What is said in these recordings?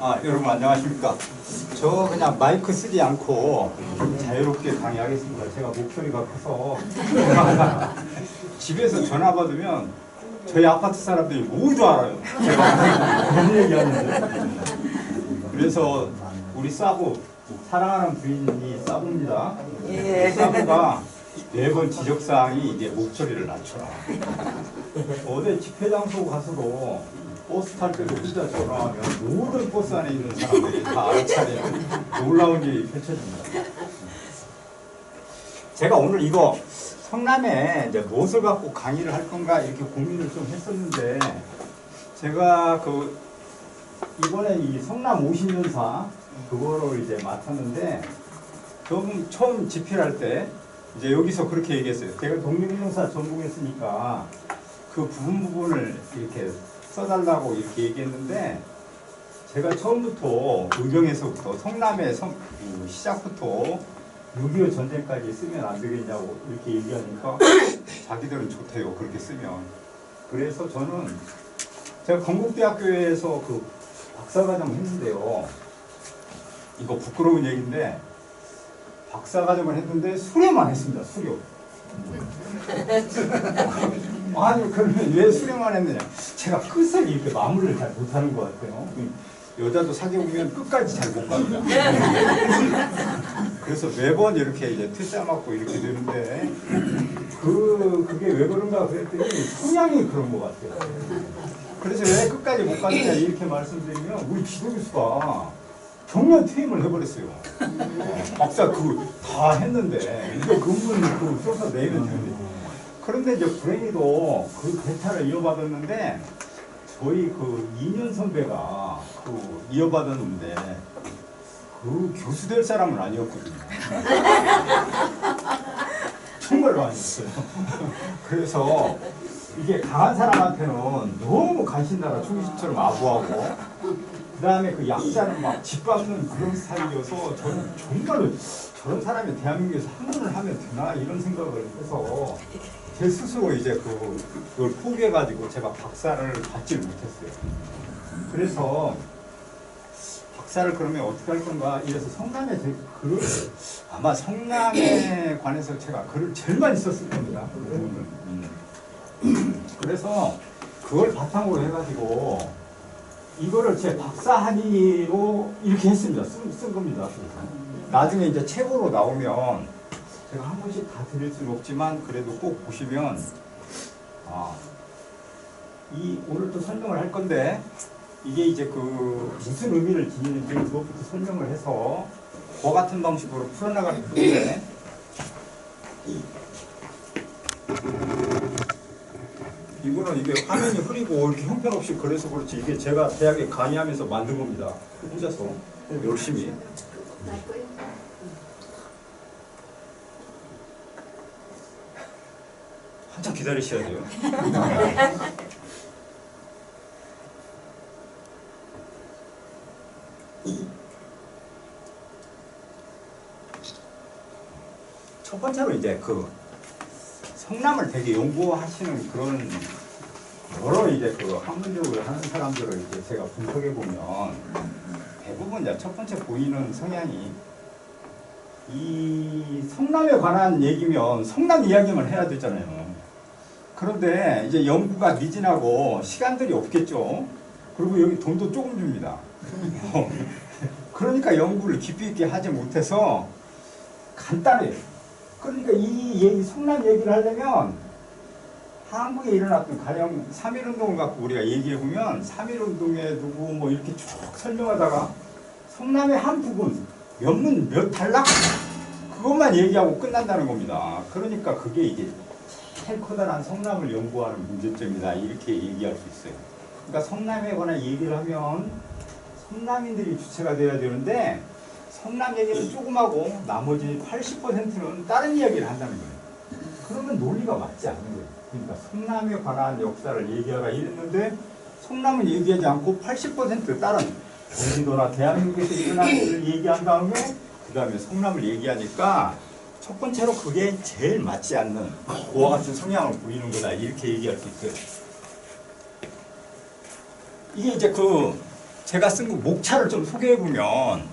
여러분 안녕하십니까. 저 그냥 마이크 쓰지 않고 자유롭게 강의하겠습니다. 제가 목소리가 커서 집에서 전화 받으면 저희 아파트 사람들이 모두 알아요. 제가 무슨 얘기하는데. 그래서 우리 사부, 사랑하는 부인이 사부입니다. 사부가 매번 지적사항이 이제 목소리를 낮춰라. 어제 집회 장소 가서도 버스 탈 때도 혼자 전화하면 모든 버스 안에 있는 사람들이 다 알아차리는 놀라운 일이 펼쳐집니다. 제가 오늘 이거 성남에 이제 무엇을 갖고 강의를 할 건가 이렇게 고민을 좀 했었는데, 제가 이번에 이 성남 50년사 그거를 이제 맡았는데, 처음 집회를 할 때 이제 여기서 그렇게 얘기했어요. 제가 독립운동사 전공했으니까 그 부분을 이렇게 써달라고 이렇게 얘기했는데, 제가 처음부터 의정에서부터 성남의 시작부터 6.25 전쟁까지 쓰면 안 되겠냐고 이렇게 얘기하니까 자기들은 좋대요, 그렇게 쓰면. 그래서 저는 제가 건국대학교에서 그 박사과정 했는데요, 이거 부끄러운 얘기인데 박사과정을 했는데 수료만 했습니다. 수료. 아니 그러면 왜 수료만 했느냐, 제가 끝을 이렇게 마무리를 잘 못하는 것 같아요. 여자도 사귀어보면 끝까지 잘 못 갑니다. 그래서 매번 이렇게 이제 퇴짜 맞고 이렇게 되는데, 그게 왜 그런가 그랬더니 성향이 그런 것 같아요. 그래서 왜 끝까지 못 가느냐 이렇게 말씀드리면, 우리 지도교수가 정년 퇴임을 해버렸어요. 박사 그거 다 했는데, 이거 논문 써서 내면 되는데. 그런데 이제 불행히도 그 대타를 이어받았는데, 저희 2년 선배가 이어받았는데 교수 될 사람은 아니었거든요. 정말로 아니었어요. 그래서 이게 강한 사람한테는 너무 간신나라 충식처럼 아부하고, 그 다음에 그 약자는 막 짓밟는 그런 스타일이어서, 저는 정말로 저런 사람이 대한민국에서 한 번을 하면 되나 이런 생각을 해서 제 스스로 이제 그걸 포기해가지고 제가 박사를 받지를 못했어요. 그래서 박사를 그러면 어떻게 할 건가 이래서 성남에 글을, 아마 성남에 관해서 제가 글을 제일 많이 썼을 겁니다. 그래서 그걸 바탕으로 해가지고 이거를 제 박사 학위로 이렇게 했습니다. 쓴 겁니다. 나중에 이제 책으로 나오면 제가 한 번씩 다 드릴 수는 없지만 그래도 꼭 보시면, 오늘 또 설명을 할 건데, 이게 이제 무슨 의미를 지니는지 그것부터 설명을 해서 그 같은 방식으로 풀어나갈 건데, 이거는 이게 화면이 흐리고 이렇게 형편없이 그래서 그렇지, 이게 제가 대학에 강의하면서 만든 겁니다. 혼자서 열심히. 한참 기다리셔야 돼요. 첫 번째로 이제 성남을 되게 연구하시는 그런 여러 이제 학문적으로 하는 사람들을 이제 제가 분석해 보면, 대부분 이제 첫 번째 보이는 성향이, 이 성남에 관한 얘기면 성남 이야기만 해야 되잖아요. 그런데 이제 연구가 미진하고 시간들이 없겠죠. 그리고 여기 돈도 조금 줍니다. 그러니까 연구를 깊이 있게 하지 못해서 간단해요. 그러니까 성남 얘기를 하려면 한국에 일어났던 가령 3.1운동을 갖고 우리가 얘기해보면 3.1운동에 누구 뭐 이렇게 쭉 설명하다가 성남의 한 부분 몇 단락 그것만 얘기하고 끝난다는 겁니다. 그러니까 그게 이제 제일 커다란 성남을 연구하는 문제점이다 이렇게 얘기할 수 있어요. 그러니까 성남에 관한 얘기를 하면 성남인들이 주체가 돼야 되는데, 성남 얘기는 조금 하고 나머지 80%는 다른 이야기를 한다는 거예요. 그러면 논리가 맞지 않는 거예요. 그러니까 성남에 관한 역사를 얘기하라 이랬는데, 성남은 얘기하지 않고 80% 다른 경기도나 대한민국에서 일어난 일을 얘기한 다음에 그 다음에 성남을 얘기하니까, 첫 번째로 그게 제일 맞지 않는 그와 같은 성향을 보이는 거다 이렇게 얘기할 수 있어요. 이게 이제 제가 쓴 거 목차를 좀 소개해 보면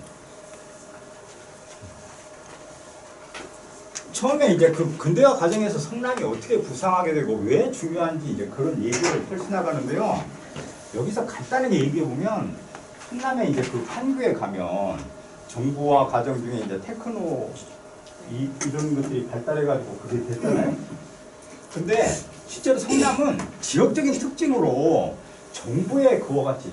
처음에 이제 그 근대화 과정에서 성남이 어떻게 부상하게 되고 왜 중요한지 이제 그런 얘기를 펼쳐나가는데요. 여기서 간단하게 얘기해 보면 성남에 이제 그 판교에 가면 정보화 과정 중에 이제 테크노 이런 것들이 발달해가지고 그게 됐잖아요. 근데 실제로 성남은 지역적인 특징으로 정부의 그와 같이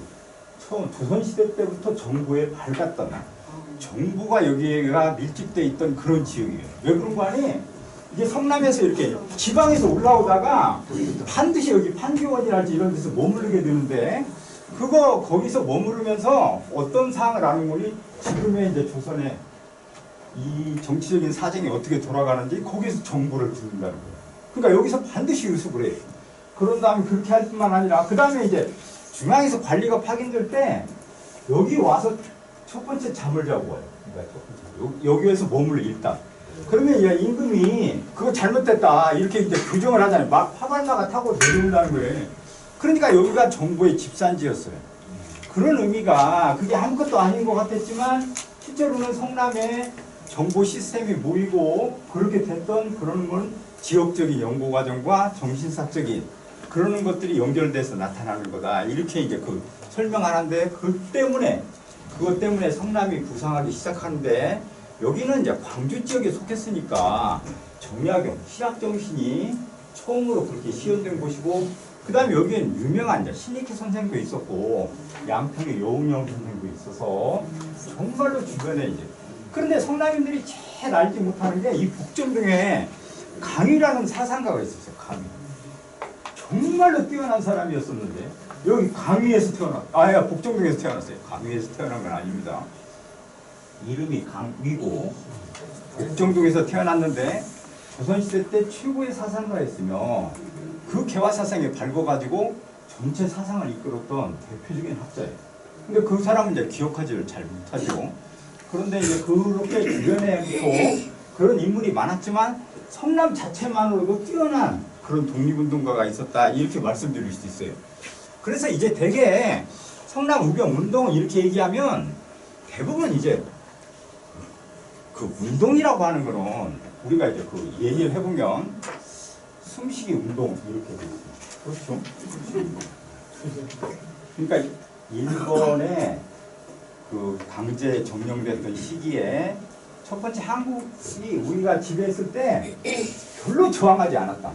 처음 조선시대 때부터 정부에 밝았던 정부가 여기가 밀집돼 있던 그런 지역이에요. 왜 그런 거 아니? 이게 성남에서 이렇게 지방에서 올라오다가 반드시 여기 판교원이랄지 이런 데서 머무르게 되는데 그거 거기서 머무르면서 어떤 사항을 아는 거니 지금의 이제 조선의 이 정치적인 사정이 어떻게 돌아가는지 거기서 정보를 듣는다는 거예요. 그러니까 여기서 반드시 유습을 해요. 그런 다음에 그렇게 할 뿐만 아니라 그 다음에 이제 중앙에서 관리가 파견될 때 여기 와서 첫 번째 잠을 자고 와요. 그러니까 첫 번째. 여기에서 머물러 일단. 그러면 야, 임금이 그거 잘못됐다 이렇게 이제 규정을 하잖아요. 막 파발마가 타고 내려온다는 거예요. 그러니까 여기가 정부의 집산지였어요. 그런 의미가 그게 아무것도 아닌 것 같았지만 실제로는 성남에 정보 시스템이 모이고 그렇게 됐던 그런 건 지역적인 연구 과정과 정신사적인 그러는 것들이 연결돼서 나타나는 거다. 이렇게 이제 그 설명하는데 그것 때문에 성남이 부상하기 시작하는데 여기는 이제 광주 지역에 속했으니까 정약용, 실학정신이 처음으로 그렇게 시연된 곳이고 그 다음에 여기는 유명한 이제 신익희 선생도 있었고 양평의 여운형 선생도 있어서 정말로 주변에 이제 그런데 성남인들이 제일 알지 못하는 게 이 북점동에 강희라는 사상가가 있었어요. 강희. 정말로 뛰어난 사람이었었는데 여기 강희에서 태어났 북점동에서 태어났어요. 강희에서 태어난 건 아닙니다. 이름이 강희고 북점동에서 태어났는데 조선시대 때 최고의 사상가였으며 그 개화 사상에 밝아가지고 전체 사상을 이끌었던 대표적인 학자예요. 근데 그 사람은 이제 기억하지를 잘 못하죠. 그런데 이제 그렇게 주변에도 그런 인물이 많았지만 성남 자체만으로도 뛰어난 그런 독립운동가가 있었다 이렇게 말씀드릴 수 있어요. 그래서 이제 대개 성남 우병 운동 이렇게 얘기하면 대부분 이제 그 운동이라고 하는 거는 우리가 이제 그 얘기를 해보면 숨쉬기 운동 이렇게 되어 있습니다. 그렇죠? 그러니까 일본의 그 강제 점령됐던 시기에 첫 번째 한국이 우리가 지배했을 때 별로 저항하지 않았다.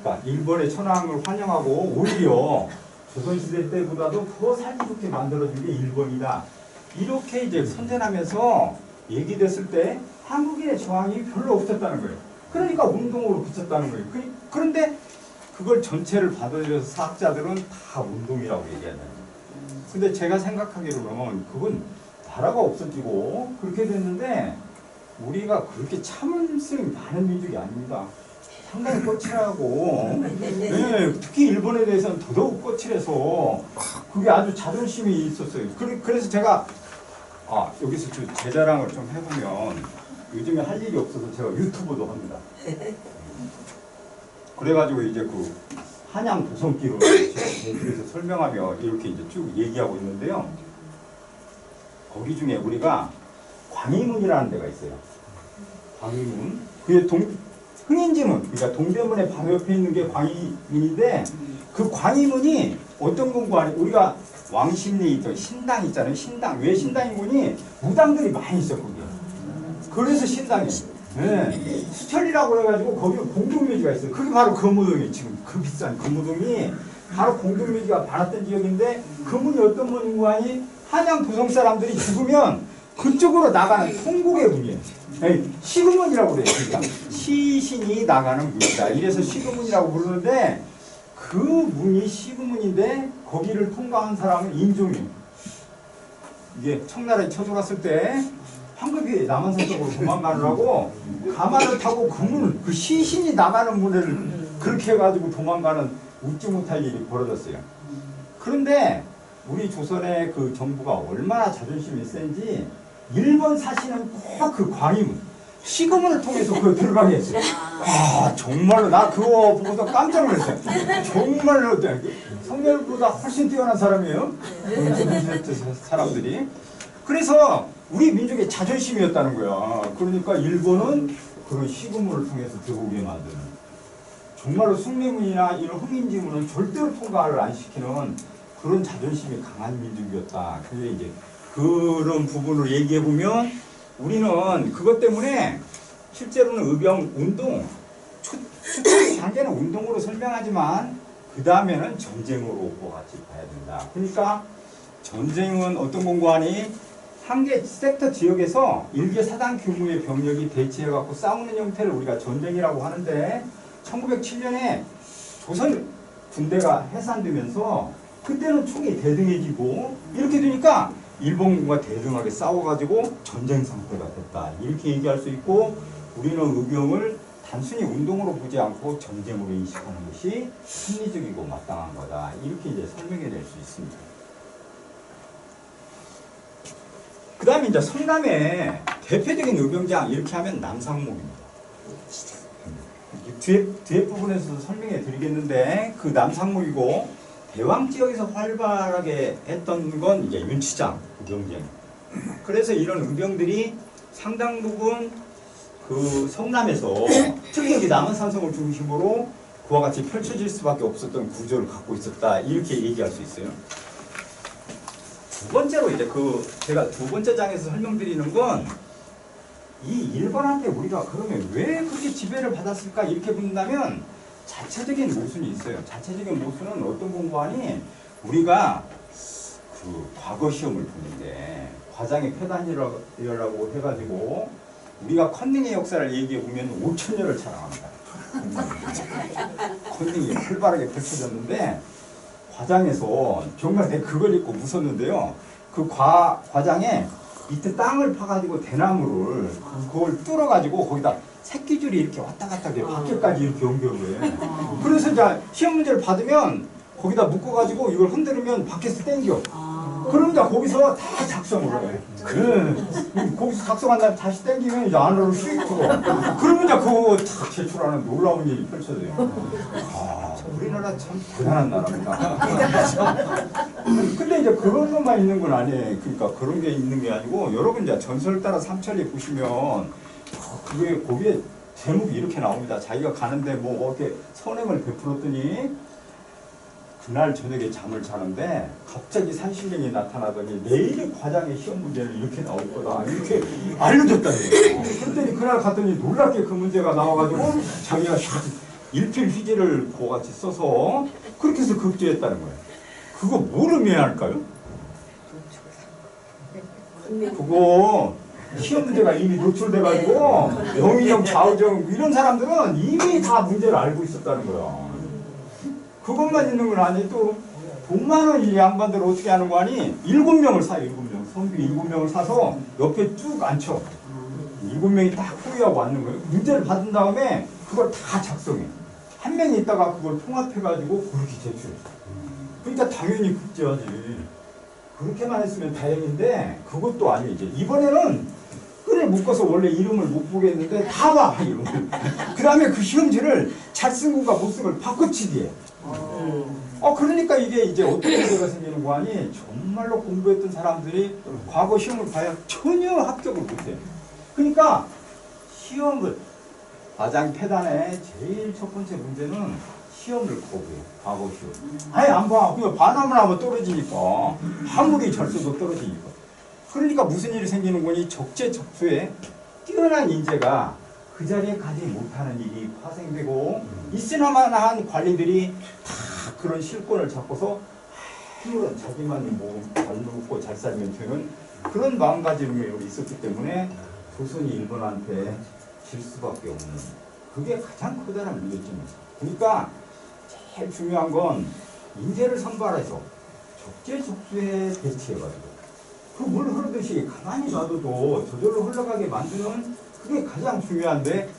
그러니까 일본의 천황을 환영하고 오히려 조선시대 때보다도 더 살기 좋게 만들어준 게 일본이다. 이렇게 이제 선전하면서 얘기됐을 때 한국인의 저항이 별로 없었다는 거예요. 그러니까 운동으로 붙였다는 거예요. 그런데 그걸 전체를 받아들여서 사학자들은 다 운동이라고 얘기하잖아요. 근데 제가 생각하기로는 그건 나라가 없어지고 그렇게 됐는데 우리가 그렇게 참을성이 많은 민족이 아닙니다. 상당히 거칠하고 네, 특히 일본에 대해서는 더더욱 거칠해서 그게 아주 자존심이 있었어요. 그래서 제가 여기서 제 자랑을 좀 해보면 요즘에 할 일이 없어서 제가 유튜브도 합니다. 그래가지고 이제 그 한양 도성길을 제주에서 설명하며 이렇게 이제 쭉 얘기하고 있는데요. 거기 중에 우리가 광희문이라는 데가 있어요. 광희문. 그게 흥인지문, 그러니까 동대문의 바로 옆에 있는 게 광희문인데 그 광희문이 어떤 건가 아니 우리가 왕십리에 있던 신당 있잖아요. 신당. 왜 신당인 거니? 무당들이 많이 있어 거기. 그래서 신당이에요. 네. 수천리라고 해가지고 거기 공동묘지가 있어요. 그게 바로 금무동이 지금 그 비싼 금무동이 바로 공동묘지가 많았던 지역인데 그 문이 어떤 문인 거 아니? 한양 도성 사람들이 죽으면 그쪽으로 나가는 통곡의 문이에요. 네. 시금문이라고 그래요. 그러니까 시신이 나가는 문이다. 이래서 시금문이라고 부르는데 그 문이 시금문인데 거기를 통과한 사람은 인종이에요. 이게 청나라에 쳐들어갔을 때 황급히 남한산 쪽으로 도망가느라고 가마를 타고 그 문, 그 시신이 나가는 문을 그렇게 해가지고 도망가는 웃지 못할 일이 벌어졌어요. 그런데 우리 조선의 그 정부가 얼마나 자존심이 센지 일본 사신은 꼭 그 광희문, 시금을 통해서 그걸 들어가게 했어요. 아 정말로 나 그거 보고서 깜짝 놀랐어요. 정말로 성렬보다 훨씬 뛰어난 사람이에요. 사람들이. 그래서 우리 민족의 자존심이었다는 거야. 그러니까 일본은 그런 시금을 통해서 들어오게 만드는. 정말로 숭례문이나 이런 흥인지문은 절대로 통과를 안 시키는 그런 자존심이 강한 민족이었다. 그게 이제 그런 부분을 얘기해 보면 우리는 그것 때문에 실제로는 의병 운동 첫 단계는 운동으로 설명하지만 그 다음에는 전쟁으로 같이 봐야 된다. 그러니까 전쟁은 어떤 공고하니 한 개 섹터 지역에서 일개 사단 규모의 병력이 대치해 갖고 싸우는 형태를 우리가 전쟁이라고 하는데 1907년에 조선 군대가 해산되면서 그때는 총이 대등해지고 이렇게 되니까 일본군과 대등하게 싸워가지고 전쟁 상태가 됐다. 이렇게 얘기할 수 있고 우리는 의병을 단순히 운동으로 보지 않고 전쟁으로 인식하는 것이 합리적이고 마땅한 거다. 이렇게 이제 설명해 낼 수 있습니다. 그 다음에 이제 성남의 대표적인 의병장 이렇게 하면 남상목입니다. 뒤에 부분에서 설명해 드리겠는데 그 남상목이고 대왕 지역에서 활발하게 했던 건 이제 윤치장 의병장. 그래서 이런 의병들이 상당 부분 그 성남에서 특히 여기 남한산성을 중심으로 그와 같이 펼쳐질 수밖에 없었던 구조를 갖고 있었다. 이렇게 얘기할 수 있어요. 두 번째로 이제 제가 두 번째 장에서 설명드리는 건 이 일본한테 우리가 그러면 왜 그렇게 지배를 받았을까 이렇게 본다면 자체적인 모순이 있어요. 자체적인 모순은 어떤 공부하니 우리가 그 과거 시험을 보는데 과장의 폐단이라고 해가지고 우리가 컨닝의 역사를 얘기해 보면 5,000년을 자랑합니다. 컨닝이 활발하게 펼쳐졌는데 과장에서 정말 내가 그걸 읽고 웃었는데요. 그 과장에 밑에 땅을 파가지고 대나무를 그걸 뚫어가지고 거기다 새끼줄이 이렇게 왔다 갔다 해 밖에까지 이렇게 연결을 해. 그래서 이제 시험 문제를 받으면 거기다 묶어가지고 이걸 흔들으면 밖에서 땡겨. 그러니까 거기서 다 작성을 해. 거기서 작성한 다음에 다시 땡기면 이제 안으로 휙 들어. 그러면 이제 그거 탁 제출하는 놀라운 일이 펼쳐져요. 아, 우리나라 참 대단한 나라입니다. 근데 이제 그런 것만 있는 건 아니에요. 그러니까 그런 게 있는 게 아니고 여러분 이제 전설 따라 삼천리 보시면 그게 거기에 제목이 이렇게 나옵니다. 자기가 가는데 뭐 어떻게 선행을 베풀었더니 그날 저녁에 잠을 자는데 갑자기 산신령이 나타나더니 내일 과장의 시험 문제는 이렇게 나올 거다 이렇게 알려줬다는 거예요. 그랬더니 그날 갔더니 놀랍게 그 문제가 나와가지고 자기가 일필휘지를 그거같이 써서 그렇게 해서 급제했다는 거예요. 그거 뭘 의미할까요? 그거 시험 문제가 이미 노출돼가지고 영의정, 좌우정 이런 사람들은 이미 다 문제를 알고 있었다는 거야. 그것만 있는 건 아니 또 돈 많은 이 양반들 어떻게 하는 거 아니? 7명을 사 7명 선비 7명을 사서 옆에 쭉 앉혀 7명이 딱 후회하고 왔는 거예요. 문제를 받은 다음에 그걸 다 작성해. 한 명이 있다가 그걸 통합해가지고 그렇게 제출해. 그러니까 당연히 급제하지. 그렇게만 했으면 다행인데 그것도 아니에요. 이제 이번에는 끈을 묶어서 원래 이름을 못 보겠는데 다 봐 이름을. 그 다음에 그 시험지를 잘 쓴 거가 못 쓴 걸 바꿔치기해. 그러니까 이게 이제 어떤 문제가 생기는 거 아니? 정말로 공부했던 사람들이 과거 시험을 봐야 전혀 합격을 못해. 그러니까 시험을 과장 폐단의 제일 첫 번째 문제는 시험을 거부해. 과거 시험. 아예 안 봐. 그냥 반함을 하면 떨어지니까. 아무리 잘 써도 떨어지니까. 그러니까 무슨 일이 생기는 거니? 적재적소에 뛰어난 인재가 그 자리에 가지 못하는 일이 파생되고 있으나마나한 관리들이 다 그런 실권을 잡고서 아무런 자기만 잘 먹고 잘 살면 되는 그런 마음가짐이 있었기 때문에 조선이 일본한테 질 수밖에 없는 그게 가장 커다란 문제점입니다. 그러니까 제일 중요한 건 인재를 선발해서 적재적소에 배치해가지고 그 물 흐르듯이 가만히 놔둬도 저절로 흘러가게 만드는 그게 가장 중요한데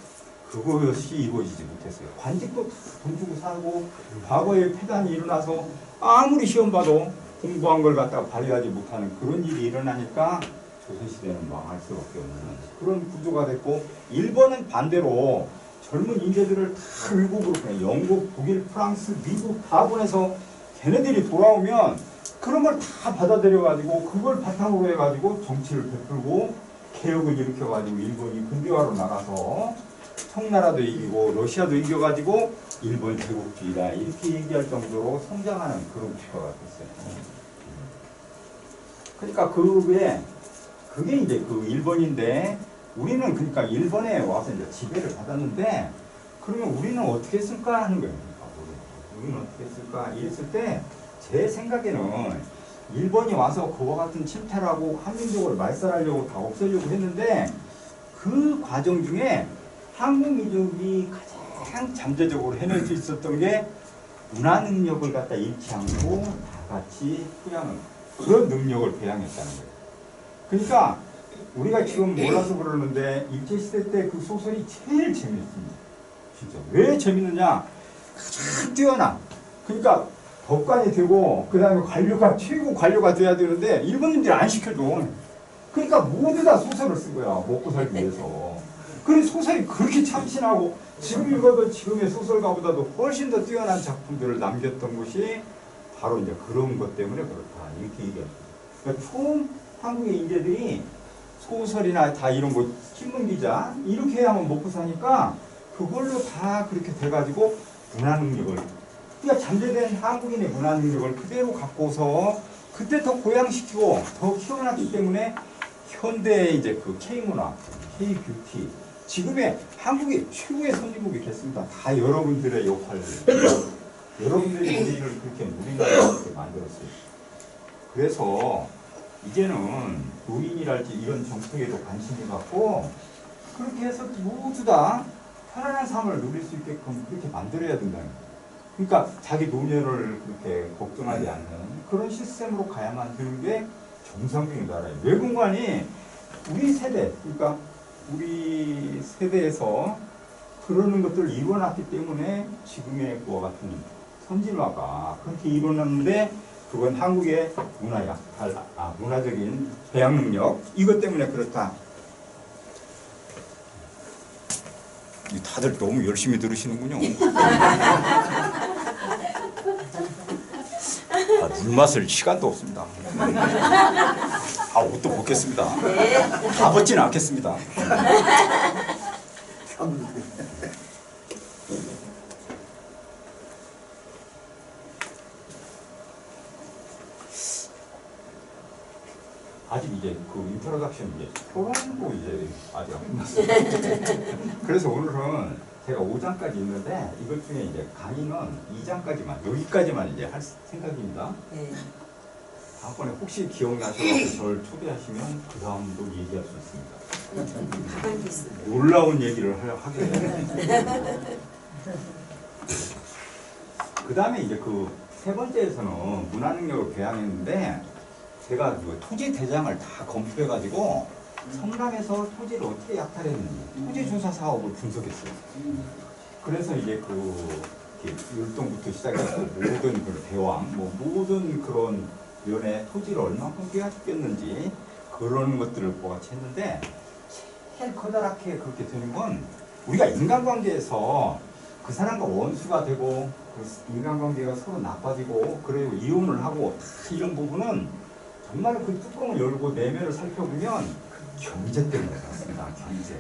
그것이 이루어지지 못했어요. 관직도 돈 주고 사고 과거에 폐단이 일어나서 아무리 시험 봐도 공부한 걸 갖다가 발휘하지 못하는 그런 일이 일어나니까 조선시대는 망할 수밖에 없는 그런 구조가 됐고, 일본은 반대로 젊은 인재들을 다 미국으로 보내, 영국, 독일, 프랑스, 미국 다 보내서 걔네들이 돌아오면 그런 걸 다 받아들여가지고 그걸 바탕으로 해가지고 정치를 베풀고 개혁을 일으켜가지고 일본이 근대화로 나가서 청나라도 이기고 러시아도 이겨가지고 일본 제국주의다 이렇게 얘기할 정도로 성장하는 그런 국가가 됐어요. 그러니까 그게 이제 그 일본인데, 우리는 그러니까 일본에 와서 이제 지배를 받았는데, 그러면 우리는 어떻게 했을까 하는 거예요. 우리는 어떻게 했을까 이랬을 때 제 생각에는 일본이 와서 그와 같은 침탈을 하고 한민족을 말살하려고 다 없애려고 했는데, 그 과정 중에 한국 민족이 가장 잠재적으로 해낼 수 있었던 게 문화 능력을 갖다 잃지 않고 다 같이 후양하는 그런 능력을 배양했다는 거예요. 그러니까 우리가 지금 몰라서 그러는데 일제시대 때 그 소설이 제일 재밌습니다. 진짜. 왜 재밌느냐? 가장 뛰어난. 그러니까 법관이 되고 그 다음에 관료가 최고 관료가 돼야 되는데 일본인들이 안 시켜줘. 그러니까 모두 다 소설을 쓴 거야. 먹고 살기 위해서. 그 소설이 그렇게 참신하고 지금 읽어도 지금의 소설가보다도 훨씬 더 뛰어난 작품들을 남겼던 것이 바로 이제 그런 것 때문에 그렇다. 이렇게 얘기합니다. 그러니까 처음 한국의 인재들이 소설이나 다 이런 거 신문기자 이렇게 해야만 먹고 사니까 그걸로 다 그렇게 돼가지고 문화 능력을, 그러니까 잠재된 한국인의 문화 능력을 그대로 갖고서 그때 더 고양시키고 더 키워놨기 때문에 현대의 이제 그 K문화, K뷰티, 지금의 한국이 최고의 선진국이 됐습니다. 다 여러분들의 역할, 여러분들이 우리를 그렇게 우리나라를 만들었어요. 그래서 이제는 노인이랄지 이런 정책에도 관심이 갖고 그렇게 해서 모두 다 편안한 삶을 누릴 수 있게끔 그렇게 만들어야 된다는 거예요. 그러니까 자기 노년을 그렇게 걱정하지 않는 그런 시스템으로 가야만 되는 게 정상적인 나라예요. 외국관이 우리 세대, 그러니까 우리 세대에서 그러는 것들을 이뤄놨기 때문에 지금의 그와 같은 선진화가 그렇게 일어났는데, 그건 한국의 문화적인 배양 능력, 이것 때문에 그렇다. 다들 너무 열심히 들으시는군요. 물맛을 시간도 없습니다. 옷도 벗겠습니다. 다 벗지는 않겠습니다. 아직 이제 그 인트로덕션 이제 토론도 이제 아직 안 끝났어요. 그래서 오늘은 제가 5장까지 있는데 이것 중에 이제 강의는 2장까지만 여기까지만 이제 할 생각입니다. 네. 다음번에 혹시 기억나셔서 저를 초대하시면 그 다음도 얘기할 수 있습니다. 가만히 있어요. 놀라운 얘기를 하게 돼요. 그 다음에 이제 그 세 번째에서는 문화 능력을 배양했는데, 제가 그 토지 대장을 다 검토해가지고 성남에서 토지를 어떻게 약탈했는지 토지 조사 사업을 분석했어요. 그래서 이제 그 율동부터 시작해서 모든 그 대왕, 모든 그런 면에 토지를 얼마큼 빼앗겼는지 그런 것들을 보아치 했는데, 제일 커다랗게 그렇게 되는 건 우리가 인간관계에서 그 사람과 원수가 되고 그 인간관계가 서로 나빠지고 그리고 이혼을 하고 다 이런 부분은 정말 그 뚜껑을 열고 내면을 살펴보면 경제 때문에 그렇습니다. 경제.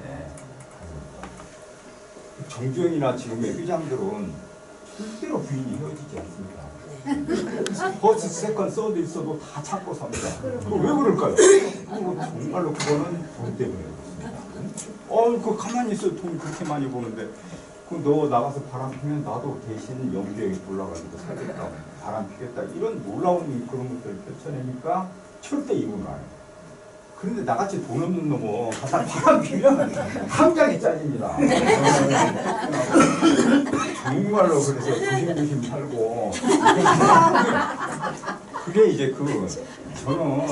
정주행이나 지금의 회장들은 절대로 부인이 헤어지지 않습니다. 퍼스트, 세컨, 서드 있어도 다 찾고 삽니다. 왜 그럴까요? 정말로 그거는 돈 때문에 그렇습니다. 그 가만히 있어 돈 그렇게 많이 버는데 너 나가서 바람 피면 나도 대신 영주에 올라가지고 살겠다, 바람 피겠다, 이런 놀라운 그런 것들을 펼쳐내니까 절대 이혼을 안 해요. 그런데 나같이 돈 없는 놈은 가서 바람 피면 한 장이 잘립니다. 정말로 그래서 조심조심 살고 그게 이제 저는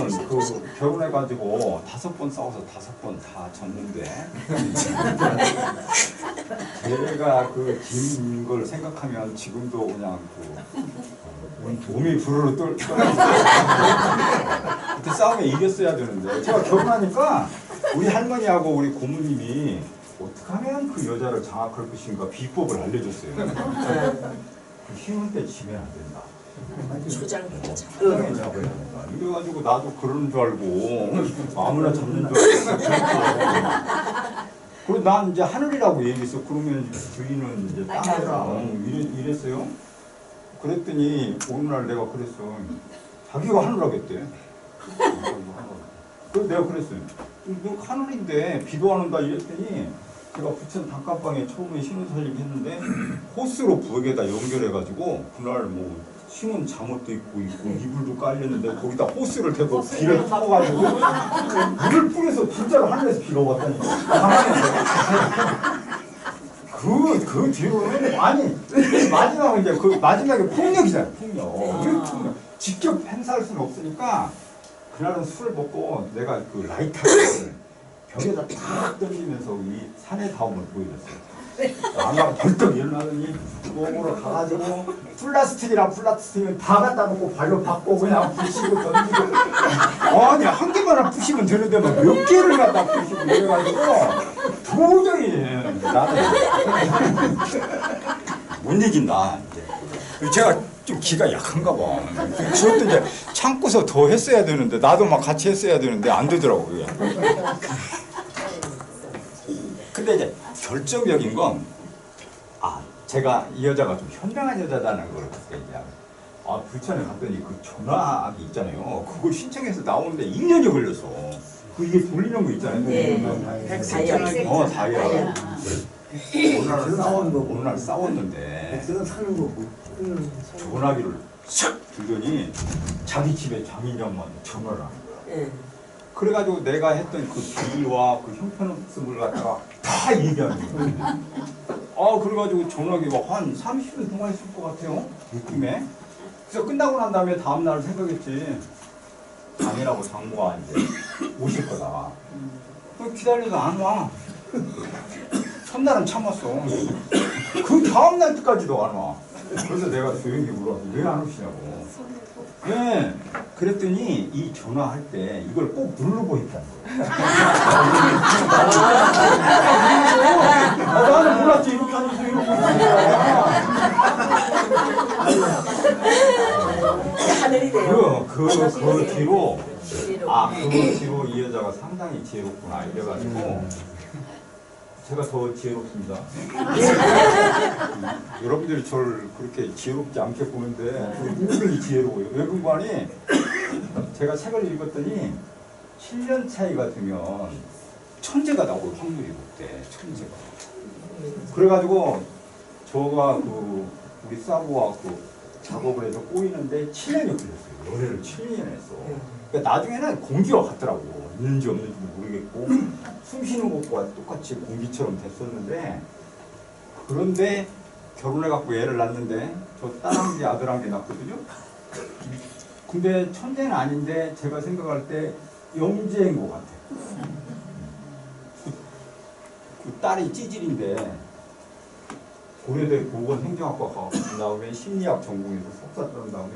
결혼해가지고 5번 싸워서 5번 다 졌는데 제가 긴 걸 생각하면 지금도 그냥 몸이 부르르 떨어지고 그때 싸움에 이겼어야 되는데 제가 결혼하니까 우리 할머니하고 우리 고모님이 어떻게 하면 그 여자를 장악할 것인가 비법을 알려줬어요. 힘은 때 지면 안 된다. 초장부터 초장에 잡아야 된다. 이래가지고 나도 그러는 줄 알고 아무나 잡는 줄 알고 그리고 난 이제 하늘이라고 얘기했어. 그러면 주인은 이제 땅이라 이랬어요. 그랬더니 어느 날 내가 그랬어. 자기가 하늘하겠대. 그래서 내가 그랬어요. 너 하늘인데 비도 안 온다 이랬더니 제가 부천 단칸방에 처음에 신혼살림 했는데 호스로 부엌에다 연결해가지고 그날 뭐 신혼 잠옷도 입고 이불도 깔렸는데 거기다 호스를 대고 비를 타고가지고 물을 뿌려서 진짜로 하늘에서 비가 왔다니 그 뒤로는 아니 마지막에 이제 마지막에 폭력이잖아요. 폭력. 직접 행사할 수는 없으니까 그날은 술을 먹고 내가 라이터를 벽에다 탁 던지면서 이 산의 다움을 보여줬어요. 아마 벌떡 일어나더니 몸으로 가가지고 플라스틱이랑 플라스틱은 다 갖다 놓고 발로 받고 그냥 부시고 던지고 아니 한 개만 부시면 되는데 막 몇 개를 갖다 부시고 이래가지고 도저히 나는 못 이긴다. 이제 제가 좀 기가 약한가 봐. 그것도 이제 참고서 더 했어야 되는데 나도 막 같이 했어야 되는데 안 되더라고요. 근데 이제 결정적인 건 제가 이 여자가 좀 현명한 여자다는 걸 그때 이제 부천에 갔더니 그 전화기 있잖아요. 그걸 신청해서 나오는데 1년이 걸렸어. 이게 돌리는 거 있잖아요. 네. 다이얼. 어느 날 싸웠는데 사는 거고. 전화기를 싹 들더니 자기 집에 장인장만 전화를 하는 거야. 그래가지고 내가 했던 그 비리와 그 형편없음을 갖다가 다 얘기하는 거야. 그래가지고 전화기가 한 30분 동안 했을 것 같아요. 느낌에. 그래서 끝나고 난 다음에 다음날 생각했지. 장인하고 장모가 이제 오실 거다. 기다려도 안 와. 첫날은 참았어. 그 다음날 때까지도 안 와. 그래서 내가 조용히 물어봤어. 왜 안 오시냐고. 네. 그랬더니 이 전화할 때 이걸 꼭 누르고 있다는 거야. 나는 몰랐지. 이렇게 하면서 이러고 있는 거야. 하늘이래요. 그 뒤로 그 뒤로 이 여자가 상당히 지혜롭구나 이래가지고 제가 더 지혜롭습니다. 여러분들이 저를 그렇게 지혜롭지 않게 보는데 은근히 지혜로워요. 왜 그런가니 제가 책을 읽었더니 7년 차이가 되면 천재가 나올 확률이 높대. 천재가. 그래가지고 저가 우리 사부와 작업을 해서 꼬이는데 7년이 걸렸어요. 연애를 7년 했어. 그러니까 나중에는 공기와 같더라고. 있는지 없는지도 모르겠고 숨 쉬는 것과 똑같이 공기처럼 됐었는데 그런데 결혼해갖고 애를 낳는데 저 딸 한 개 아들 한 개 낳거든요. 근데 천재는 아닌데 제가 생각할 때 영재인 것 같아요. 그 딸이 찌질인데 고려대 보건행정학과 가고 그 다음에 심리학 전공에서 석사 따른 다음에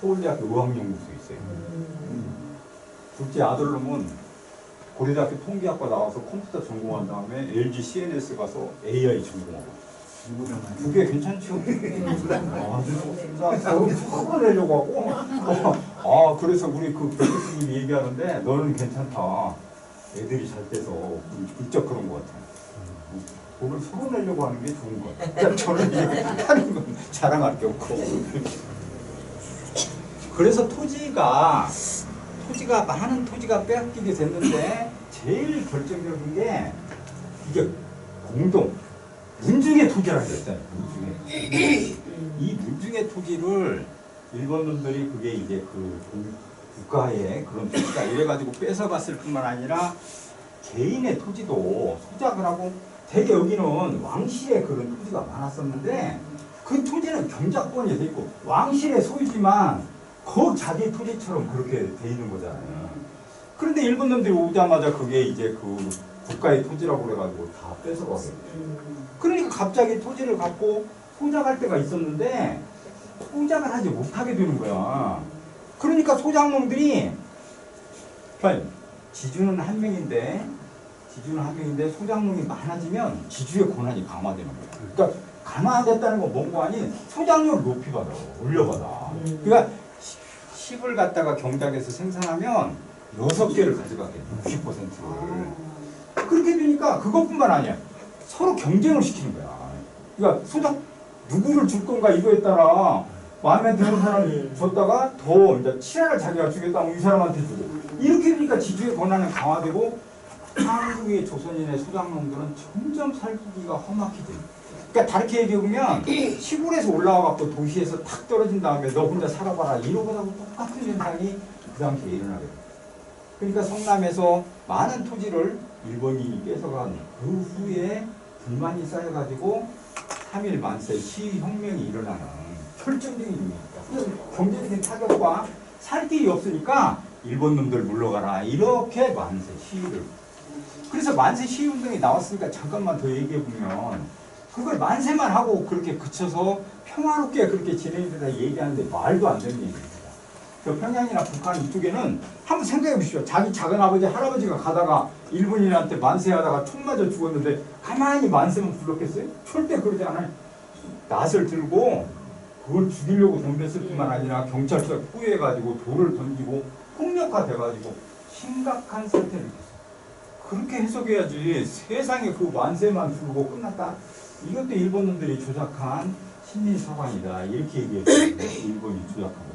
서울대학교 의학연구소에 있어요. 둘째 아들놈은 고려대학교 통계학과 나와서 컴퓨터 전공한 다음에 LG CNS 가서 AI 전공하고 그게 괜찮죠? 그걸 내려고 하고 그래서 우리 그 교수님이 얘기하는데 너는 괜찮다. 애들이 잘 돼서 부쩍 그런 것 같아요. 돈을 서로 내려고 하는 게 좋은 것 같아요. 저는 이제 하는 건 자랑할 게 없고 그래서 많은 토지가 빼앗기게 됐는데 제일 결정적인 게 이게 문중의 토지라는 게 있잖아요. 이 문중의 토지를 일본 놈들이 그게 이제 국가의 그런 토지가 이래가지고 뺏어갔을 뿐만 아니라 개인의 토지도 소작을 하고 대개 여기는 왕실의 그런 토지가 많았었는데 그 토지는 경작권이 돼 있고 왕실의 소유지만 그 자기 토지처럼 그렇게 돼 있는 거잖아요. 그런데 일본 놈들이 오자마자 그게 이제 그 국가의 토지라고 그래가지고 다 뺏어가게. 그러니까 갑자기 토지를 갖고 소작할 때가 있었는데 소작을 하지 못하게 되는 거야. 그러니까 소작농들이 그러니까 지주는 한 명인데 소작농이 많아지면 지주의 권한이 강화되는 거야. 그러니까 강화됐다는 건 뭔가 아닌 소작용을 높이 받아, 올려받아. 그러니까 10을 갖다가 경작에서 생산하면 6개를 가져가게 돼, 60%를. 그렇게 되니까 그것뿐만 아니야. 서로 경쟁을 시키는 거야. 그러니까 소작 누구를 줄 건가 이거에 따라 마음에 드는 사람을 줬다가 더 이제 7알을 자기가 주겠다면 이 사람한테 주고. 이렇게 되니까 지주의 권한은 강화되고 한국의 조선인의 소작농들은 점점 살기가 험악해 돼. 그러니까 다르게 얘기해보면 시골에서 올라와갖고 도시에서 탁 떨어진 다음에 너 혼자 살아봐라 이러고하고 똑같은 현상이 그 당시에 일어나게 돼. 그러니까 성남에서 많은 토지를 일본인이 뺏어간 그 후에 불만이 쌓여가지고 3.1 만세 시위혁명이 일어나는 결정적인 이유입니다. 경제적인 타격과 살 길이 없으니까 일본 놈들 물러가라 이렇게 만세 시위를. 그래서 만세 시위운동이 나왔으니까 잠깐만 더 얘기해보면 그걸 만세만 하고 그렇게 그쳐서 평화롭게 그렇게 진행되다 얘기하는데 말도 안 되는 얘기입니다. 저 평양이나 북한 이쪽에는 한번 생각해 보십시오. 자기 작은아버지 할아버지가 가다가 일본인한테 만세하다가 총 맞아 죽었는데 가만히 만세만 불렀겠어요? 절대 그러지 않아요. 낫을 들고 그걸 죽이려고 덤볐을 뿐만 아니라 경찰서에 후회해가지고 돌을 던지고 폭력화돼가지고 심각한 사태를 일으켰어요. 그렇게 해석해야지 세상에 그 만세만 부르고 끝났다. 이것도 일본 놈들이 조작한 신민사관이다. 이렇게 얘기했어요. 일본이 조작하고.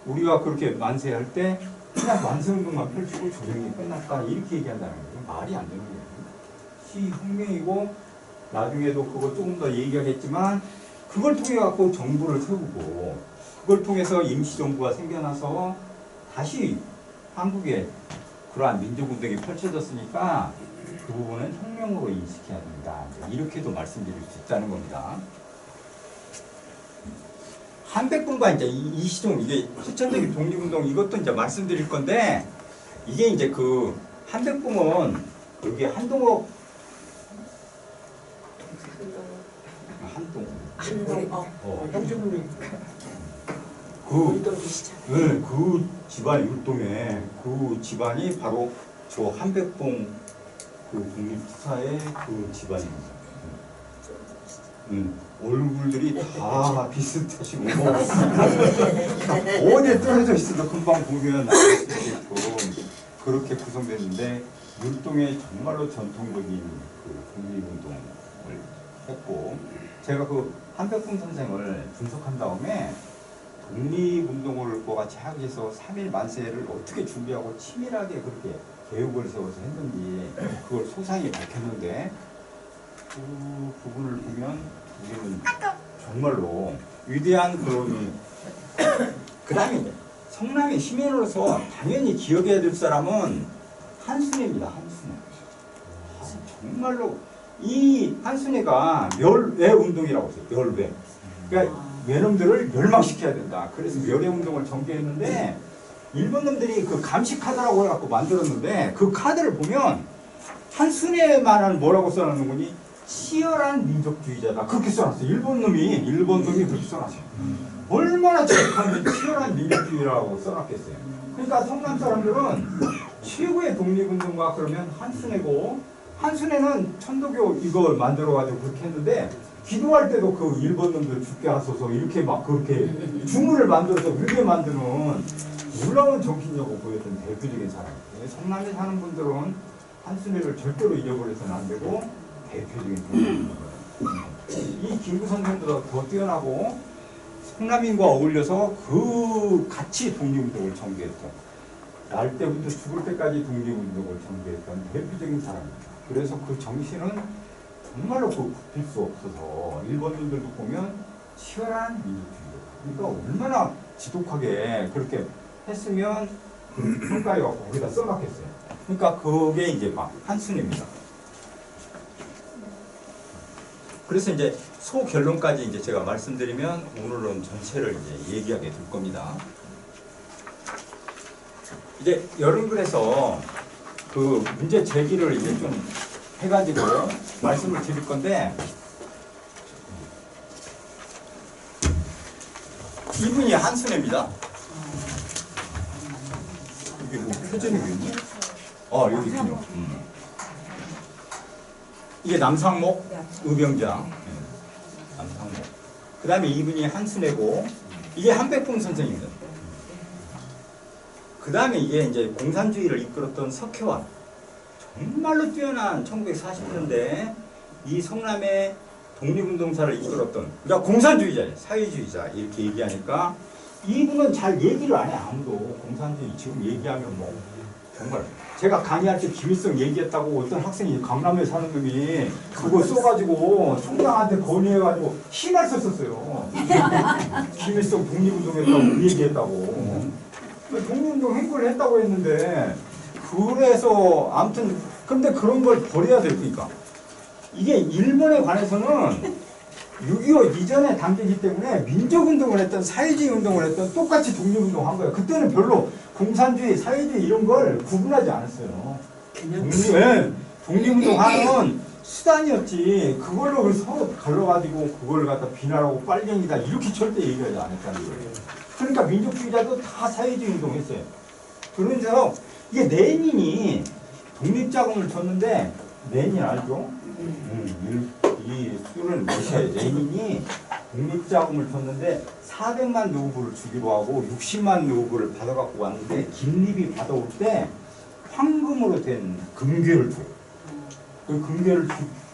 우리가 그렇게 만세할 때 그냥 만세운동만 펼치고 조정이 끝났다. 이렇게 얘기한다는 거예요. 말이 안 되는 거예요. 시혁명이고 나중에도 그거 조금 더 얘기하겠지만 그걸 통해 갖고 정부를 세우고 그걸 통해서 임시정부가 생겨나서 다시 한국에 그러한 민족운동이 펼쳐졌으니까 그 부분은 혁명으로 인식해야 된다. 이렇게도 말씀드릴 수 있다는 겁니다. 한백분과 이제 이 시종 이게 실천적인 독립운동 이것도 이제 말씀드릴 건데 이게 이제 그 한백분은 여기 한동욱 형제분이 그 집안 율동에 그 집안이 바로 저 한백봉 그 독립투사의 그 집안입니다. 얼굴들이 다 비슷하시고 어디에 떨어져 있어도 금방 보면 알 수 있게끔 그렇게 구성됐는데 율동에 정말로 전통적인 그 독립운동을 했고 제가 그 한백봉 선생을 분석한 다음에 독립운동을 같이 하기 위해서 3.1 만세를 어떻게 준비하고 치밀하게 그렇게 계획을 세워서 했는지 그걸 소상히 밝혔는데 그 부분을 보면 우리는 정말로 위대한 그런 그 다음에 성남의 시민으로서 당연히 기억해야 될 사람은 한순애입니다. 한순애. 정말로 이 한순애가 멸외 운동이라고 했어요. 멸외. 그러니까 외놈들을 멸망시켜야 된다. 그래서 멸외 운동을 전개했는데 일본 놈들이 그 감시 카드라고 해갖고 만들었는데 그 카드를 보면 한순애만은 뭐라고 써놨는 거니? 치열한 민족주의자다. 그렇게 써놨어요. 일본 놈이 그렇게 써놨어요. 얼마나 정확한 치열한 민족주의라고 써놨겠어요. 그러니까 성남 사람들은 최고의 독립운동가 그러면 한순애고 한순애는 천도교 이걸 만들어가지고 그렇게 했는데 기도할 때도 그 일본 놈들 죽게 하소서 이렇게 막 그렇게 주문을 만들어서 그렇게 만드는 놀라운 정신력을 보였던 대표적인 사람이에요. 성남에 사는 분들은 한순애를 절대로 잊어버려서는 안 되고 대표적인 독립운동가예요. 이 김구 선생보다 더 뛰어나고 성남인과 어울려서 그 같이 독립운동을 전개했던 날 때부터 죽을 때까지 독립운동을 전개했던 대표적인 사람입니다. 그래서 그 정신은 정말로 그 굽힐 수 없어서 일본인들도 보면 치열한 민족주의예요. 그러니까 얼마나 지독하게 그렇게 했으면 그 평가에 갖고 거기다 써놨겠어요. 그러니까 그게 이제 막 한순입니다. 그래서 이제 소결론까지 이제 제가 말씀드리면 오늘은 전체를 이제 얘기하게 될 겁니다. 이제 여러분들에서 그 문제 제기를 이제 좀 해가지고 말씀을 드릴 건데, 이분이 한순애입니다. 이게 뭐 표준이 있니? 여기 있군요. 이게 남상목, 의병장. 남상목. 그 다음에 이분이 한순애고, 이게 한백봉 선생입니다. 그 다음에 이게 이제 공산주의를 이끌었던 석혜원. 정말로 뛰어난 1940년대 이 성남의 독립운동사를 이끌었던, 그러니까 공산주의자예요. 사회주의자. 이렇게 얘기하니까 이분은 잘 얘기를 안 해. 아무도. 공산주의 지금 얘기하면 뭐 정말 제가 강의할 때 김일성 얘기했다고 어떤 학생이 강남에 사는 놈이 그거 써가지고 총장한테 건의해가지고 신날 썼었어요. 김일성 독립운동했다고 그 얘기했다고. 독립운동 행보를 했다고 했는데, 그래서 아무튼 근데 그런 걸 버려야 될 거니까. 이게 일본에 관해서는 6.25 이전의 단계이기 때문에 민족운동을 했던 사회주의 운동을 했던 똑같이 독립운동 한 거예요. 그때는 별로 공산주의, 사회주의 이런 걸 구분하지 않았어요. 독립운동하는 수단이었지. 그걸로 서로 갈라가지고 그걸 갖다 비난하고 빨갱이다 이렇게 절대 얘기하지 않았다는 거예요. 그러니까 민족주의자도 다 사회주의 운동했어요. 그러면서 이게 레닌이 독립자금을 줬는데, 레닌 알죠? 이 수는 러시아의 레닌이 독립자금을 줬는데 400만 루블을 주기로 하고 60만 루블을 받아갖고 왔는데, 김립이 받아올 때 황금으로 된 금괴를 줘요. 그 금괴를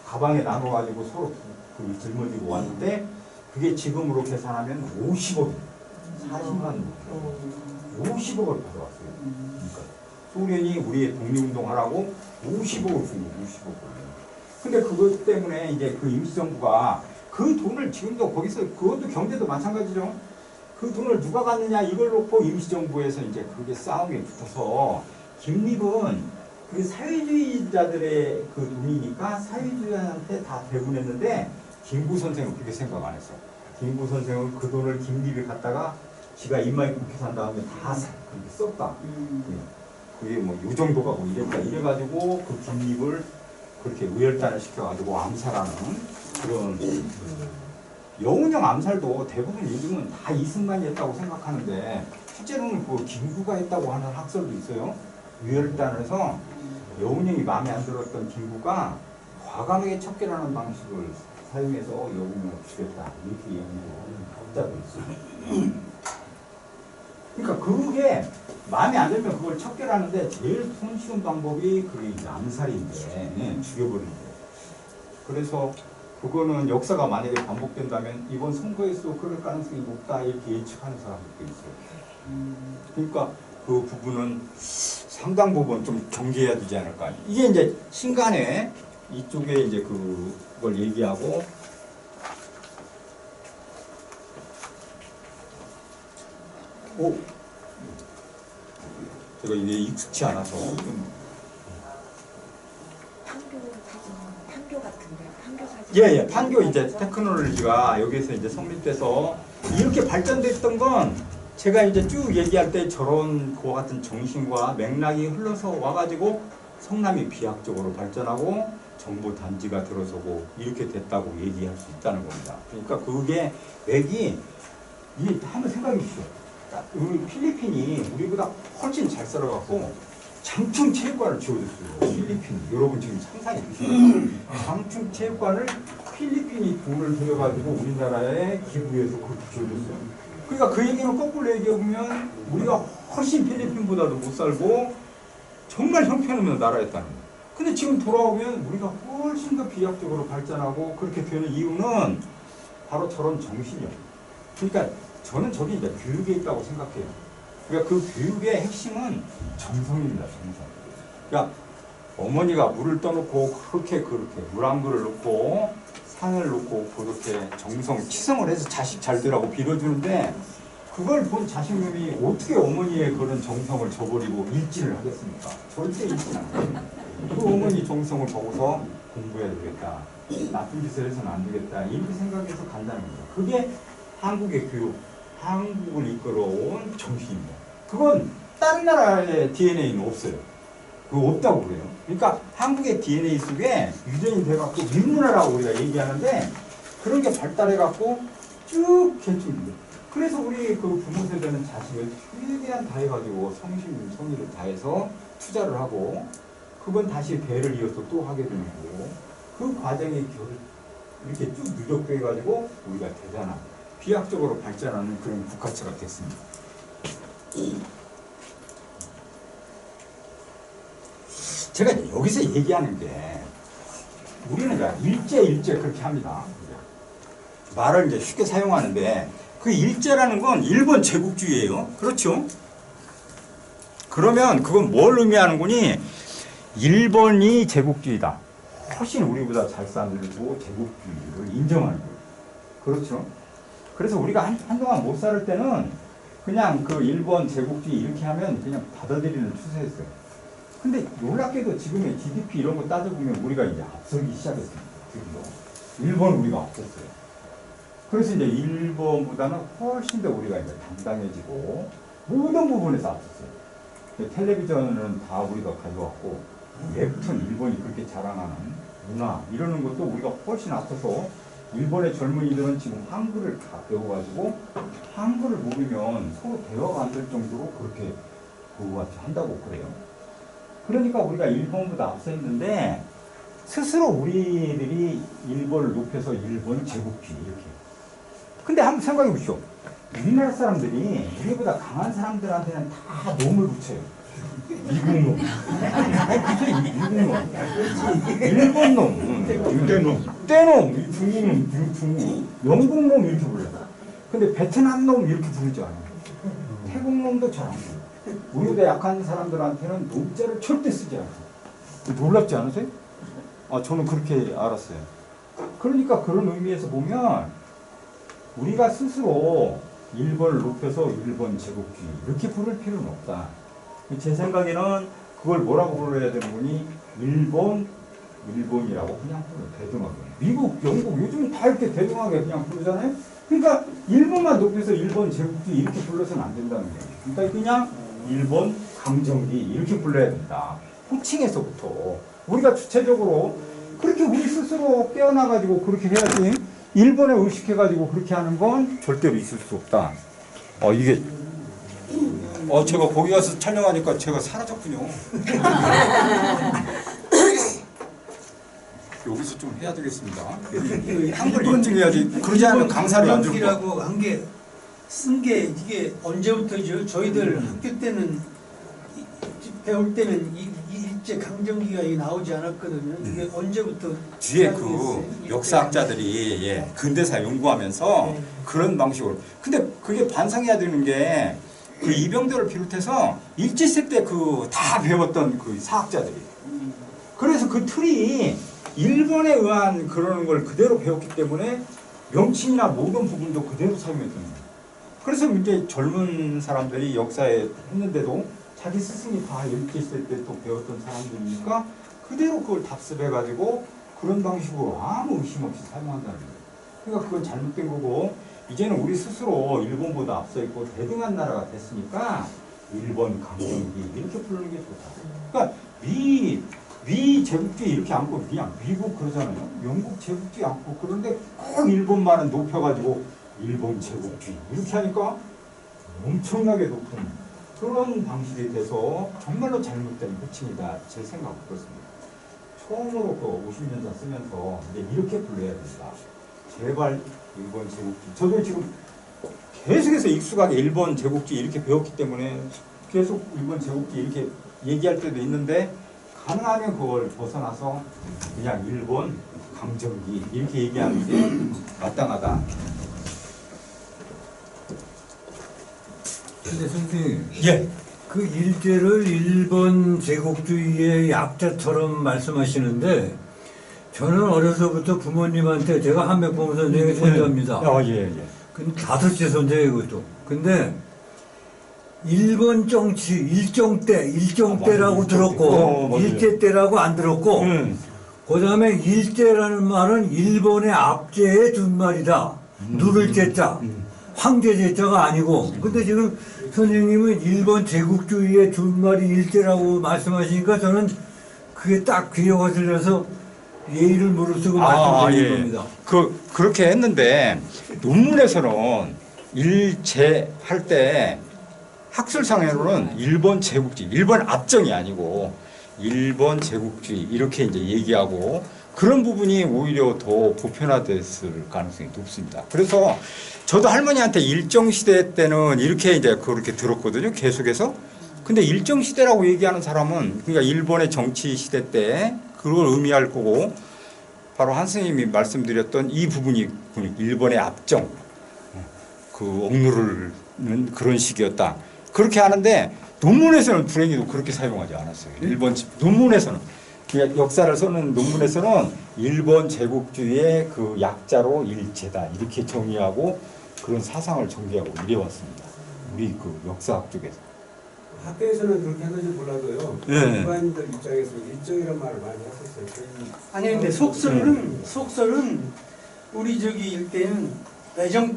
가방에 나눠가지고 서로 짊어지고 왔는데, 그게 지금으로 계산하면 50억입니다. 40만 루블. 50억을 받아왔어요. 그러니까 소련이 우리의 독립운동하라고 50억을 준 거예요. 50억을. 근데 그것 때문에 이제 그 임시정부가 그 돈을 지금도 거기서, 그것도 경제도 마찬가지죠. 그 돈을 누가 갖느냐 이걸 놓고 임시정부에서 이제 그게 싸움이 붙어서, 김립은 그 사회주의자들의 그 돈이니까 사회주의자한테 다 배분했는데, 김구 선생은 그렇게 생각 안 했어. 김구 선생은 그 돈을 김립이 갖다가 지가 입마에 굽혀 산 다음에 다 그렇게 썼다. 그게 뭐 요 정도가 뭐 이랬다. 이래가지고 그 김립을 그렇게 의열단을 시켜가지고 암살하는 그런, 여운형 암살도 대부분 요즘은 다 이승만이 했다고 생각하는데, 실제로는 그 김구가 했다고 하는 학설도 있어요. 의열단을 해서 여운형이 마음에 안 들었던 김구가 과감하게 척결하는 방식을 사용해서 여운형을 죽였다. 이렇게 얘기하는 학자도 있어요. 그러니까 그게 마음에 안 들면 그걸 척결하는데 제일 손쉬운 방법이 그게 이제 암살인데, 죽여버리는 거예요. 그래서 그거는 역사가 만약에 반복된다면 이번 선거에서 그럴 가능성이 높다 이렇게 예측하는 사람들도 있어요. 그러니까 그 부분은 상당 부분 좀 경계해야 되지 않을까. 이게 이제 신간에 이쪽에 이제 그걸 얘기하고, 제가 이게 익숙치 않아서 판교 같은데, 판교 사진. 예, 판교 이제 테크놀로지가 여기서 이제 성립돼서 이렇게 발전됐던 건, 제가 이제 쭉 얘기할 때 저런 그와 같은 정신과 맥락이 흘러서 와가지고 성남이 비약적으로 발전하고 정보 단지가 들어서고 이렇게 됐다고 얘기할 수 있다는 겁니다. 그러니까 그게 맥이, 이 한번 생각해 보십시오. 우리 필리핀이 우리보다 훨씬 잘 살아갖고 장충 체육관을 지어줬어요. 필리핀. 여러분 지금 상상해 보시면 장충 체육관을 필리핀이 돈을 들여가지고 우리나라에 기부해서 그렇게 지어줬어요. 그러니까 그 얘기는 거꾸로 얘기해보면 우리가 훨씬 필리핀보다도 못 살고 정말 형편없는 나라였다는 거예요. 근데 지금 돌아오면 우리가 훨씬 더 비약적으로 발전하고 그렇게 되는 이유는 바로 저런 정신이요. 그러니까 저는 저게 이제 교육에 있다고 생각해요. 그러니까 그 교육의 핵심은 정성입니다. 정성. 그러니까 어머니가 물을 떠놓고 그렇게 물 한 그릇을 놓고 상을 놓고 그렇게 정성, 치성을 해서 자식 잘 되라고 빌어주는데, 그걸 본 자식놈이 어떻게 어머니의 그런 정성을 저버리고 일진을 하겠습니까? 절대 일진 안 합니다. 그 어머니 정성을 보고서 공부해야 되겠다. 나쁜 짓을 해서는 안 되겠다. 이렇게 생각해서 간다는 겁니다. 그게 한국의 교육, 한국을 이끌어온 정신입니다. 그건 다른 나라의 DNA는 없어요. 그거 없다고 그래요. 그러니까 한국의 DNA 속에 유전이 돼갖고 민문화라고 우리가 얘기하는데 그런 게 발달해갖고 쭉 개출돼. 그래서 우리 그 부모 세대는 자식을 최대한 다해가지고 성의를 다해서 투자를 하고 그건 다시 배를 이어서 또 하게 되는 거고 그 과정이 이렇게 쭉 누적돼가지고 우리가 대단한 비약적으로 발전하는 그런 국가체가 됐습니다. 제가 이제 여기서 얘기하는 게 우리는 이제 일제 그렇게 합니다. 말을 이제 쉽게 사용하는데 그 일제라는 건 일본 제국주의예요. 그렇죠? 그러면 그건 뭘 의미하는 거니? 일본이 제국주의다. 훨씬 우리보다 잘 살고 제국주의를 인정하는 거예요. 그렇죠? 그래서 우리가 한동안 못 살 때는 그냥 그 일본 제국주의 이렇게 하면 그냥 받아들이는 추세였어요. 근데 놀랍게도 지금의 GDP 이런 거 따져보면 우리가 이제 앞서기 시작했습니다. 일본 우리가 앞섰어요. 그래서 이제 일본보다는 훨씬 더 우리가 이제 당당해지고 모든 부분에서 앞섰어요. 텔레비전은 다 우리가 가져왔고 웹툰 일본이 그렇게 자랑하는 문화 이러는 것도 우리가 훨씬 앞서서 일본의 젊은이들은 지금 한글을 다 배워가지고 한글을 모르면 서로 대화가 안 될 정도로 그렇게 그거 같이 한다고 그래요. 그러니까 우리가 일본보다 앞서 있는데 스스로 우리들이 일본을 높여서 일본 제국주의 이렇게. 근데 한번 생각해 보시오. 우리나라 사람들이 우리보다 강한 사람들한테는 다 놈을 붙여요. 미국 놈. 미국 놈. 일본 놈. 떼놈. 중국 놈. 중국. 영국 놈 이렇게 불러요. 근데 베트남 놈 이렇게 부르지 않아요. 태국 놈도 잘 안 불러요. 우리보다 약한 사람들한테는 놈자를 절대 쓰지 않아요. 놀랍지 않으세요? 저는 그렇게 알았어요. 그러니까 그런 의미에서 보면 우리가 스스로 일본을 높여서 일본 제국주의 이렇게 부를 필요는 없다. 제 생각에는 그걸 뭐라고 불러야 되는 거니? 일본이라고 그냥 불러요. 대등하게. 미국, 영국 요즘 다 이렇게 대등하게 그냥 부르잖아요. 그러니까 일본만 높여서 일본 제국주의 이렇게 불러서는 안 된다는 거예요. 그러니까 그냥 일본 강점기 이렇게 불러야 된다. 호칭에서부터 우리가 주체적으로 그렇게 우리 스스로 깨어나가지고 그렇게 해야지. 일본에 의식해가지고 그렇게 하는 건 절대로 있을 수 없다. 이게 제가 거기 가서 촬영하니까 제가 사라졌군요. 여기서 좀 해야 되겠습니다. 한글 인증해야지. 그러지 않으면 강사를 안 줄 거야. 강정기라고 한 게 쓴 게 이게 언제부터죠? 저희들 학교 때는 배울 때는 이 일제 강점기가 이게 나오지 않았거든요. 이게 언제부터 뒤에 그 역사학자들이 근대사 연구하면서 그런 방식으로. 근데 그게 반성해야 되는 게 그 이병도를 비롯해서 일제시대 때 그 다 배웠던 그 사학자들이. 그래서 그 틀이 일본에 의한 그러는 걸 그대로 배웠기 때문에 명칭이나 모든 부분도 그대로 사용했던 거예요. 그래서 이제 젊은 사람들이 역사에 했는데도 자기 스승이 다 일제시대 때 또 배웠던 사람들이니까 그대로 그걸 답습해가지고 그런 방식으로 아무 의심 없이 사용한다는 거예요. 그러니까 그건 잘못된 거고 이제는 우리 스스로 일본보다 앞서 있고 대등한 나라가 됐으니까 일본 강점기 이렇게 부르는 게 좋다. 그러니까 미 제국주의 이렇게 않고 그냥 미국 그러잖아요. 영국 제국주의 않고 그런데 꼭 일본만은 높여가지고 일본 제국주의 이렇게 하니까 엄청나게 높은 그런 방식이 돼서 정말로 잘못된 호칭이다. 제 생각은 그렇습니다. 처음으로 그 50년사 쓰면서 이제 이렇게 불러야 된다. 제발 일본 제국주의. 저도 지금 계속해서 익숙하게 일본 제국주의 이렇게 배웠기 때문에 계속 일본 제국주의 이렇게 얘기할 때도 있는데 가능하면 그걸 벗어나서 그냥 일본 강점기 이렇게 얘기하는 게 마땅하다. 근데 선생님, 예. 그 일제를 일본 제국주의의 약자처럼 말씀하시는데 저는 어려서부터 부모님한테 제가 한백범 선생의 손자입니다. 예. 근데 5째 손자예요, 그것도. 근데 일본 정치 일정 때라고 일정 들었고 때. 일제 때라고 안 들었고 그 다음에 일제라는 말은 일본의 압제의 준말이다. 누를 제자 황제 제자가 아니고. 근데 지금 선생님은 일본 제국주의의 준말이 일제라고 말씀하시니까 저는 그게 딱 귀에 거슬려서 예의를 무릅쓰고 말씀드리는 겁니다. 그렇게 했는데 논문에서는 일제 할 때 학술상으로는 일본 제국주의, 일본 압정이 아니고 일본 제국주의 이렇게 이제 얘기하고 그런 부분이 오히려 더 보편화됐을 가능성이 높습니다. 그래서 저도 할머니한테 일정시대 때는 이렇게 이제 그렇게 들었거든요. 계속해서. 근데 일정시대라고 얘기하는 사람은 그러니까 일본의 정치 시대 때 그걸 의미할 거고 바로 한 스님이 말씀드렸던 이 부분이 일본의 압정, 그 억누르는 그런 식이었다. 그렇게 하는데 논문에서는 불행히도 그렇게 사용하지 않았어요. 일본 논문에서는 그러니까 역사를 쓰는 논문에서는 일본 제국주의의 그 약자로 일제다 이렇게 정의하고 그런 사상을 전개하고 이래왔습니다. 우리 그 역사학 쪽에서. 학교에서는 그렇게 하는지 몰라도요. 예. 일반인들 입장에서 일정이란 말을 많이 했었어요. 아니 근데 속설은 우리 저기 일때는 외정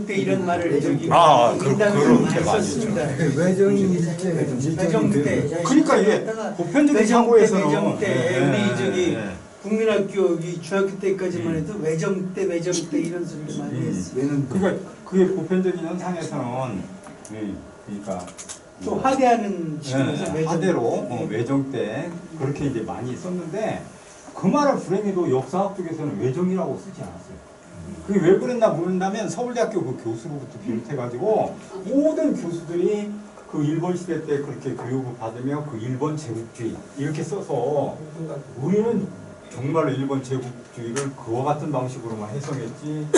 때 이런 말을 저기 민당에서 많이 썼습니다. 외정이 일제 외정 때. 그러니까 이게 보편적인 사고에서는 외정 때 우리 저기 예. 국민학교 중학교 때까지만 해도 외정 때 이런 소리를 많이 했어요. 그러니까 그게 보편적인 현상에서는 그러니까 또 하대하는 식으로 네, 하대로 외정 때 그렇게 이제 많이 썼는데 그 말을 불행히도 역사학 쪽에서는 외정이라고 쓰지 않았어요. 그게 왜 그랬나 모른다면 서울대학교 그 교수로부터 비롯해가지고 모든 교수들이 그 일본 시대 때 그렇게 교육을 받으며 그 일본 제국주의 이렇게 써서 우리는 정말로 일본 제국주의를 그와 같은 방식으로만 해석했지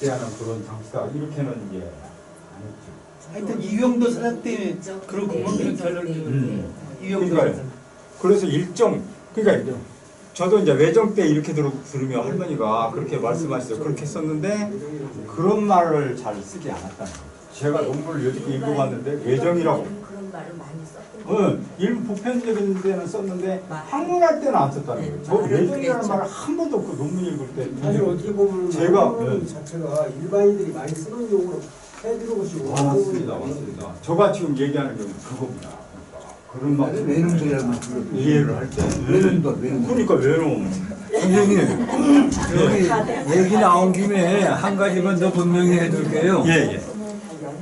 악재하는 그런 장치다 이렇게는 이제 안 했죠. 하여튼 이경도 사람 때문에 그러고 뭐 그렇게 하려고 이경도 그러니까요. 그래서 일정 그러니까 저도 이제 외정 때 이렇게 들으며 할머니가 그렇게 말씀하시죠. 그렇게 썼는데 그런 말을 잘 쓰지 않았다는 거예요. 제가 논문을 요즘 읽어봤는데 외정이라고. 그런 말을 많이 썼던 일본 보편적인 데는 썼는데 학문할 때는 안 썼다는 거예요. 저 외정이라는 말을 한 번도 그 논문 읽을 때 사실 어떻게 보면 제가 논문 자체가 일반인들이 많이 쓰는 용어로 해주는 것이고 맞습니다. 저가 지금 얘기하는 게 그겁니다. 그런 말 외놈들이라는 이해를 할 때 외놈들. 그러니까 외로움. 선생님 여기 얘기 나온 김에 한 가지만 더 분명히 해둘게요. 예.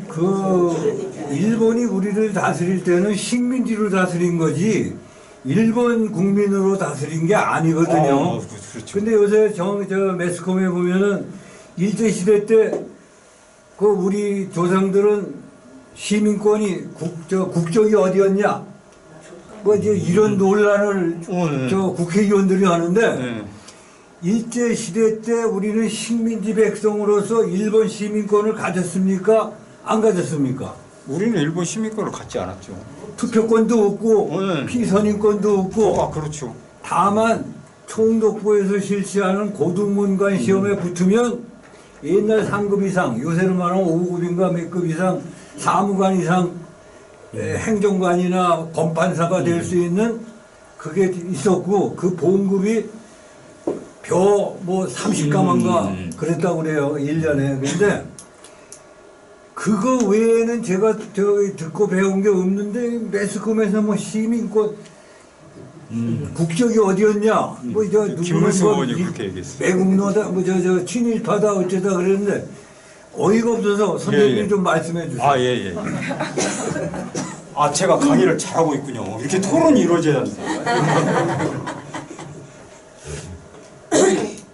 그 일본이 우리를 다스릴 때는 식민지로 다스린 거지 일본 국민으로 다스린 게 아니거든요. 그렇죠. 근데 요새 저 매스컴에 보면은 일제 시대 때 그 우리 조상들은 시민권이 국적이 어디였냐? 뭐 이제 이런 논란을 저 국회의원들이 하는데 일제 시대 때 우리는 식민지 백성으로서 일본 시민권을 가졌습니까? 안 가졌습니까? 우리는 일본 시민권을 갖지 않았죠. 투표권도 없고 피선임권도 없고 그렇죠. 다만 총독부에서 실시하는 고등문관 시험에 붙으면 옛날 상급 이상, 요새로 말하면 5급인가 몇 급 이상 사무관 이상 행정관이나 검판사가 될 수 있는 그게 있었고 그 봉급이 뭐 30가만가 그랬다고 그래요. 1년에. 근데 그거 외에는 제가 듣고 배운 게 없는데 매스컴에서 뭐 시민권 국적이 어디였냐 뭐 저 김문수 의원이 그렇게 얘기했어요. 매국노다 뭐 저 친일파다 어쩌다 그랬는데 어이가 없어서 선생님이 예. 좀 말씀해 주세요. 예. 제가 강의를 잘하고 있군요. 이렇게 토론이 이루어져야 합니다.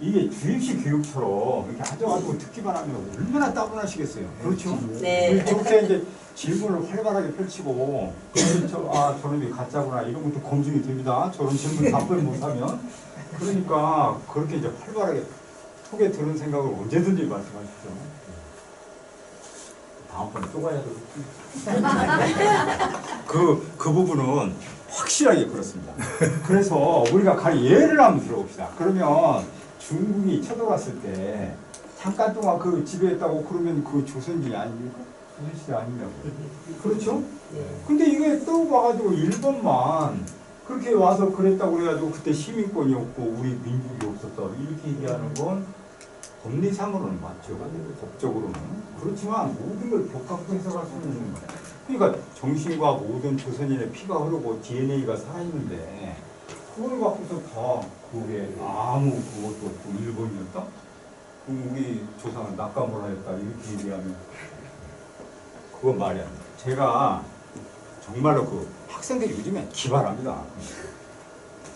이게 주입식 교육처럼 이렇게 앉아가지고 듣기만 하면 얼마나 따분하시겠어요. 그렇죠? 네. 저때 이제 질문을 활발하게 펼치고 저놈이 가짜구나 이런 것도 검증이 됩니다. 저런 질문 답변 못하면 그러니까 그렇게 이제 활발하게 속에 드는 생각을 언제든지 말씀하십시오. 다음번에 또 가야 되고 그 부분은 확실하게 그렇습니다. 그래서 우리가 가령 예를 한번 들어봅시다. 그러면 중국이 쳐들어왔을 때 잠깐 동안 그 지배했다고 그러면 그 조선이 아닙니까? 조선시대 아니냐고. 그렇죠? 근데 이게 또 와가지고 일본만 그렇게 와서 그랬다고 그래가지고 그때 시민권이 없고 우리 민족이 없었다 이렇게 얘기하는 건 법리상으로는 맞죠. 법적으로는. 그렇지만 모든 걸 복합해서 해석할 수는 있는 거예요. 그러니까 정신과 모든 조선인의 피가 흐르고 DNA가 살아있는데 그걸 갖고서 다 그게 아무 그것도 없고 일본이었다? 그럼 우리 조상은 낙가몰라였다 이렇게 얘기하면 그건 말이 안 돼. 제가 정말로 그 학생들이 요즘에 기발합니다.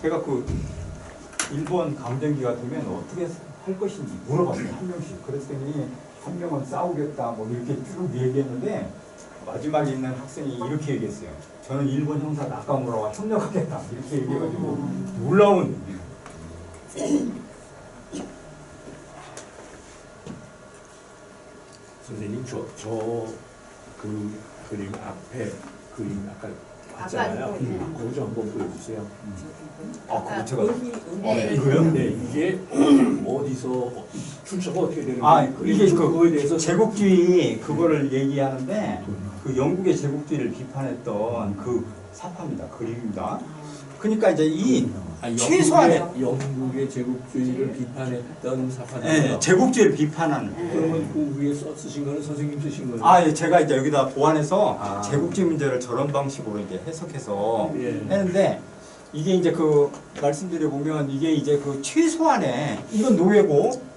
제가 그 일본 강점기 같으면 어떻게 할 것인지 물어봤어요. 한 명씩. 그랬더니 한 명은 싸우겠다 뭐 이렇게 쭉 얘기했는데 마지막에 있는 학생이 이렇게 얘기했어요. 저는 일본 형사 나카무라와 협력하겠다 이렇게 얘기해가지고 놀라운 선생님 그 그림 앞에 그림 아까 봤잖아요. 그거 좀 한번 보여주세요. 그거 제가 이거요? 네, 이게 어디서 출처가 어떻게 되는 이게 그거에 대해서 제국주의 그거를 얘기하는데 그 영국의 제국주의를 비판했던 그 사파입니다. 그림입니다. 그러니까 이제 이 최소한의 영국의 제국주의를 비판했던 사파다. 네, 제국주의를 비판하는. 그러면 그 위에 쓰신 거는 선생님 쓰신 거예요? 예, 제가 이제 여기다 보완해서 아. 제국주의 문제를 저런 방식으로 이제 해석해서 예. 했는데 이게 이제 그 말씀드려 보면 이게 이제 그 최소한의 이건 노예고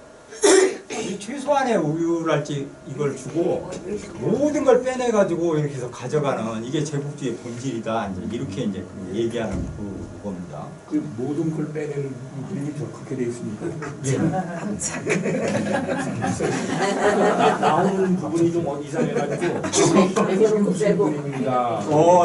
이 최소한의 우유랄지 이걸 주고 모든 걸 빼내 가지고 이렇게 해서 가져가는 이게 제국주의의 본질이다. 이제 이렇게 이제 그 얘기하는 그겁니다. 그 모든 걸 빼내는 그림이 그렇게 돼 있습니까? 나오는 부분이 좀 이상해가지고 빼고. 그림입니다.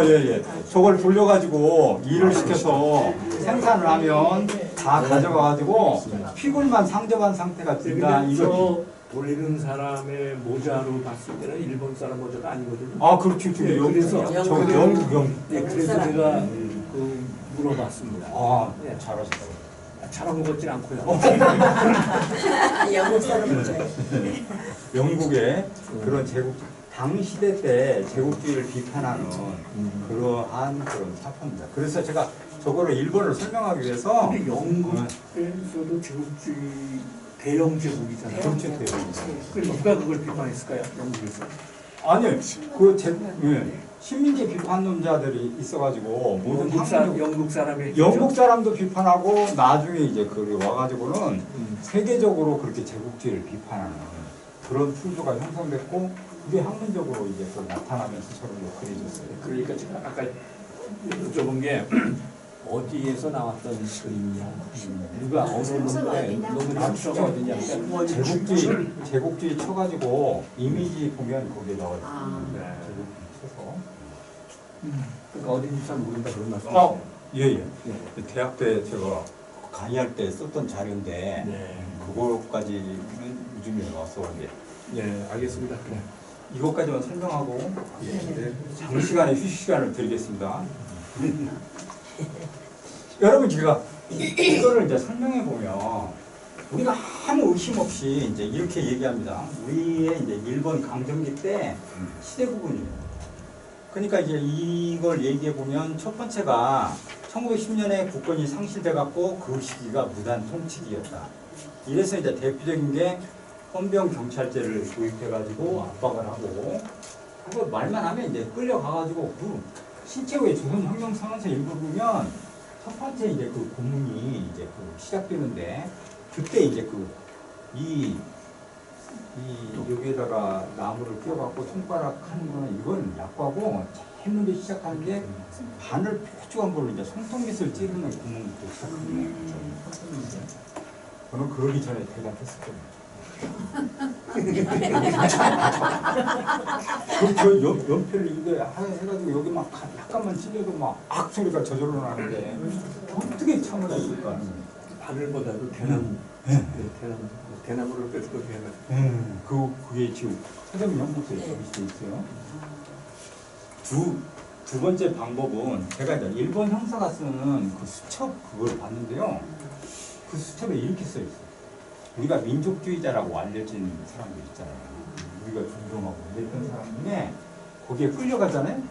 예. 저걸 돌려가지고 일을 시켜서 생산을 하면 다 가져가가지고 피골만 상접한 상태가 된다. 이거. 돌리는 사람의 모자로 봤을 때는 일본 사람 모자가 아니거든요. 그렇죠. 네, 그래서 저 영국. 네, 그래서 제가 그 물어봤습니다. 네. 잘하셨어요. 잘한 것 같진 않고요. 영국 사람이죠. 영국의 그런 당 시대 때 제국주의를 비판하는 그러한 그런 사파입니다. 그래서 제가 저거를 일본을 설명하기 위해서 근데 영국에서도 제국주의 대영 제국이잖아요. 그렇죠, 대영. 그럼 누가 그걸 비판했을까요? 영국에서? 아니요, 식민지 비판론자들이 있어가지고 모든 영국 사람의 영국 사람도 비판하고 나중에 이제 그 와가지고는 세계적으로 그렇게 제국주의를 비판하는 그런 풍조가 형성됐고 그게 학문적으로 이제 또 나타나면서 저런 게 그려졌어요. 그러니까 제가 아까 여쭤본 게 어디에서 나왔던 그림이냐, 누가 어느 놈의 출처가 어디냐. 제국주의 쳐가지고 이미지 보면 거기에 나와 있어요. 네. 제국주의 쳐서. 그러니까 어딘지 잘 모른다 그런 말씀이세요? 예. 대학 때 제가 강의할 때 썼던 자료인데 네. 그거까지는 요즘에 와서 이제 네, 알겠습니다. 그래. 이것까지만 설명하고 장시간의 휴식 시간을 드리겠습니다. 여러분 제가 이거를 이제 설명해 보면 우리가 아무 의심 없이 이제 이렇게 얘기합니다. 우리의 이제 일본 강점기 때 시대 구분이에요. 그러니까 이제 이걸 얘기해 보면 첫 번째가 1910년에 국권이 상실돼 갖고 그 시기가 무단 통치기였다. 이래서 이제 대표적인 게 헌병 경찰제를 도입해 가지고 압박을 하고 그거 말만 하면 이제 끌려가 가지고 그 신체후에 조선혁명선언서 일부 보면 첫 번째 이제 그 고문이 이제 그 시작되는데 그때 이제 이 여기에다가 나무를 끼워갖고 손가락 하는 거는 이건 약과고 제일 먼저 시작하는 게 바늘 뾰족한 걸로 이제 손톱밑을 찌르는 고문부터 시작합니다. 저는 그러기 전에 대답했을 겁니다. 그 연필 이게 해가지고 여기 막 약간만 찔려도 막 악 소리가 저절로 나는데 어떻게 참을 수 있을까? 바늘보다도 대나무, 대나무를 빼주고 해가지고. 그게 지금 서점 연구소에 적시돼 있어요. 두 번째 방법은 제가 이제 일본 형사가 쓰는 그 수첩 그걸 봤는데요. 그 수첩에 이렇게 써 있어요. 우리가 민족주의자라고 알려진 사람들 있잖아요. 우리가 존경하고 이랬던 사람 중에 거기에 끌려가잖아요.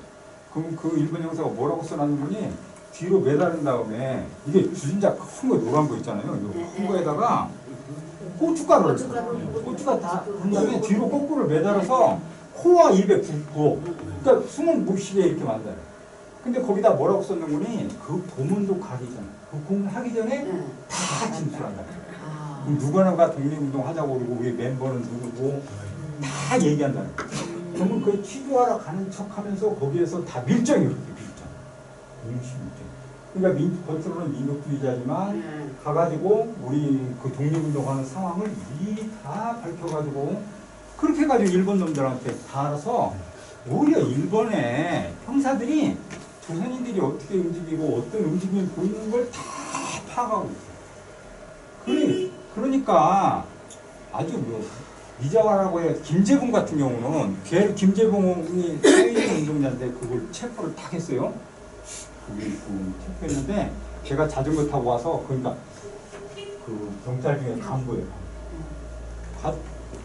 그럼 그 일본 형사가 뭐라고 써놨느니 뒤로 매달은 다음에 이게 주전자 큰 거 노란 거 있잖아요. 큰 거에다가 고춧가루를 고춧가루 다 한 다음에 뒤로 거꾸로 매달아서 코와 입에 붓고 그러니까 숨을 못 쉬게 이렇게 만들어요. 근데 거기다 뭐라고 썼는 거니 그 고문도 가기 전에 그 고문 하기 전에 다 진술한다. 그럼 누구나가 독립운동 하자고 그러고 우리 멤버는 누구고 다 얘기한다. 그러면 그 취조하러 가는 척하면서 거기에서 다 밀정이 그렇게 밀정. 임시 밀정. 그러니까 겉으로는 민족주의자지만 가가지고 우리 그 독립운동하는 상황을 미리 다 밝혀가지고 그렇게 해가지고 일본 놈들한테 다 알아서 오히려 일본의 형사들이 조선인들이 어떻게 움직이고 어떤 움직임을 보이는 걸 다 파악하고 있어요. 그러니까 아주 뭐 이자와라고 해 김재봉 같은 경우는 김재봉이 사회주의 운동자인데 그걸 체포를 딱 했어요. 체포했는데 제가 자전거 타고 와서 그러니까 그 경찰 중에 간부예요.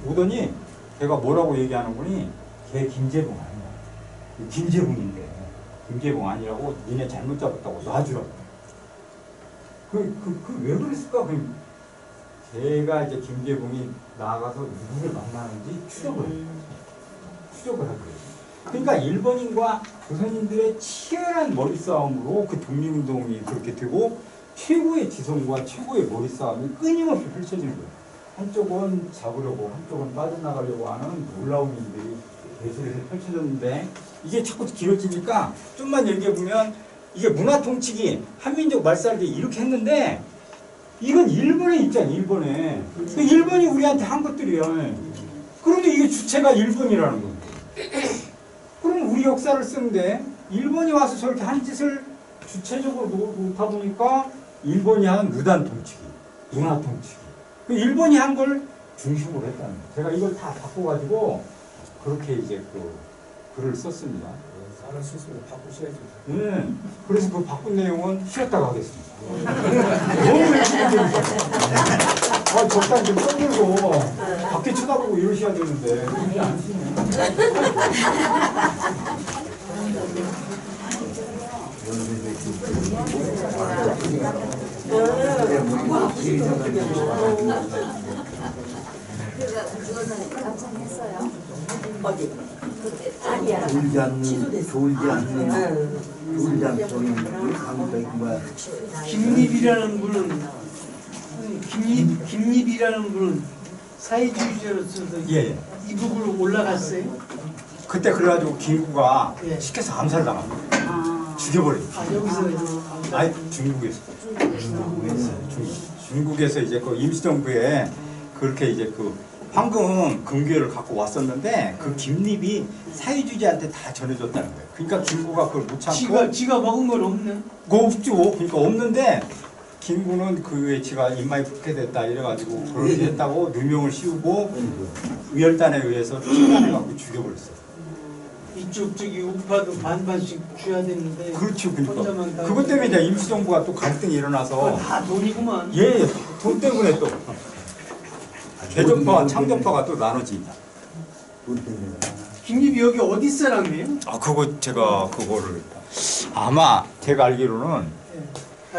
오더니 걔가 뭐라고 얘기하는 거니 걔 김재봉 아니야. 김재봉인데 김재봉 아니라고 니네 잘못 잡았다고 놔주라고. 왜 그랬을까? 제가 이제 김재봉이 나가서 누구를 만나는지 추적을 하고 그러니까 일본인과 조선인들의 치열한 머리싸움으로 그 독립운동이 그렇게 되고 최고의 지성과 최고의 머리싸움이 끊임없이 펼쳐지는 거예요. 한쪽은 잡으려고 한쪽은 빠져나가려고 하는 놀라운 일들이 계속해서 펼쳐졌는데 이게 자꾸 길어지니까 좀만 얘기해보면 이게 문화통치기 한민족 말살기 이렇게 했는데 이건 일본의 입장이에요. 일본에. 일본이 우리한테 한 것들이야. 그런데 이게 주체가 일본이라는 거예요. 그럼 우리 역사를 쓰는데 일본이 와서 저렇게 한 짓을 주체적으로 놓다 보니까 일본이 한 무단 통치기, 문화 통치기. 일본이 한 걸 중심으로 했다는 거예요. 제가 이걸 다 바꿔가지고 그렇게 이제 그 글을 썼습니다. 사람 스스로 바꾸셔야죠. 네. 그래서 그 바꾼 내용은 쉬었다가 하겠습니다. 너무 열심히 되니까. 적당히 좀 떠들고 밖에 쳐다보고 이러셔야 되는데 그게 안 쉬네. 어디? 아니야. 졸지 않는 강도인 거야. 김립이라는 분은 김립이라는 분은 사회주의자로서도 예. 이 부분으로 올라갔어요. 그때 그래가지고 김구가 예. 시켜서 암살당합니다. 죽여버려요. 여기서 아니 중국에서. 중국에서 이제 그 임시정부에 그렇게 이제 그 황금 금괴를 갖고 왔었는데 그 김립이 사회주의자한테 다 전해줬다는 거예요. 그러니까 김구가 그걸 못 참고 지가 먹은 건 없네. 그거 없죠. 그러니까 없는데 김구는 그에 지가 입맛이 붓게 됐다 이래가지고 그렇게 했다고 누명을 씌우고 의열단에 의해서 쫓아내갖고 죽여버렸어요. 이쪽 저기 우파도 반반씩 줘야 되는데 그렇죠. 그러니까 혼자만 다 그것 때문에 이제 임시정부가 또 갈등이 일어나서 다 돈이구만. 예, 돈 때문에 또 개정파와 창조파가 또 나눠집니다. 김립이 여기 어디 사람이에요? 그거 제가 그거를 아마 제가 알기로는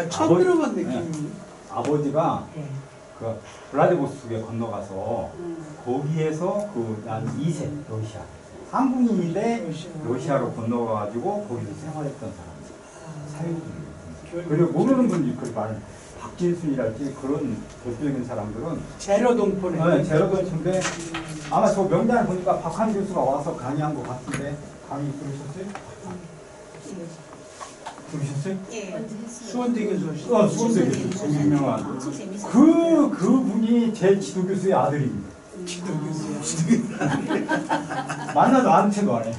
처음 들어봤네 예. 김립. 아버지가 그 블라디보스토크에 건너가서 거기에서 한 2세 러시아 한국인인데 러시아로 건너가가지고 거기서 생활했던 사람입니다. 사회주의. 그리고 모르는 분들이 그걸 말을 박진순이랄지 그런 대표적인 사람들은 제로동포네. 제로동포인데 아마 저 명단을 보니까 박한 교수가 와서 강의한 것 같은데 강의 들으셨어요? 들으셨어요? 예. 수원대 교수. 수원대 교수 유명한 그분이 제 지도 교수의 아들입니다. 만나도 아무튼 안 해.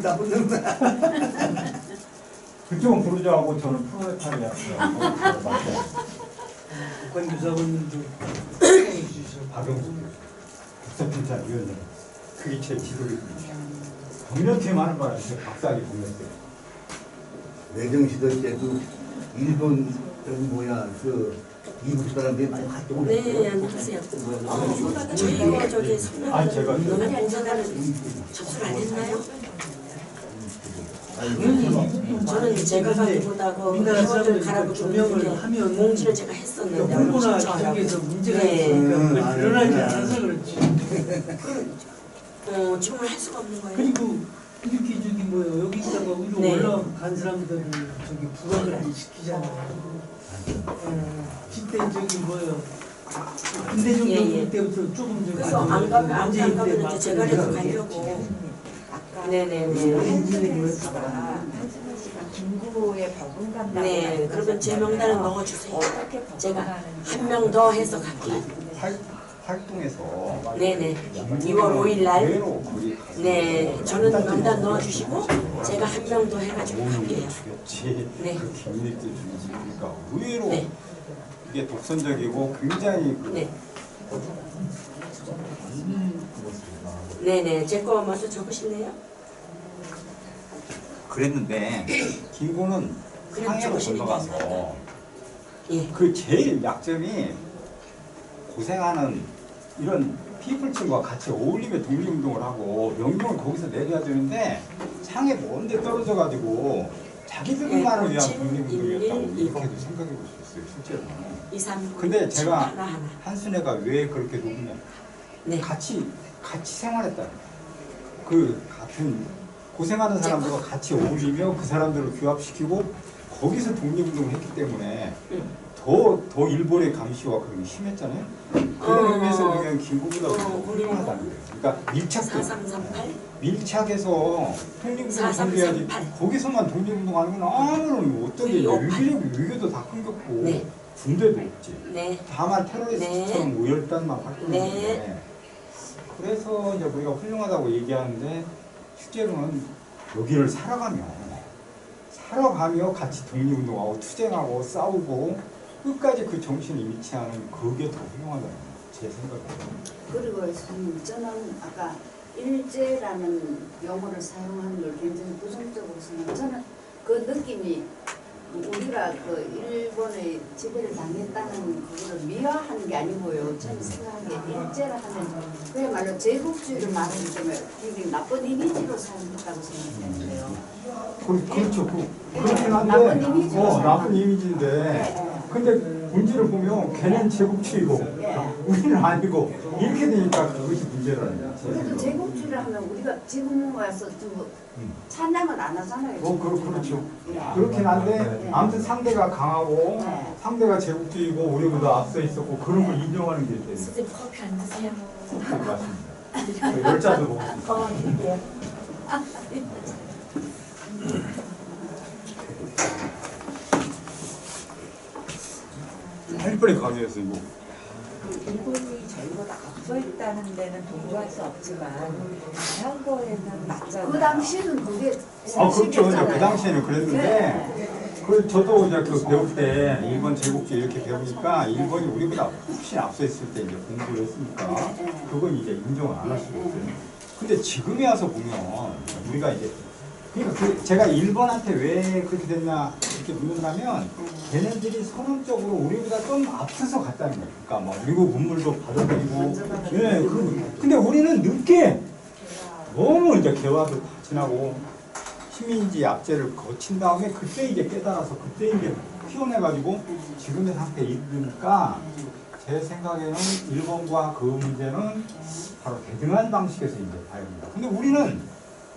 나쁜 놈. 그쪽은 부르자고 저는 프로레타리아. 북한 교사분들도 박영수 국사편찬 위원장. 그게 제 지도 교수입니다. 정년퇴임 하는 바람에 박사학위 공략돼요. 외정시대 때도 일본 이북 사람들이 많이 활동을 했어요. 네, 안녕하세요. 저희가 저기 아니 제가 아니 앉아가는 접수를 안 했나요? 저는 제가 가기보다고 우리나라 회원들 사람들이 가라고 조명을 줬는데 하면 공지를 제가 했었는데 홍보나 신청하라고. 저기에서 문제가 네. 있으니까 그걸 드러나지 않아서 그렇지. 주문을 할 수가 없는 거예요. 그리고 이렇게 저기 뭐요 여기 있다가 위로 네. 올라간 사람들을 저기 부각을 안 시키잖아요. 그때 저기 뭐요 군대 정도 예. 때부터 조금 저기 그래서 안 가면 이제 제가라도 가려고. 네네네. 김구의 버금간다고. 네, 그러면 제 명단을 넣어주세요. 제가 한 명 더 해서 갈게요. 활동에서 네네. 2월 5일 날. 의외로 거기 가서 네, 저는 명단 넣어주시고 제가 한 명 더 해가지고 갈게요. 죽였지. 네. 그 기밀들 주지. 그러니까 의외로 네. 이게 독선적이고 굉장히 그 네. 네네. 제 거 먼저 적으실래요? 그랬는데 김구는 그래, 상해로 적으시는 게 건너가서 예. 그 제일 약점이 고생하는 이런 피플층과 같이 어울리며 독립운동을 하고 명령을 거기서 내려야 되는데 상해 먼데 떨어져 가지고 자기들만을 위한 7, 독립운동이었다고 11, 이렇게도 생각해 볼 수 있어요 실제로. 2, 3, 9, 근데 7 제가 하나. 한순애가 왜 그렇게 높냐 네. 같이 생활했다. 그 같은 고생하는 사람들과 같이 어울리며 그 사람들을 규합시키고 거기서 독립운동을 했기 때문에 더 일본의 감시와 그런 게 심했잖아요. 그런 의미에서 보면 김구보다 훌륭하다는 거예요. 그러니까 밀착도 4338 밀착해서 독립운동을 4338. 준비해야지 거기서만 독립운동하는 건 아무런 어떤 게 9258. 외교도 다 끊겼고 네. 군대도 없지. 네. 다만 테러리스트처럼 우열단만 활동했는데 네. 그래서 이제 우리가 훌륭하다고 얘기하는데 실제로는 여기를 살아가며 같이 독립운동하고 투쟁하고 싸우고 끝까지 그 정신을 잃지 않은 그게 더 훌륭하다는 제 생각입니다. 그리고 저는 아까 일제라는 용어를 사용하는 걸 굉장히 부정적으로 생각해요. 저는 그 느낌이 우리가 그 일본의 지배를 당했다는 그거를 미화하는 게 아니고요. 저는 생각하기에 일제라 하면 그야말로 제국주의를 말하기 때문에 굉장히 나쁜 이미지로 사용했다고 생각해요. 그렇죠. 그렇긴 나쁜 한데 이미지로 나쁜 이미지인데 근데 본질을 보면 걔는 제국주의고 우리는 아니고 이렇게 되니까 그것이 문제라는 거야. 그래도 제국주의를 하면 우리가 지금 와서 좀 찬양을 안 하잖아요. 그렇죠. 예. 그렇긴 한데 아무튼 상대가 강하고 네. 상대가 제국주의고 우리보다 앞서 있었고 그런 걸 인정하는 게 있대요. 선생님 커피 안 드세요? 맞습니다. 열자도 먹을 수 있어요. 드릴게요. 빨리빨리 강요해서 이거. 일본이 저희보다 앞서 있다는 데는 동조할 수 없지만 다른 거에는 맞잖아요. 그 당시는 그게 그렇죠. 이제 그 당시에는 그랬는데 저도 이제 그 배울 때 일본 제국주의 이렇게 배우니까 일본이 우리보다 훨씬 앞서 있을 때 이제 공부를 했으니까 그건 이제 인정을 안 할 수가 없어요. 근데 지금에 와서 보면 우리가 이제 그러니까 제가 일본한테 왜 그렇게 됐냐 이렇게 묻는다면 걔네들이 선언적으로 우리보다 좀 앞서서 갔다는 거예요. 그러니까 뭐 미국 문물도 받아들이고 근데 우리는 늦게 너무 이제 개화도 다 지나고 식민지 압제를 거친 다음에 그때 이제 깨달아서 그때 이제 피어내가지고 지금의 상태에 이르니까 제 생각에는 일본과 그 문제는 바로 대등한 방식에서 이제 봐야 됩니다. 근데 우리는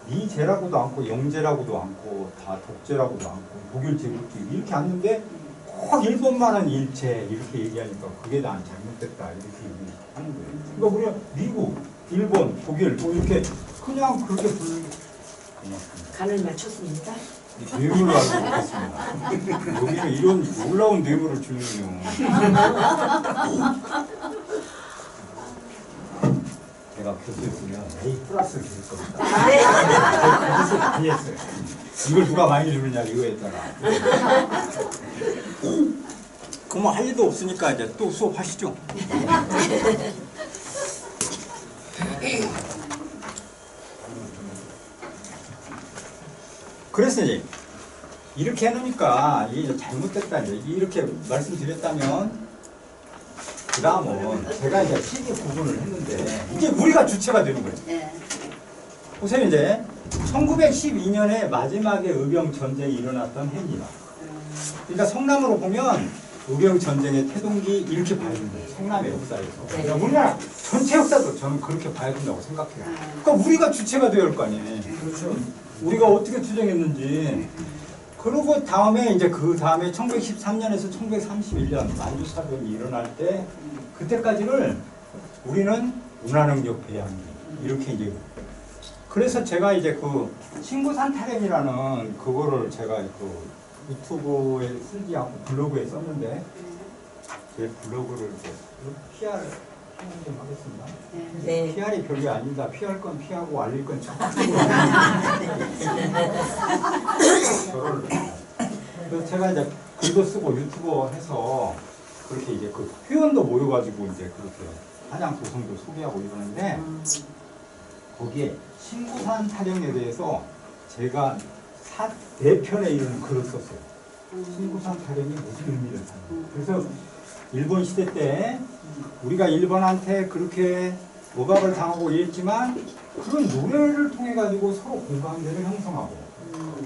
미제라고도 않고 영제라고도 않고 다 독재라고도 않고 독일 제국주의 이렇게 앉는데 꼭 일본만은 일제 이렇게 얘기하니까 그게 난 잘못됐다 이렇게 얘기하는 거예요. 그러니까 우리가 미국, 일본, 독일 뭐 이렇게 그냥 그렇게 부르는 간을 맞췄습니다. 뇌물을 알고 있습니다. 여기는 이런 놀라운 뇌물을 주는군요. 제가 교수였으면 A 플러스를 줄 겁니다. 네. 그래서 많이 했어요. 이걸 누가 많이 주느냐 이거였잖아. 그럼 할 일도 없으니까 이제 또 수업하시죠. 그래서 이제 이렇게 해놓으니까 이게 잘못됐다 이렇게 말씀드렸다면 그 다음은 제가 이제 시기 구분을 했는데 이제 우리가 주체가 되는 거예요. 예. 보세요 이제 1912년에 마지막에 의병 전쟁이 일어났던 해입니다. 그러니까 성남으로 보면 의병 전쟁의 태동기 이렇게 봐야 된다요. 성남의 역사에서. 그러니까 우리나라 전체 역사도 저는 그렇게 봐야 된다고 생각해요. 그러니까 우리가 주체가 되어야 할 거 아니에요. 그렇죠. 우리가 어떻게 투쟁했는지. 그리고 다음에 이제 그 다음에 1913년에서 1931년 만주사변이 일어날 때 그때까지를 우리는 운하능력 배양기 이렇게 이제 그래서 제가 이제 그 신구산 타령이라는 그거를 제가 그 유튜브에 쓰지 않고 블로그에 썼는데 제 블로그를 이렇게 PR 좀 하겠습니다. 네. PR이 별게 아닙니다. 피할 건 피하고 알릴 건 그래서 제가 이제 글도 쓰고 유튜버 해서 그렇게 이제 그 회원도 모여가지고 이제 그렇게 한양 도성도 소개하고 이러는데 거기에 신구산 타령에 대해서 제가 4편에 이르는 글을 썼어요. 신구산 타령이 무슨 의미를 하는 그래서 일본 시대 때 우리가 일본한테 그렇게 억압을 당하고 이랬지만 그런 노래를 통해 가지고 서로 공감대를 형성하고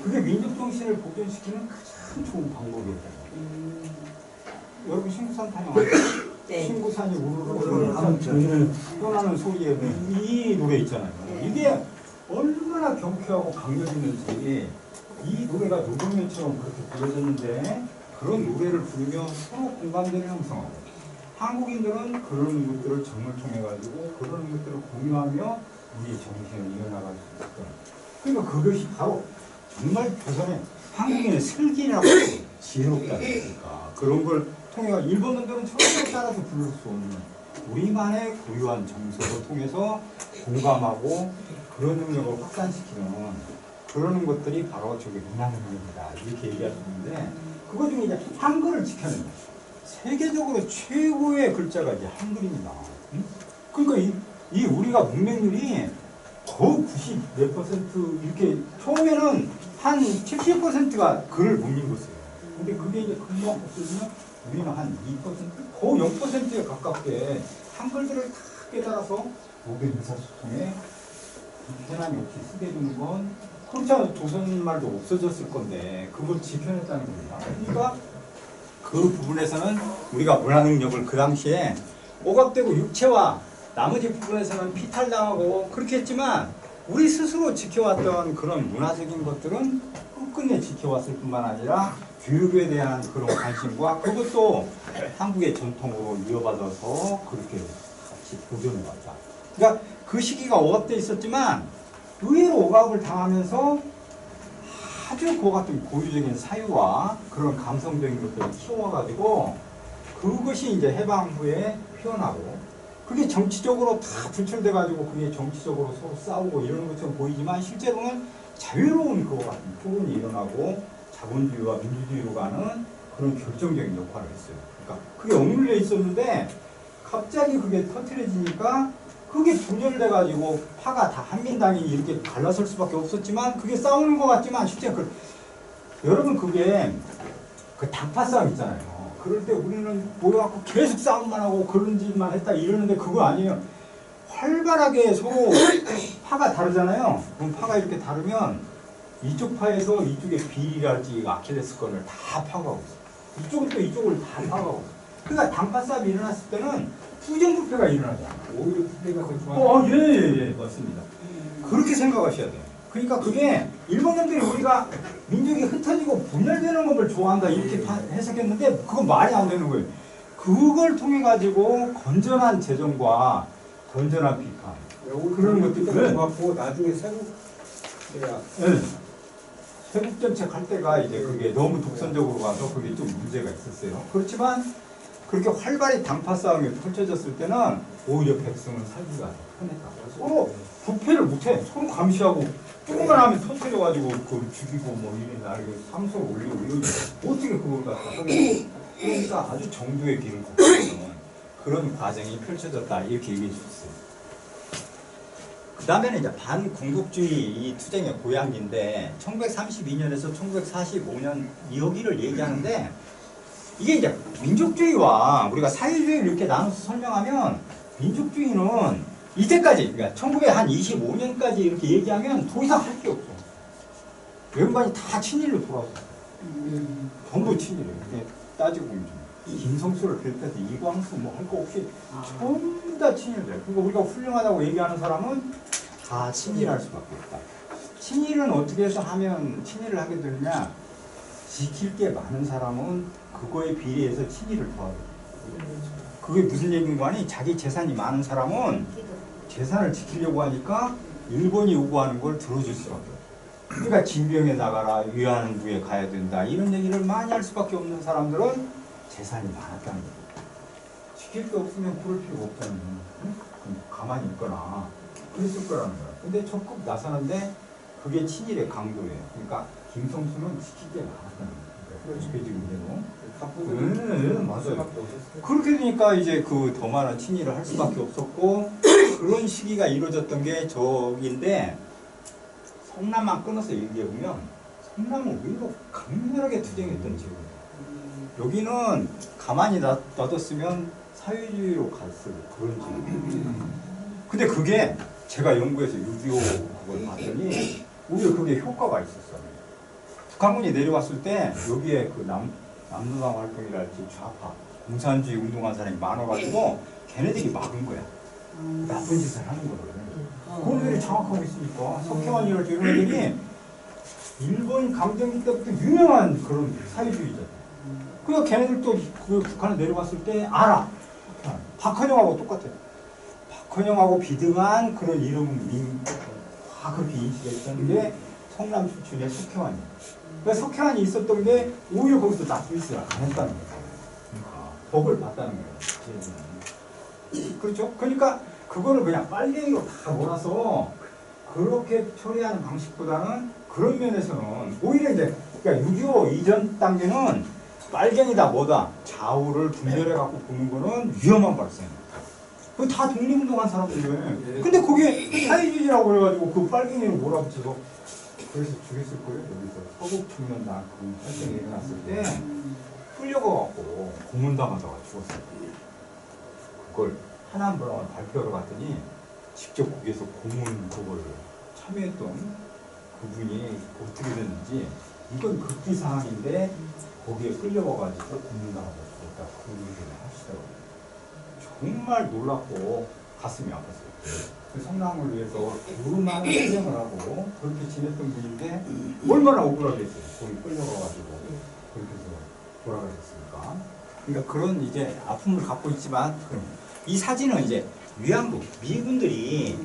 그게 민족 정신을 보존시키는 가장 좋은 방법이었어요. 여러분 신구산 타령 아세요? 네. 신구산이 우르르 떠나는 소리에 이 노래 있잖아요. 이게 얼마나 경쾌하고 감격 있는지 이 노래가 노동요처럼 그렇게 부르졌는데 그런 노래를 부르며 서로 공감대를 형성하고 한국인들은 그런 것들을 정을 통해 가지고 그런 것들을 공유하며 우리의 정신을 이어나갈 수 있었던 그러니까 그것이 바로 정말 조선의 한국인의 슬기라고 지혜롭지 않습니까? 그런 걸 통해 일본 놈들은 절대 따라서 부를 수 없는 우리만의 고유한 정서를 통해서 공감하고 그런 능력을 확산시키는 그러는 것들이 바로 저게 문화 능력이다 이렇게 얘기할 수 있는데 그거 중에 이제 한글을 지켜내는 세계적으로 최고의 글자가 이제 한글입니다. 그러니까 이 우리가 문맹률이 거의 90몇 % 이렇게 처음에는 한 70%가 글을 못 읽었어요. 근데 그게 이제 금방 없어지면 우리는 한 2%, 거의 0%에 가깝게 한글들을 다 깨달아서 모든 의사소통에 편함이 없이 쓰게 해주는 건 그렇지 않아도 조선말도 없어졌을 건데 그걸 지켜냈다는 겁니다. 그러니까 그 부분에서는 우리가 문화 능력을 그 당시에 오갑되고 육체와 나머지 부분에서는 피탈당하고 그렇게 했지만 우리 스스로 지켜왔던 그런 문화적인 것들은 끝끝내 지켜왔을 뿐만 아니라 교육에 대한 그런 관심과 그것도 한국의 전통으로 이어받아서 그렇게 같이 보존해왔다. 그러니까 그 시기가 억압돼 있었지만 의외로 억압을 당하면서 아주 그 같은 고유적인 사유와 그런 감성적인 것들을 키워가지고 그것이 이제 해방 후에 표현하고 그게 정치적으로 다 분출돼가지고 그게 정치적으로 서로 싸우고 이러는 것처럼 보이지만 실제로는 자유로운 그와 같은 표현이 일어나고 자본주의와 민주주의로 가는 그런 결정적인 역할을 했어요. 그러니까 그게 억눌려 있었는데 갑자기 그게 터트려지니까 그게 분열돼가지고 파가 다 한민당이 이렇게 갈라설 수밖에 없었지만 그게 싸우는 것 같지만 실제 여러분 그게 그 당파 싸움 있잖아요. 그럴 때 우리는 모여갖고 계속 싸움만 하고 그런 짓만 했다 이러는데 그거 아니에요. 활발하게 서로 파가 다르잖아요. 그럼 파가 이렇게 다르면 이쪽 파에서 이쪽에 비리랄지 아킬레스건을 다 파가고 있어. 이쪽은 또 이쪽을 다 파가고 있어. 그러니까 당파 싸움이 일어났을 때는 부정부패가 일어나잖아. 오히려 부패가 더 좋아. 예, 맞습니다. 그렇게 생각하셔야 돼요. 그러니까 그게 일본 놈들이 우리가 민족이 흩어지고 분열되는 것을 좋아한다 이렇게 해석했는데 그건 말이 안 되는 거예요. 그걸 통해 가지고 건전한 재정과 건전한 비판 그런 것들을 좋았고 나중에 세국 네. 세국 정책 할 때가 이제 그게 너무 독선적으로 가서 그게 좀 문제가 있었어요. 그렇지만 그렇게 활발히 당파 싸움이 펼쳐졌을 때는 오히려 백성은 살기가 편했다. 서로 부패를 못해. 서로 감시하고 조금만 하면 터뜨려가지고 그걸 죽이고 뭐 이런 나르게 삼소를 올리고 이러니 어떻게 그걸 갖다 하겠어. 그러니까 아주 정도의 길을 걷는 그런 과정이 펼쳐졌다 이렇게 얘기해 주셨어요. 그 다음에는 이제 반군국주의 이 투쟁의 고향인데 1932년에서 1945년 여기를 얘기하는데 이게 이제 민족주의와 우리가 사회주의를 이렇게 나눠서 설명하면 민족주의는 이때까지 그러니까 1925년까지 이렇게 얘기하면 더 이상 할 게 없어. 외관이 다 친일로 돌아왔어. 전부 친일이에요. 이게 따지고 보면 김성수를 비롯해서 이광수 뭐 할 거 없이 전부 다 친일이에요. 그러니까 우리가 훌륭하다고 얘기하는 사람은 다 친일할 수밖에 없다. 친일은 어떻게 해서 하면 친일을 하게 되느냐? 지킬 게 많은 사람은 그거에 비례해서 친일을 더하게 돼요. 그게 무슨 얘기인가 하니 자기 재산이 많은 사람은 재산을 지키려고 하니까 일본이 요구하는 걸 들어줄 수밖에 없어요. 그러니까 진병에 나가라, 위안부에 가야 된다 이런 얘기를 많이 할 수밖에 없는 사람들은 재산이 많았다는 거예요. 지킬 게 없으면 그럴 필요가 없다는 거예요. 응? 그럼 가만히 있거나 그랬을 거라는 거예요. 근데 적극 나서는데 그게 친일의 강도예요. 그러니까 김성수는 지킬 게 많았다는 거예요. 맞아요. 그렇게 되니까 이제 그 더 많은 친일을 할 수밖에 없었고 그런 시기가 이루어졌던 게 저기인데 성남만 끊어서 얘기해 보면 성남은 의외로 강렬하게 투쟁했던 지역이에요. 여기는 가만히 놔뒀으면 사회주의로 갔을 그런 지역이에요. 근데 그게 제가 연구해서 6.25 그걸 봤더니 오히려 그게 효과가 있었어요. 북한군이 내려왔을 때 여기에 그 남노당 활동이랄지 좌파 공산주의 운동한 사람이 많아가지고 걔네들이 막은 거야. 나쁜 짓을 하는 거를. 그들이 장악하고 있으니까 석혜환이랄지 이런 애들이 일본 강점기 때부터 유명한 그런 사회주의자. 그러니까 걔네들도 그 북한에 내려왔을 때 알아. 박헌영하고 똑같아. 박헌영하고 비등한 그런 이름은 다 그렇게 인식했던 게 성남 출신의 석혜환이야. 그러니까 석혜환이 있었던 게 오히려 거기서 나쁜 짓을 안 했다는 거예요. 법을 봤다는 거예요. 그렇죠? 그러니까 그거를 그냥 빨갱이로 다 몰아서 그렇게 처리하는 방식보다는 그런 면에서는 오히려 이제 그러니까 6.25 이전 단계는 빨갱이다 뭐다 좌우를 분별해갖고 보는 거는 위험한 발상이에요. 그거 다 독립운동한 사람들이에요. 근데 거기에 사회주의라고 그래가지고 그 빨갱이를 몰아붙여서 그래서 죽였을 거예요. 여기서 서북청년단 그 활동이 일어났을 때 끌려가갖고 고문당하다가 죽었어요. 그걸 하남부랑 발표하러 갔더니 직접 거기에서 고문 그걸 참여했던 그분이 어떻게 됐는지 이건 극비 상황인데 거기에 끌려가가지고 고문당하다 죽었다 그 얘기를 하시더라고요. 정말 놀랍고 가슴이 아팠어요. 그 성남을 위해서 얼마나 희생을 하고 그렇게 지냈던 분인데 얼마나 억울하겠어요. 거기 끌려가가지고 그렇게 해서 돌아가셨으니까. 그러니까 그런 이제 아픔을 갖고 있지만 이 사진은 이제 위안부 미군들이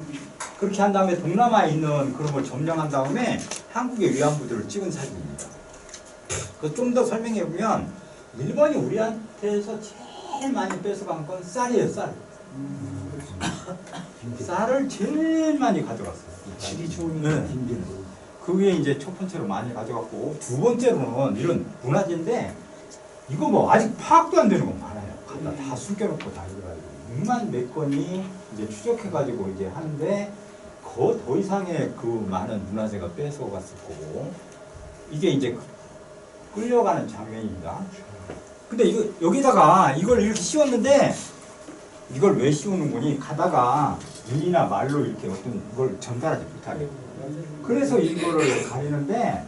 그렇게 한 다음에 동남아에 있는 그런 걸 점령한 다음에 한국의 위안부들을 찍은 사진입니다. 그 좀 더 설명해 보면 일본이 우리한테서 제일 많이 뺏어간 건 쌀이에요, 쌀. 쌀을 제일 많이 가져갔어요. 질이 좋으니까. 네. 그게 이제 첫 번째로 많이 가져갔고 두 번째로는 이런 문화재인데 이거 뭐 아직 파악도 안 되는 건 많아요. 갖다 다 숨겨놓고 다 이래가지고 6만 몇 건이 이제 추적해가지고 이제 하는데 더 이상의 그 많은 문화재가 뺏어갔을 거고 이게 이제 끌려가는 장면입니다. 근데 이거 여기다가 이걸 이렇게 씌웠는데 이걸 왜 씌우는 거니? 가다가 눈이나 말로 이렇게 어떤 걸 전달하지 못하게. 그래서 이거를 가리는데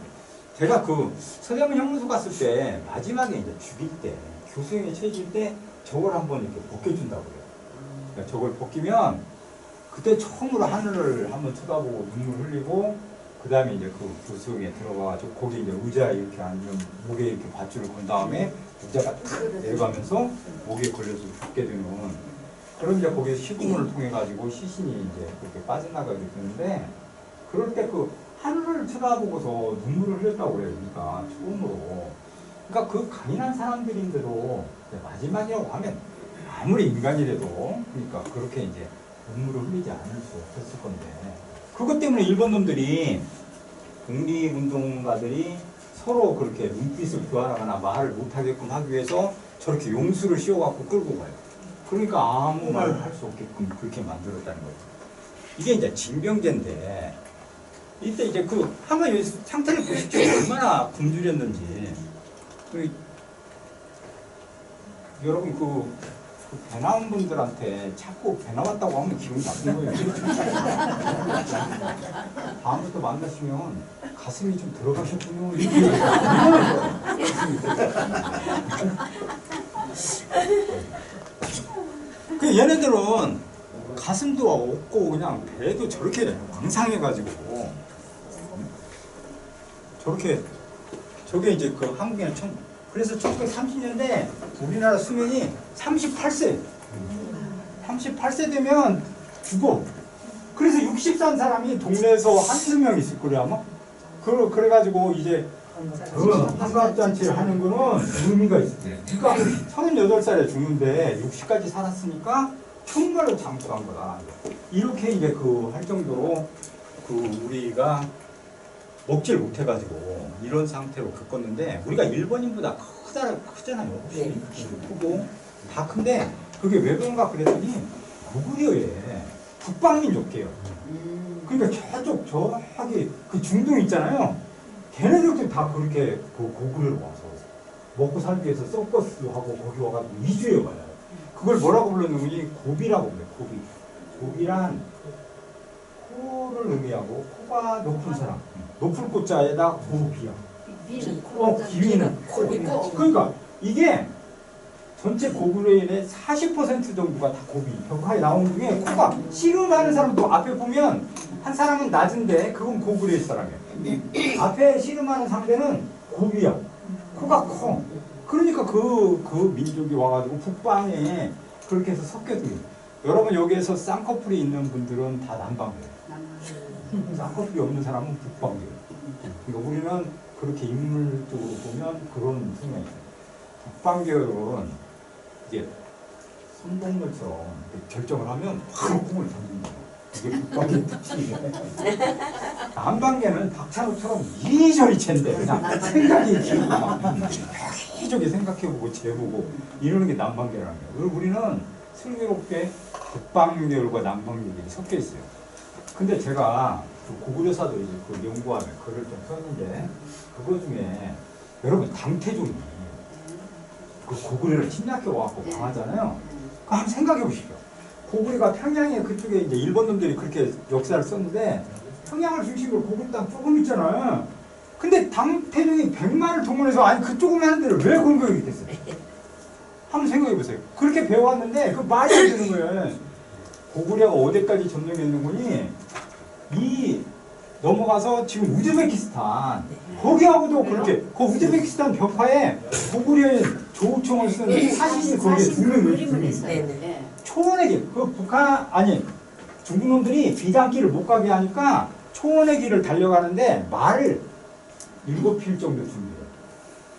제가 그 서대문 형무소 갔을 때 마지막에 이제 죽일 때 교수형에 처해질 때 저걸 한번 이렇게 벗겨준다고 그래요. 그러니까 저걸 벗기면 그때 처음으로 하늘을 한번 쳐다보고 눈물 흘리고 그 다음에 이제 그 교수형에 들어가가지고 거기 이제 의자 이렇게 앉으면 목에 이렇게 밧줄을 건 다음에 의자가 탁 내려가면서 목에 걸려서 죽게 되는 그럼 이제 거기에 시구문을 통해 가지고 시신이 이제 그렇게 빠져나가게 되는데 그럴 때 그 하늘을 쳐다보고서 눈물을 흘렸다고 그래요. 그러니까 처음으로. 그러니까 그 강인한 사람들인데도 마지막이라고 하면 아무리 인간이라도 그러니까 그렇게 이제 눈물을 흘리지 않을 수 없었을 건데 그것 때문에 일본 놈들이 독립운동가들이 서로 그렇게 눈빛을 교환하거나 말을 못하게끔 하기 위해서 저렇게 용수를 씌워갖고 끌고 가요. 그러니까 아무 말 할 수 없게끔 그렇게 만들었다는 거죠. 이게 이제 징병제인데 이때 이제 그 한번 이 상태를 보십시오. 얼마나 굶주렸는지. 여러분 그 배 나온 분들한테 자꾸 배 나왔다고 하면 기분 나쁜 거예요. 다음부터 만나시면 가슴이 좀 들어가셨군요. 이렇게 그 얘네들은 가슴도 없고 그냥 배도 저렇게 왕상해가지고 저렇게 저게 이제 그 한국에는 그래서 1930년대 우리나라 수명이 38세 되면 죽어. 그래서 60산 사람이 동네에서 한두 명 있을 거래 아마. 그래가지고 이제 환갑잔치를 하는 거는 의미가 있어요. 그러니까 38살에 죽는데 60까지 살았으니까 정말로 장수한 거다. 이렇게 이제 그 할 정도로 그 우리가 먹질 못해가지고 이런 상태로 겪었는데 우리가 일본인보다 크잖아요. 훨씬 크고 다 큰데 그게 왜 그런가 그랬더니 고구려에 북방민족이에요. 그러니까 저기 그 중동 있잖아요. 걔네들도 다 그렇게 그 고구려로 와서 먹고 살기 위해서 서커스하고 거기 와가지고 이주해 와요. 그걸 뭐라고 불렀는지 고비라고 불러요. 고비란 코를 의미하고 코가 높은 사람. 높을 꽃자에다 고비야. 기위는 코. 그러니까 이게 전체 고구려인의 40% 정도가 다 고비. 벽화에 나오는 중에 코가 씨름하는 사람도 앞에 보면 한 사람은 낮은데 그건 고구려의 사람이에요. 앞에 씨름하는 상대는 고비야. 코가 커. 그러니까 그 민족이 와가지고 북방에 그렇게 해서 섞여들어요. 여러분 여기에서 쌍꺼풀이 있는 분들은 다 남방이에요. 쌍꺼풀이 없는 사람은 북방이에요. 그러니까 우리는 그렇게 인물적으로 보면 그런 성향이 있어요. 북방계열은 이제 선동물처럼 결정을 하면 바로 꿈을 던진다. 이게 북방계 특징이에요. 남방계는 박찬호처럼 이리저리 챈데 그냥 생각이 길고 막 여기저기 생각해보고 재보고 이러는 게 남방계라는 거예요. 그리고 우리는 슬기롭게 북방계열과 남방계열이 섞여 있어요. 근데 제가 그 고구려사도 이제 그 연구하면 글을 좀 썼는데 그거 중에 여러분 당태종이 그 고구려를 침략해 와갖고 강하잖아요. 그 한번 생각해 보십시오. 고구려가 평양에 그쪽에 이제 일본 놈들이 그렇게 역사를 썼는데 평양을 중심으로 고구려 땅 조금 있잖아요. 근데 당태종이 100만을 동원해서 아니 그 조그마한 데를 왜 공격했겠어요? 한번 생각해 보세요. 그렇게 배워왔는데 그 말이 안 되는 거예요. 고구려가 어디까지 점령했는 거니? 이 넘어가서 지금 우즈베키스탄 거기하고도 그렇게 그 우즈베키스탄 벽화에 고구려의 조총을 쓴 사진이 거기에 그림을 네. 있어요. 초원의 길, 그 북한 아니 중국 놈들이 비단길을 못 가게 하니까 초원의 길을 달려가는데 말을 7필 정도 줍니다.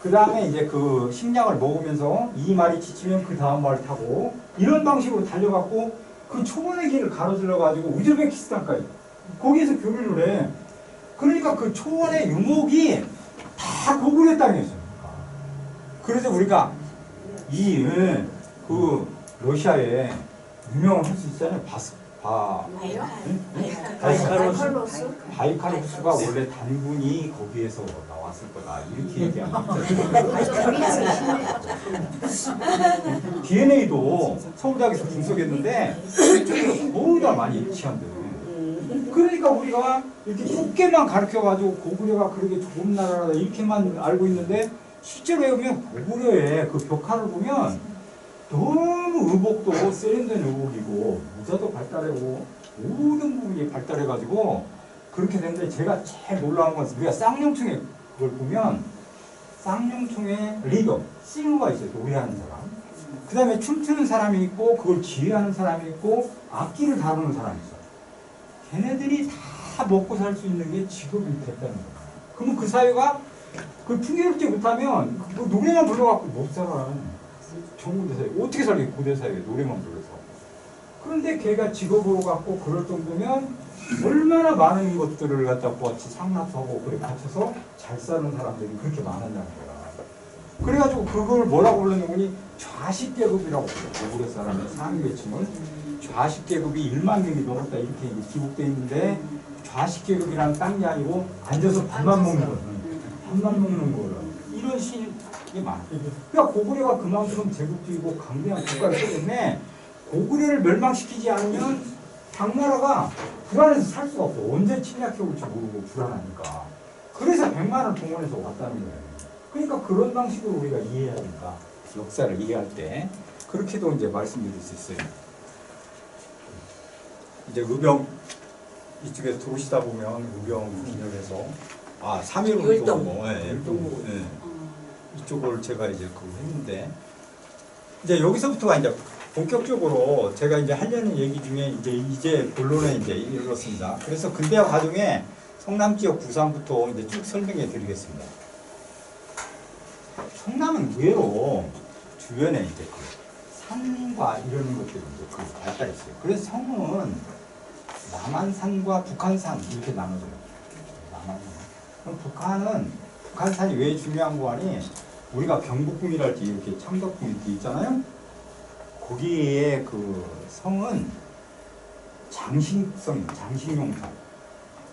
그 다음에 이제 그 식량을 먹으면서 이 말이 지치면 그 다음 말을 타고 이런 방식으로 달려갖고 그 초원의 길을 가로질러가지고 우즈베키스탄까지 거기에서 교류를 해. 그러니까 그 초원의 유목이 다 고구려 땅이었어요. 그래서 우리가 그 러시아에 유명한 호수 있잖아요. 바이카로스가 원래 단군이 거기에서 나왔을 거다 이렇게 얘기합니다. DNA도 서울대학에서 분석했는데 거의 다 많이 일치한대요. 그러니까 우리가 이렇게 좁게만 가르쳐가지고 고구려가 그렇게 좋은 나라다 이렇게만 알고 있는데 실제로 보면 고구려의 그 벽화를 보면 너무 의복도 세련된 의복이고 모자도 발달하고 모든 부분이 발달해가지고 그렇게 됐는데 제가 제일 놀라운 건 우리가 쌍용총에 그걸 보면 쌍용총에 리더, 싱어가 있어요. 노래하는 사람. 그 다음에 춤추는 사람이 있고 그걸 지휘하는 사람이 있고 악기를 다루는 사람이 있어요. 걔네들이 다 먹고 살 수 있는 게 직업이 됐다는 거예요. 그러면 그 사회가 그 풍요롭지 못하면 그 노래만 불러갖고 못 살아. 전국대 사회 어떻게 살게 고대 사회에 노래만 불러서. 그런데 걔가 직업으로 갖고 그럴 정도면 얼마나 많은 것들을 갖다 같이 상납하고 그래 갖춰서 잘 사는 사람들이 그렇게 많았다는 거야. 그래가지고 그걸 뭐라고 불렀는지 좌식계급이라고 불러요. 고구려 사람의 상위 계층을 좌식계급이 1만 명이 넘었다 이렇게 이제 기록되어 있는데 좌식계급이라는 딴 게 아니고 앉아서 밥만 먹는 거예요. 밥만 먹는 거예요. 이런 이게 많아. 그러니까 고구려가 그만큼 제국주의고 강대한 국가였기 때문에 고구려를 멸망시키지 않으면 당나라가 불안해서 살 수가 없어. 언제 침략해 올지 모르고 불안하니까. 그래서 100만을 동원해서 왔다는 거예요. 그러니까 그런 방식으로 우리가 이해해야 된다. 역사를 이해할 때 그렇게도 이제 말씀드릴 수 있어요. 이제 의병 이쪽에 들어오시다 보면 의병 진열해서 3.15 율동. 율동 이쪽을 제가 이제 그거 했는데 이제 여기서부터가 이제 본격적으로 제가 이제 하려는 얘기 중에 이제 본론에 이제 이르렀습니다. 그래서 근대화 과정에 성남 지역 구상부터 이제 쭉 설명해 드리겠습니다. 성남은 의외로 주변에 이제 그 산과 이런 것들이 이제 그 발달이 있어요. 그래서 성은 남한산과 북한산 이렇게 나눠져요. 남한산. 그럼 북한산이 왜 중요한 거 아니? 우리가 경복궁이랄지 이렇게 창덕궁 이렇게 있잖아요. 거기에 그 성은 장식용성.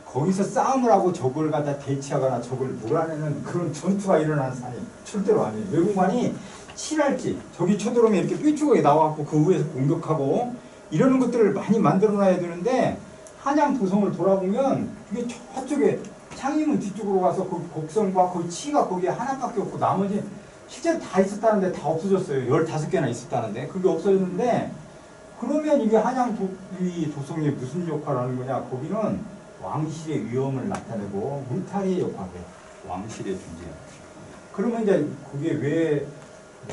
거기서 싸움을 하고 적을 갖다 대치하거나 적을 몰아내는 그런 전투가 일어나는 산이 절대로 아니에요. 외국만이 칠할지 적이 쳐들어오면 이렇게 삐죽하게 나와갖고 그 위에서 공격하고 이러는 것들을 많이 만들어놔야 되는데 한양 도성을 돌아보면 그게 저쪽에 창의문 뒤쪽으로 가서 거기 곡성과 거기 치가 거기에 하나밖에 없고 나머지 실제로 다 있었다는데 다 없어졌어요. 15개나 있었다는데 그게 없어졌는데 그러면 이게 한양 도성이 무슨 역할을 하는 거냐? 거기는 왕실의 위엄을 나타내고 물타리의 역할을 해요. 왕실의 존재. 그러면 이제 그게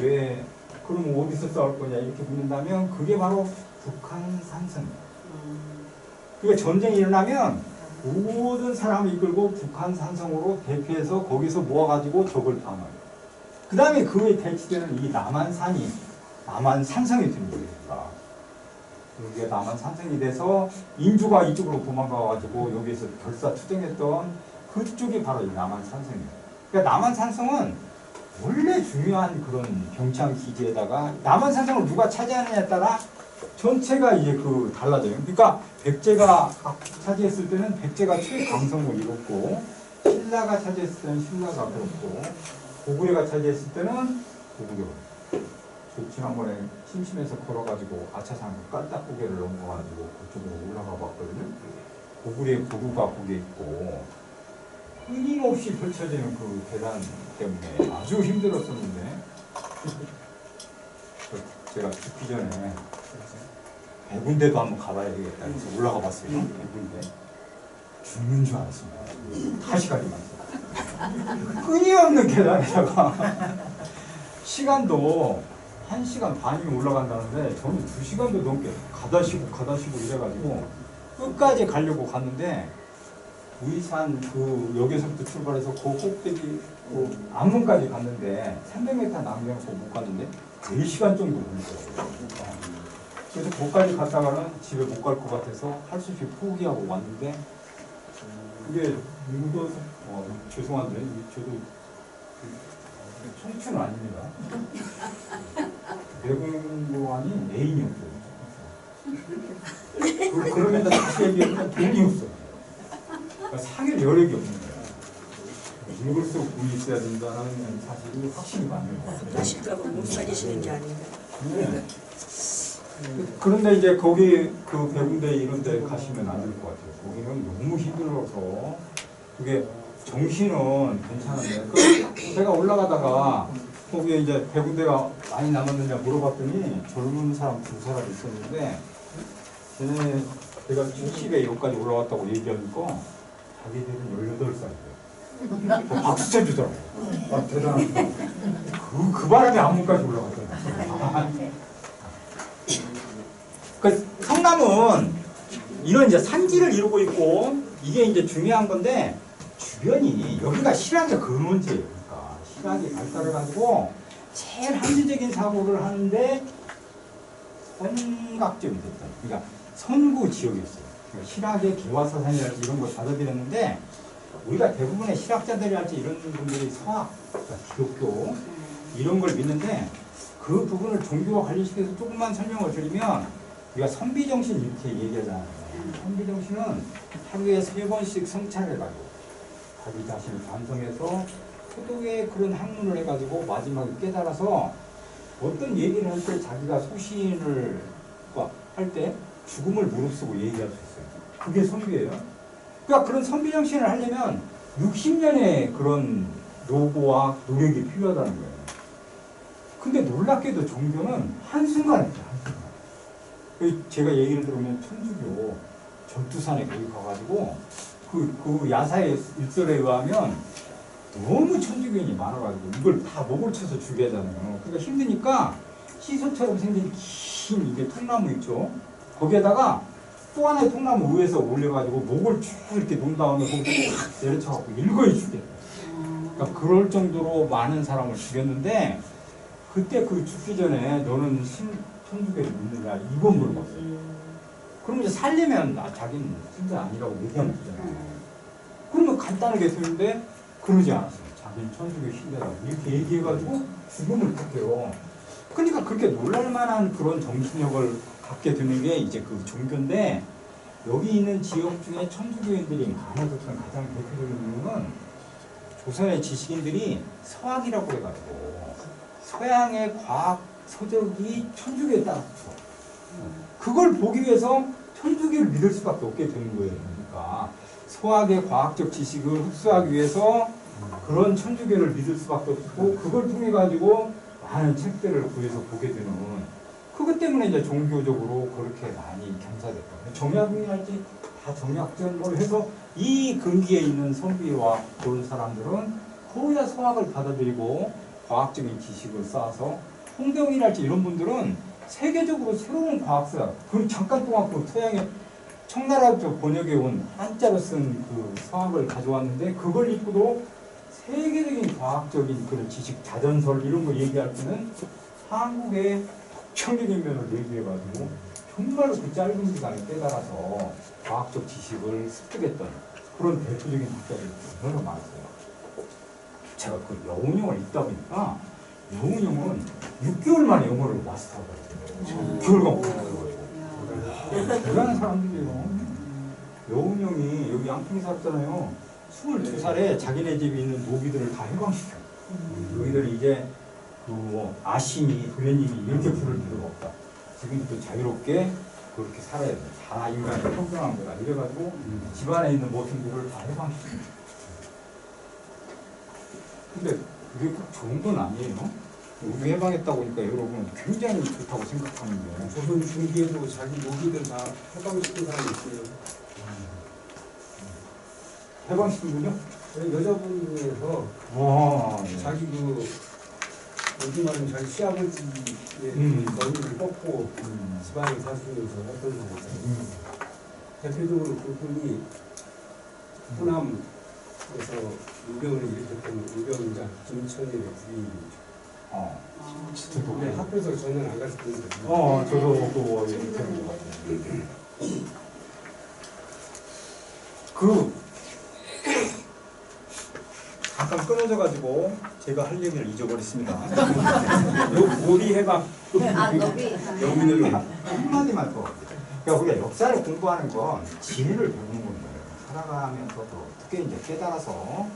왜 그럼 어디서 싸울 거냐 이렇게 묻는다면 그게 바로 북한 산성이에요. 그러니까 전쟁이 일어나면 모든 사람을 이끌고 북한 산성으로 대피해서 거기서 모아가지고 적을 방어해요. 그 다음에 그에 대치되는 이 남한산성이 되는 거예요. 그게 남한산성이 돼서 인주가 이쪽으로 도망가가지고 여기에서 결사투쟁했던 그쪽이 바로 이 남한산성이에요. 그러니까 남한산성은 원래 중요한 그런 병창 기지에다가 남한산성을 누가 차지하느냐에 따라 전체가 이제 그 달라져요. 그러니까 백제가 차지했을 때는 백제가 최강성을 이뤘고 신라가 차지했을 때는 신라가 그렇고 고구려가 차지했을 때는 고구려. 저 지난번에 심심해서 걸어가지고 아차산 깔딱고개를 넘어가지고 그쪽으로 올라가 봤거든요. 고구려의 부두가 거기에 있고 끊임없이 펼쳐지는 그 계단 때문에 아주 힘들었었는데 제가 죽기 전에 100군데도 한번 가봐야 되겠다 해서 올라가 봤어요. 100군데. 죽는 줄 알았습니다. 다시까지만 끊임없는 계단에다가 시간도 1시간 반이면 올라간다는데 저는 2시간도 넘게 가다 쉬고 이래가지고 끝까지 가려고 갔는데 우이산 그 역에서부터 출발해서 그 꼭대기 그 암문까지 갔는데 300m 남겨놓고 못 갔는데 4시간 정도 걸렸어요. 그래서 거기까지 갔다가는 집에 못 갈 것 같아서 할 수 없이 포기하고 왔는데 그게 묻어서 죄송한데 저도 청춘은 아닙니다. 내공고안이 애인이 없어요. 그러면 다시 얘기하면 돈이 없어요. 그러니까 사귈 여력이 없는 거예요. 읽을수록 돈이 있어야 된다는 사실이 확실히 맞는 것 같아요. 그러실까봐 못 사귀시는 게 아닌가. 네. 그런데 이제 거기 그 배군대 이런 데 가시면 안 될 것 같아요. 거기는 너무 힘들어서 그게 정신은 괜찮은데 제가 올라가다가 거기에 이제 배군대가 많이 남았느냐 물어봤더니 젊은 사람 2사람 있었는데 쟤네 제가 70에 여기까지 올라왔다고 얘기하니까 자기들은 18살이에요. 박수 쳐주더라고요. 아, 대단하다. 그 바람에 안문까지 올라갔잖아요. 그 성남은 이런 이제 산지를 이루고 있고 이게 이제 중요한 건데 주변이 여기가 실학의 근원지예요. 그러니까 실학이 발달을 가지고 제일 합리적인 사고를 하는데 선각점이 됐다. 그러니까 선구 지역이었어요. 그러니까 실학의 개화사상이랄지 이런 걸 받아들였는데 우리가 대부분의 실학자들이랄지 이런 분들이 서학, 그러니까 기독교 이런 걸 믿는데 그 부분을 종교와 관련시켜서 조금만 설명을 드리면 우리가 선비정신 이렇게 얘기하잖아요. 선비정신은 하루에 3번씩 성찰해가지고 자기 자신을 반성해서 초도의 그런 학문을 해가지고 마지막에 깨달아서 어떤 얘기를 할 때 자기가 소신을 할 때 죽음을 무릅쓰고 얘기할 수 있어요. 그게 선비예요. 그러니까 그런 선비 정신을 하려면 60년의 그런 노고와 노력이 필요하다는 거예요. 근데 놀랍게도 종교는 한순간에 돼요, 한순간. 제가 얘기를 들으면 천주교 전투산에 거기 가가지고 그 야사의 일설에 의하면 너무 천주교인이 많아가지고 이걸 다 목을 쳐서 죽여야 하잖아요. 그러니까 힘드니까 시소처럼 생긴 긴 이게 통나무 있죠. 거기에다가 또 하나의 통나무 위에서 올려가지고 목을 쭉 이렇게 놓은 다음에 거기 탁 내려쳐갖고 일거에 죽였어요. 그러니까 그럴 정도로 많은 사람을 죽였는데 그때 그 죽기 전에 너는 천주교를 믿느냐 이건 물어봤어요. 그럼 이제 살려면 자기는 신자 아니라고 얘기하면 되잖아요. 그러면 간단하게 했는데 그러지 않았어요. 자기는 천주교 신자라고 이렇게 얘기해가지고 죽음을 택해요. 그러니까 그렇게 놀랄만한 그런 정신력을 갖게 되는 게 이제 그 종교인데 여기 있는 지역 중에 천주교인들이 많아졌던 가장 대표적인 이유는 조선의 지식인들이 서학이라고 해가지고 서양의 과학 서적이 천주교에 따라 붙어. 그걸 보기 위해서 천주교를 믿을 수밖에 없게 되는 거예요. 그러니까 서학의 과학적 지식을 흡수하기 위해서 그런 천주교를 믿을 수밖에 없고 그걸 통해 가지고 많은 책들을 구해서 보게 되는 그것 때문에 이제 종교적으로 그렇게 많이 겸사됐거든요. 정약용이랄지 다 정약전을 해서 이 근기에 있는 선비와 그런 사람들은 거의 서학을 받아들이고 과학적인 지식을 쌓아서 홍대웅이랄지 이런 분들은 세계적으로 새로운 과학사 그 잠깐 동안 그 서양의 청나라 번역해 온 한자로 쓴 그 서학을 가져왔는데 그걸 읽고도 세계적인 과학적인 그런 지식 자전설 이런 거 얘기할 때는 한국의 독창적인 면을 얘기해가지고 정말로 그 짧은 기간에 깨달아서 과학적 지식을 습득했던 그런 대표적인 학자들이 너무 많았어요. 제가 그 여운형을 읽다 보니까 여운형은 6개월 만에 영어를 마스터하더라고요. 6개월간 공부해가지고 대단한 사람들이에요. 여운형이 여기 양평에 살았잖아요. 22살에 자기네 집에 있는 노비들을 다 해방시켜. 너희들이 이제 그 아심이 도련님이 이렇게 부를 필요가 없다. 지금부터 자유롭게 그렇게 살아야 돼. 다 인간이 평등한 거다. 이래가지고 집안에 있는 모든 것을 다 해방시켜. 근데 그게 꼭 좋은 건 아니에요. 우리 해방했다고 하니까 여러분 굉장히 좋다고 생각하는데 조선 중기에도 자기 노비들 다 해방시킨 사람이 있어요. 해방시키군요? 여자분 중에서 예. 자기 그 요즘 말하면 자기 시아버지의 머리를 뽑고 집안을 다스리면서 했던 사람 있어요. 대표적으로 그분이 호남에서 유병을 일으켰던 유병자 김천일의 부인이죠. 근데 학교에서 전혀 안 가르쳤던 거예요. 저도 그거 얘기했던 것 같아요. 잠깐 끊어져가지고 제가 할 얘기를 잊어버렸습니다. 요 고리 해방. 여기는 한마디만 더. 그러니까 우리가 역사를 공부하는 건 지혜를 배우는 거예요. 살아가면서도 어떻게 이제 깨달아서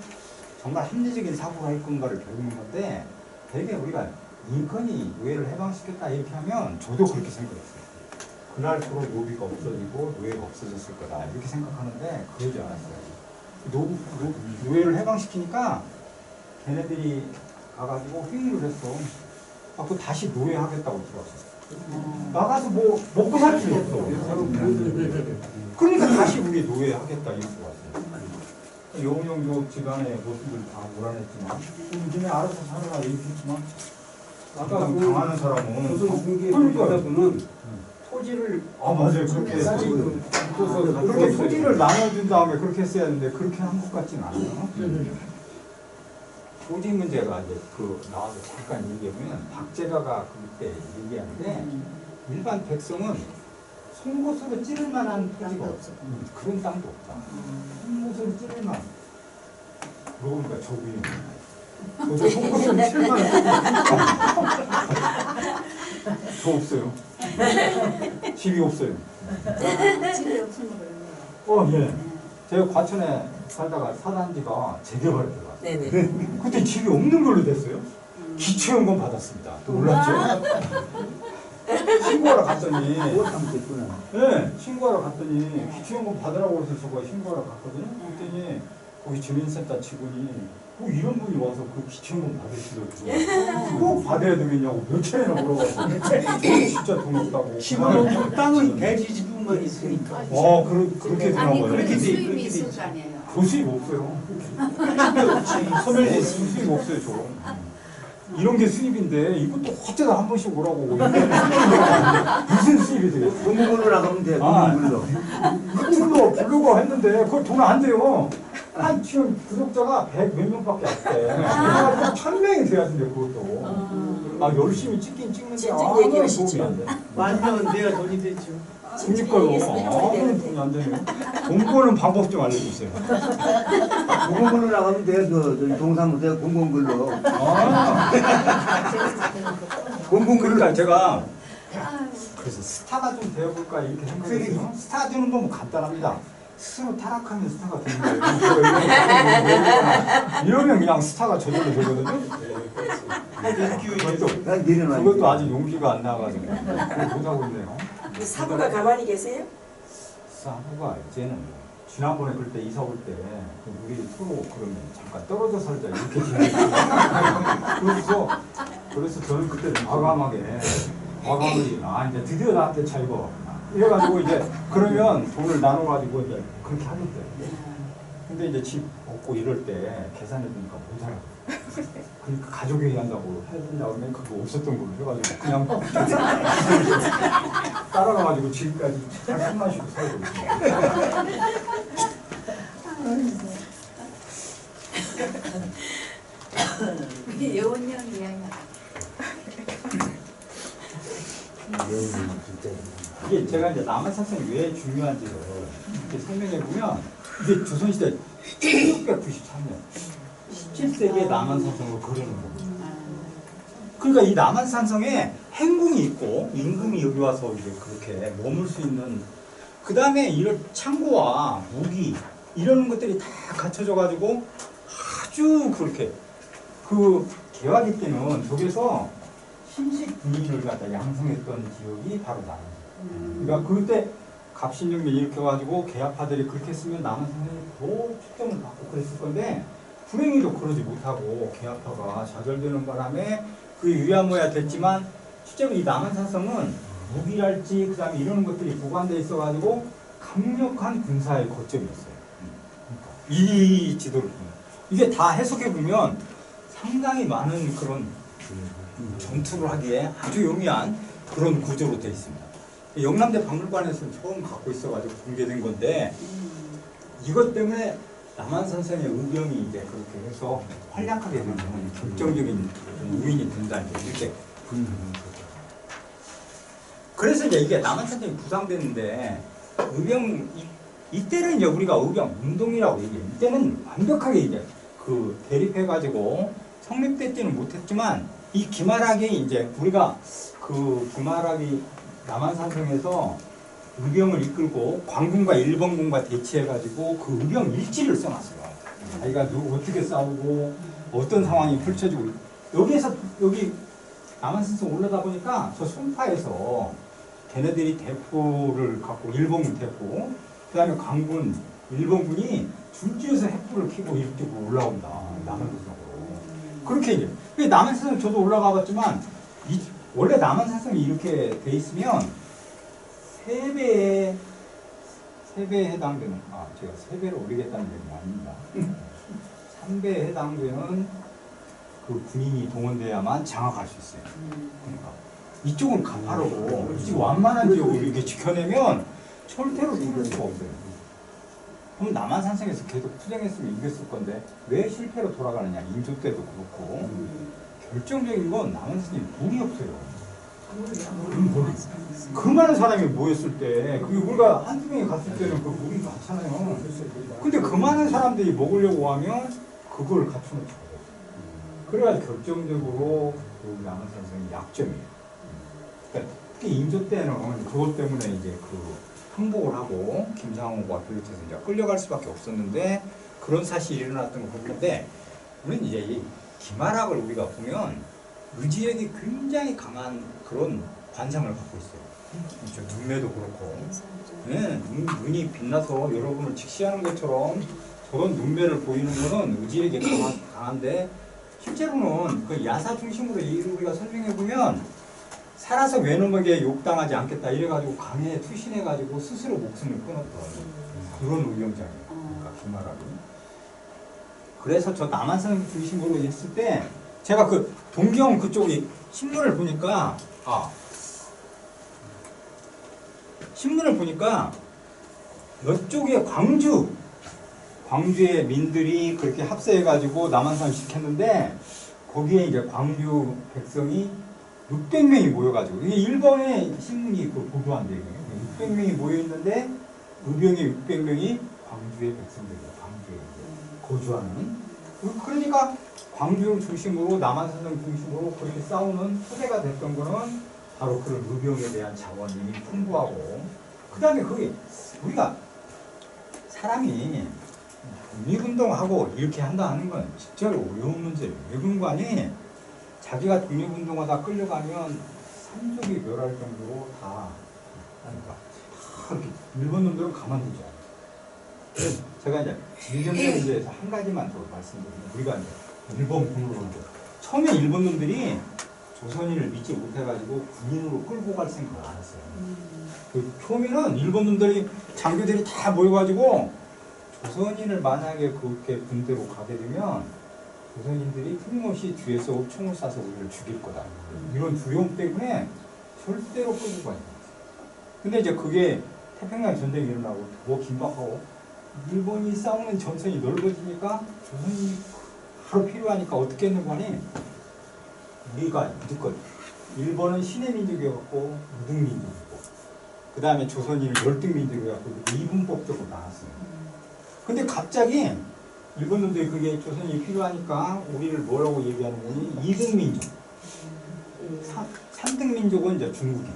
정말 합리적인 사고가 있건가를 배우는 건데 되게 우리가 링컨이 노예를 해방시켰다 이렇게 하면 저도 그렇게 생각했어요. 그날부로 노비가 없어지고 노예가 없어졌을 거다 이렇게 생각하는데 그러지 않았어요. 노예를 해방시키니까 걔네들이 가가지고 회의를 했어. 그 다시 노예 하겠다고 들어왔어. 나가서 뭐 먹고 살 필요 없어. 그러니까 다시 우리 노예 하겠다 이렇게 왔어요. 여운형 집안의 모습을 다 몰아냈지만 니네 알아서 살아라 이렇게 했지만 아까 당하는 사람은 조선 중기의 여자분은 토지를 맞아요 그렇게 토지를 나눠준 다음에 그렇게 했어야 하는데 그렇게 한 것 같지는 않아요. 토지 문제가 이제 나와서 잠깐 얘기해보면 박제가가 그때 얘기하는데 일반 백성은 송곳으로 찌를 만한 토지가 없어. 그런 땅도 없다. 송곳으로 찌를 만한. 그러고 보니까 저분이 저도 송곳으로 찌를 만한 저 없어요. 집이 없어요. 집에 없으면 그러네요. 예. 제가 과천에 살다가 사단지가 재개발이 들어갔어요. 네네. 그때 집이 없는 걸로 됐어요. 기초연금 받았습니다. 또 몰랐죠? 신고하러 갔더니 네, 신고하러 갔더니 기초연금 받으라고 해서 저거 신고하러 갔거든요. 그랬더니 거기 주민센터 직원이 이런 분이 와서 그 기초연금 받으시더라고요. 꼭 받아야 되겠냐고 몇 차례나 물어봤어. 진짜 돈 없다고. 집은 땅은 대지 지분만 있으니까. 그렇게 되나 아니 봐요. 그런 그렇게 수입이 돼 있을 있지. 거 아니에요. 수입 없어요. 소멸돼 수입 없어요, 저. 이런 게 수입인데 이것도 어쩌다 한 번씩 오라고 무슨 수입이 되겠어? 공무원으로 나가면 돼. 아. 공무원으로. 유튜브로 블로그 했는데 그걸 돈 안 돼요. 지금 구독자가 100 몇 명밖에 안 돼. 그래가지고 1000명이 돼야 된대 그것도. 열심히 찍긴 찍는데 진짜 아무런 얘기하시죠. 도움이 안 돼. 만명은 돼야 돈이 되죠. 그러니까요. 아무런 도움이 안 되네. 돈 버는 방법 좀 알려주세요. 공무원으로 나가면 돼. 저기 동사무소 공무원글로. 그러니까 제가 그래서 스타가 좀 되어볼까 이렇게 생각했어요. 스타 되는 건 뭐 간단합니다. 스스로 타락하면 스타가 되는 거예요. 이러면 그냥 스타가 저절로 되거든요. 난 내려놔. 그것도 아직 용기가 안 나와가지고 못하고 있네요. 사부가 가만히 계세요? 사부가 이제는 지난번에 그럴 때 이사 올 때 우리 서로 그러면 잠깐 떨어져 살자 이렇게 지내고 그래서 저는 그때 과감하게 이제 드디어 나한테 잘 거 이래가지고 이제 그러면 돈을 나눠가지고 이제 그렇게 하는데 근데 이제 집 얻고 이럴 때 계산해보니까 못하라고. 그러니까 가족회의 한다고 해야 된다고 하면 그거 없었던 걸로 해가지고 그냥 따라가가지고 지금까지 잘 숨마시고 살고 있습니다. 그게 여운형 이야기야. 이게 제가 이제 남한산성이 왜 중요한지를 이렇게 설명해 보면 이게 조선시대 1693년 17세기의 남한산성으로 그리는 거거든요. 그러니까 이 남한산성에 행궁이 있고 임금이 여기 와서 이제 그렇게 머물 수 있는 그 다음에 이런 창고와 무기 이런 것들이 다 갖춰져 가지고 아주 그렇게 그 개화기 때는 저기서 신식 군인을 갖다 양성했던 지역이 바로 남한. 그러니까 그때 갑신정비 일으켜가지고 개화파들이 그렇게 했으면 남한산성이 더 축점을 받고 그랬을 건데 불행히도 그러지 못하고 개화파가 좌절되는 바람에 그 유야무야 됐지만 실제로 이 남한산성은 무기랄지 그다음에 이런 것들이 보관돼 있어가지고 강력한 군사의 거점이었어요. 이 지도를 보면 이게 다 해석해 보면 상당히 많은 그런 전투를 하기에 아주 용이한 그런 구조로 되어 있습니다. 영남대 박물관에서 처음 갖고 있어가지고 공개된 건데 이것 때문에 남한산성의 의병이 이제 그렇게 해서 활약하게 되는 결정적인 요인이 된다 이렇게. 그래서 이제 이게 남한산성이 부상됐는데 의병 이때는 이제 우리가 의병 운동이라고 얘기해요. 이때는 완벽하게 이제 그 대립해가지고 성립되지는 못했지만 이 기마락이 이제 우리가 그 기마락이 남한산성에서 의병을 이끌고 광군과 일본군과 대치해가지고 그 의병 일지를 써놨어요. 자기가 어떻게 싸우고 어떤 상황이 펼쳐지고 여기에서 여기 남한산성 올라다 보니까 저 송파에서 걔네들이 대포를 갖고 일본군 대포 그 다음에 강군 일본군이 줄지어서 횃불을 켜고 이쪽으로 올라온다 남한산성으로. 그렇게 이제 남한산성 저도 올라가 봤지만 원래 남한산성이 이렇게 돼 있으면 3배에 해당되는 제가 3배를 올리겠다는 얘기는 아닙니다. 3배에 해당되는 그 군인이 동원돼야만 장악할 수 있어요. 그러니까 이쪽은 가파르고 이쪽 완만한 지역을 이렇게 지켜내면 절대로 이길 수가 없어요. 그럼 남한산성에서 계속 투쟁했으면 이겼을 건데 왜 실패로 돌아가느냐. 인조 때도 그렇고 결정적인 건 남한산성이 물이 없어요. 그 많은 사람이 모였을 때 우리가 한두 명이 갔을 때는 그 물이 많잖아요. 근데 그 많은 사람들이 먹으려고 하면 그걸 갖춰놓죠. 그래가지고 결정적으로 그 남한산성이 약점이에요. 그러니까 특히 인조 때는 그것 때문에 이제 그 항복을 하고 김상호가 비롯해서 이제 끌려갈 수밖에 없었는데 그런 사실이 일어났던 거 보는데 우리는 이제 이 기마락을 우리가 보면 의지력이 굉장히 강한 그런 관상을 갖고 있어요. 저 눈매도 그렇고 네, 눈이 빛나서 여러분을 직시하는 것처럼 저런 눈매를 보이는 거는 의지력이 강한데 실제로는 그 야사 중심으로 우리가 설명해 보면 살아서 외놈에게 욕당하지 않겠다 이래가지고 강에 투신해가지고 스스로 목숨을 끊었던 그런 운명장이에요. 그러니까 기마락이. 그래서 저 남한산 중심으로 있을 때 제가 그 동경 그쪽에 신문을 보니까 이쪽에 광주의 민들이 그렇게 합세해가지고 남한산 시켰는데 거기에 이제 광주 백성이 600명이 모여가지고 이게 일본의 신문이 그 보도한대요. 600명이 모여있는데 의병이 600명이 광주의 백성들이에요. 광주에 거주하는. 그러니까 광주를 중심으로 남한산을 중심으로 그렇게 싸우는 토대가 됐던 거는 바로 그런 의병에 대한 자원이 풍부하고 그 다음에 그게 우리가 사람이 독립운동하고 이렇게 한다 하는 건 진짜로 어려운 문제예요. 외군관이 자기가 독립운동하다 끌려가면 산족이 멸할 정도로 다 하니까 다 이렇게 일본 놈들은 가만두지 않아요. 그래서 제가 이제 진경제 문제에서 한 가지만 더 말씀드리면 우리가 이제 일본 군으로 처음에 일본 놈들이 조선인을 믿지 못해가지고 군인으로 끌고 갈 생각을 안 했어요. 그 처음에는 일본 놈들이 장교들이 다 모여가지고 조선인을 만약에 그렇게 군대로 가게 되면 조선인들이 틀림없이 뒤에서 총을 쏴서 우리를 죽일 거다. 이런 두려움 때문에 절대로 끌고 가요. 근데 이제 그게 태평양 전쟁이 일어나고 더 긴박하고 일본이 싸우는 전선이 넓어지니까 조선인이 바로 필요하니까 어떻게 했는 거니? 우리가 무조건 일본은 신의 민족이었고 무등민족이고 그 다음에 조선인은 열등민족이었고 이분법적으로 나왔어요. 근데 갑자기 일본 놈들이 그게 조선인이 필요하니까 우리를 뭐라고 얘기하는 거니? 이등민족. 3등민족은 이제 중국인.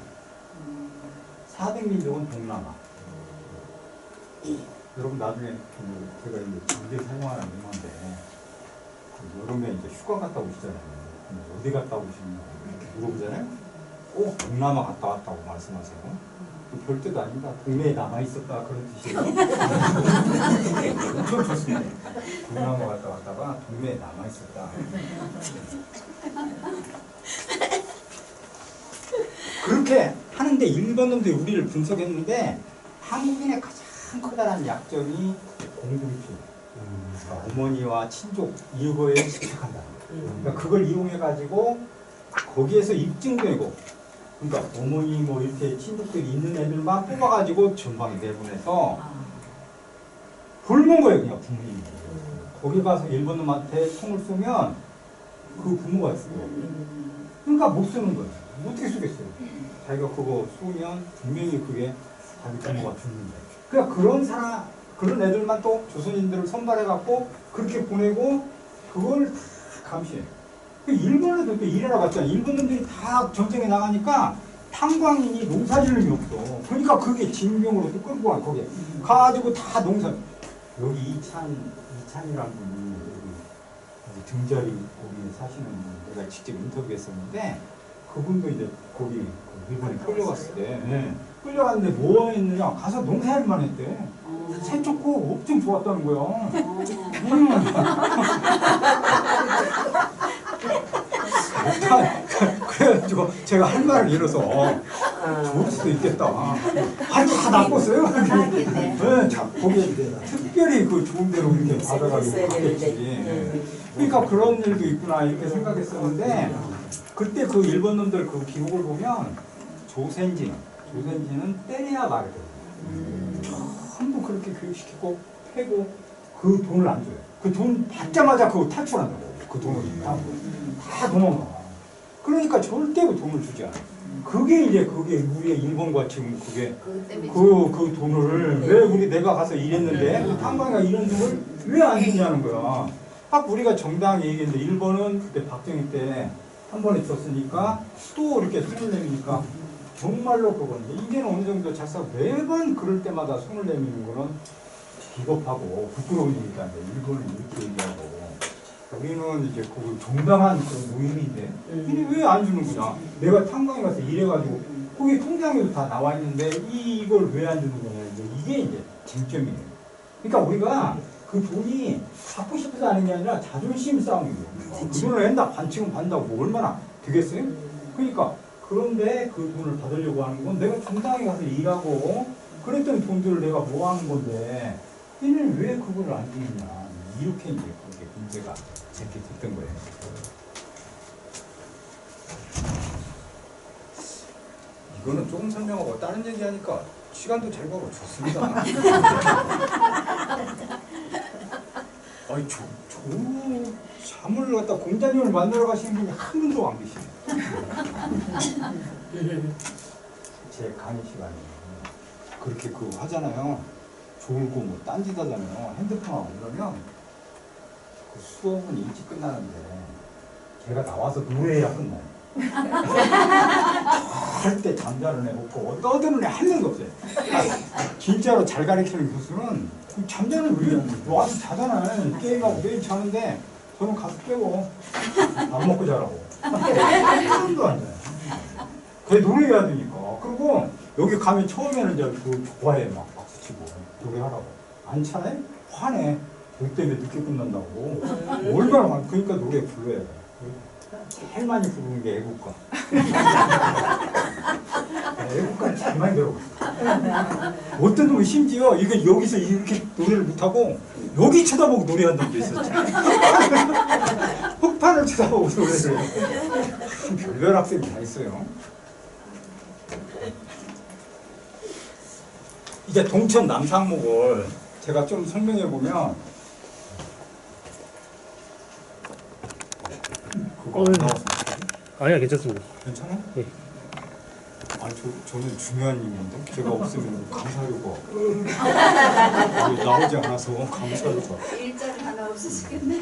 4등민족은 동남아. 여러분 나중에 제가 이제 군대 사용하는 임원데 여름에 이제 휴가 갔다 오시잖아요. 어디 갔다 오시는지 물어보잖아요. 꼭 동남아 갔다 왔다고 말씀하세요. 볼 때도 아닙니다. 동네에 남아있었다 그런 뜻이에요. 엄청 좋습니다. 동남아 갔다 왔다가 동네에 남아있었다. 그렇게 하는데 일본 놈들이 우리를 분석했는데 한국인의 가장 커다란 약점이 공동체. 그러니까 어머니와 친족 이거에 집착한다. 그러니까 그걸 이용해가지고 거기에서 입증되고 그러니까 어머니 뭐 이렇게 친족들이 있는 애들만 뽑아가지고 전방에 내보내서 굶은 거예요. 그냥 부모님이. 거기 가서 일본 놈한테 총을 쏘면 그 부모가 죽어. 그러니까 못 쏘는 거예요. 어떻게 쏘겠어요? 자기가 그거 쏘면 분명히 그게 자기 부모가 죽는데. 그러니까 그런 애들만 또 조선인들을 선발해갖고 그렇게 보내고 그걸 다 감시해요. 일본에도 또 일하러 갔잖아요. 일본 놈들이 다 전쟁에 나가니까 탄광인이 농사지을 놈이 없어. 그러니까 그게 진병으로 또 끌고 가 거기에 가가지고 다 농사. 여기 이찬이라는 분이 여기 등자리 거기 사시는 분 내가 직접 인터뷰했었는데 그분도 이제 거기 일본에 끌려갔을 때 끌려갔는데 뭐 했느냐 가서 농사일만 했대. 새 좋고 엄청 좋았다는 거야. 그래가지고 제가 할 말을 잃어서 좋을 수도 있겠다. 아니 다 나빴어요. 네, 자 거기에 특별히 그 좋은 데로 이렇게 받아가지고 갔겠지. 그러니까 그런 일도 있구나 이렇게 생각했었는데 그때 그 일본 놈들 그 기록을 보면 조센지는 때려야 말이거든요. 전부 그렇게 교육시키고 패고 그 돈을 안 줘요. 그 돈 받자마자 그거 탈출한다고. 그 돈을 다 도망가. 그러니까 절대로 돈을 주지 않아. 그게 이제 그게 우리의 일본과 지금 그게 그 돈을 왜 내가 가서 일했는데 그 탄광이가 이런 돈을 왜 안 주냐는 거야. 딱 우리가 정당하게 얘기했는데 일본은 그때 박정희 때 한 번에 줬으니까 또 이렇게 손을 내미니까 정말로 그건 이제는 어느 정도 작사 매번 그럴 때마다 손을 내미는 거는 비겁하고 부끄러운 일이다. 일본은 이렇게 얘기하고 우리는 이제 그 정당한 그런 모임인데 근데 왜 안 주는 거냐? 내가 탄광에 가서 일해가지고 거기 통장에도 다 나와 있는데 이걸 왜 안 주는 거냐? 이게 이제 쟁점이에요. 그러니까 우리가 그 돈이 갖고 싶어서 하는 게 아니라 자존심 싸움이에요. 그 돈을 낸다 반칙은 받는다고 뭐 얼마나 되겠어요? 그러니까 그런데 그 돈을 받으려고 하는 건 내가 정당에 가서 일하고 그랬던 돈들을 내가 뭐 하는 건데 얘는 왜 그걸 안 주느냐? 이렇게 이제 그게 문제가 이렇게 됐던 거예요. 이거는 조금 설명하고 다른 얘기하니까 시간도 잘 가고 좋습니다. 아니 잠을 갖다 공자님을 만나러 가시는 분이 한 분도 안 계시네. 제 강의 시간에 그렇게 그 하잖아요. 졸고 뭐 딴짓하잖아요. 핸드폰하고 그러면 그 수업은 일찍 끝나는데 걔가 나와서 노래해야 끝나요. 절대 잠자는 애 없고 떠드는 애 한 명도 없어요. 진짜로 잘 가르치는 교수는 잠자는 왜 와서 자잖아요. 게임하고 매일 자는데 저는 가서 깨고 안 먹고 자라고. 사람도 안 자요. 걔 노래해야 되니까. 그리고 여기 가면 처음에는 이제 그 좋아해 막 박수치고 노래하라고. 안 차네? 화내. 너 때문에 늦게 끝난다고. 얼마나 많 그러니까 노래 불러야 돼. 제일 많이 부르는 게 애국가. 애국가 제일 많이 배우고 어떤 놈이 심지어 이게 여기서 이렇게 노래를 못하고 여기 쳐다보고 노래한 놈도 있었지. 흑판을 쳐다보고 노래를 해요. 별별 학생이 다 있어요. 이제 동천 남상목을 제가 좀 설명해 보면 그거 안 나왔습니다. 아니야, 괜찮습니다. 괜찮아? 예. 아니 저는 중요한 일인데 제가 없으면 감사료가 나오지 않아서 감사료가 일자리 하나 없으시겠네.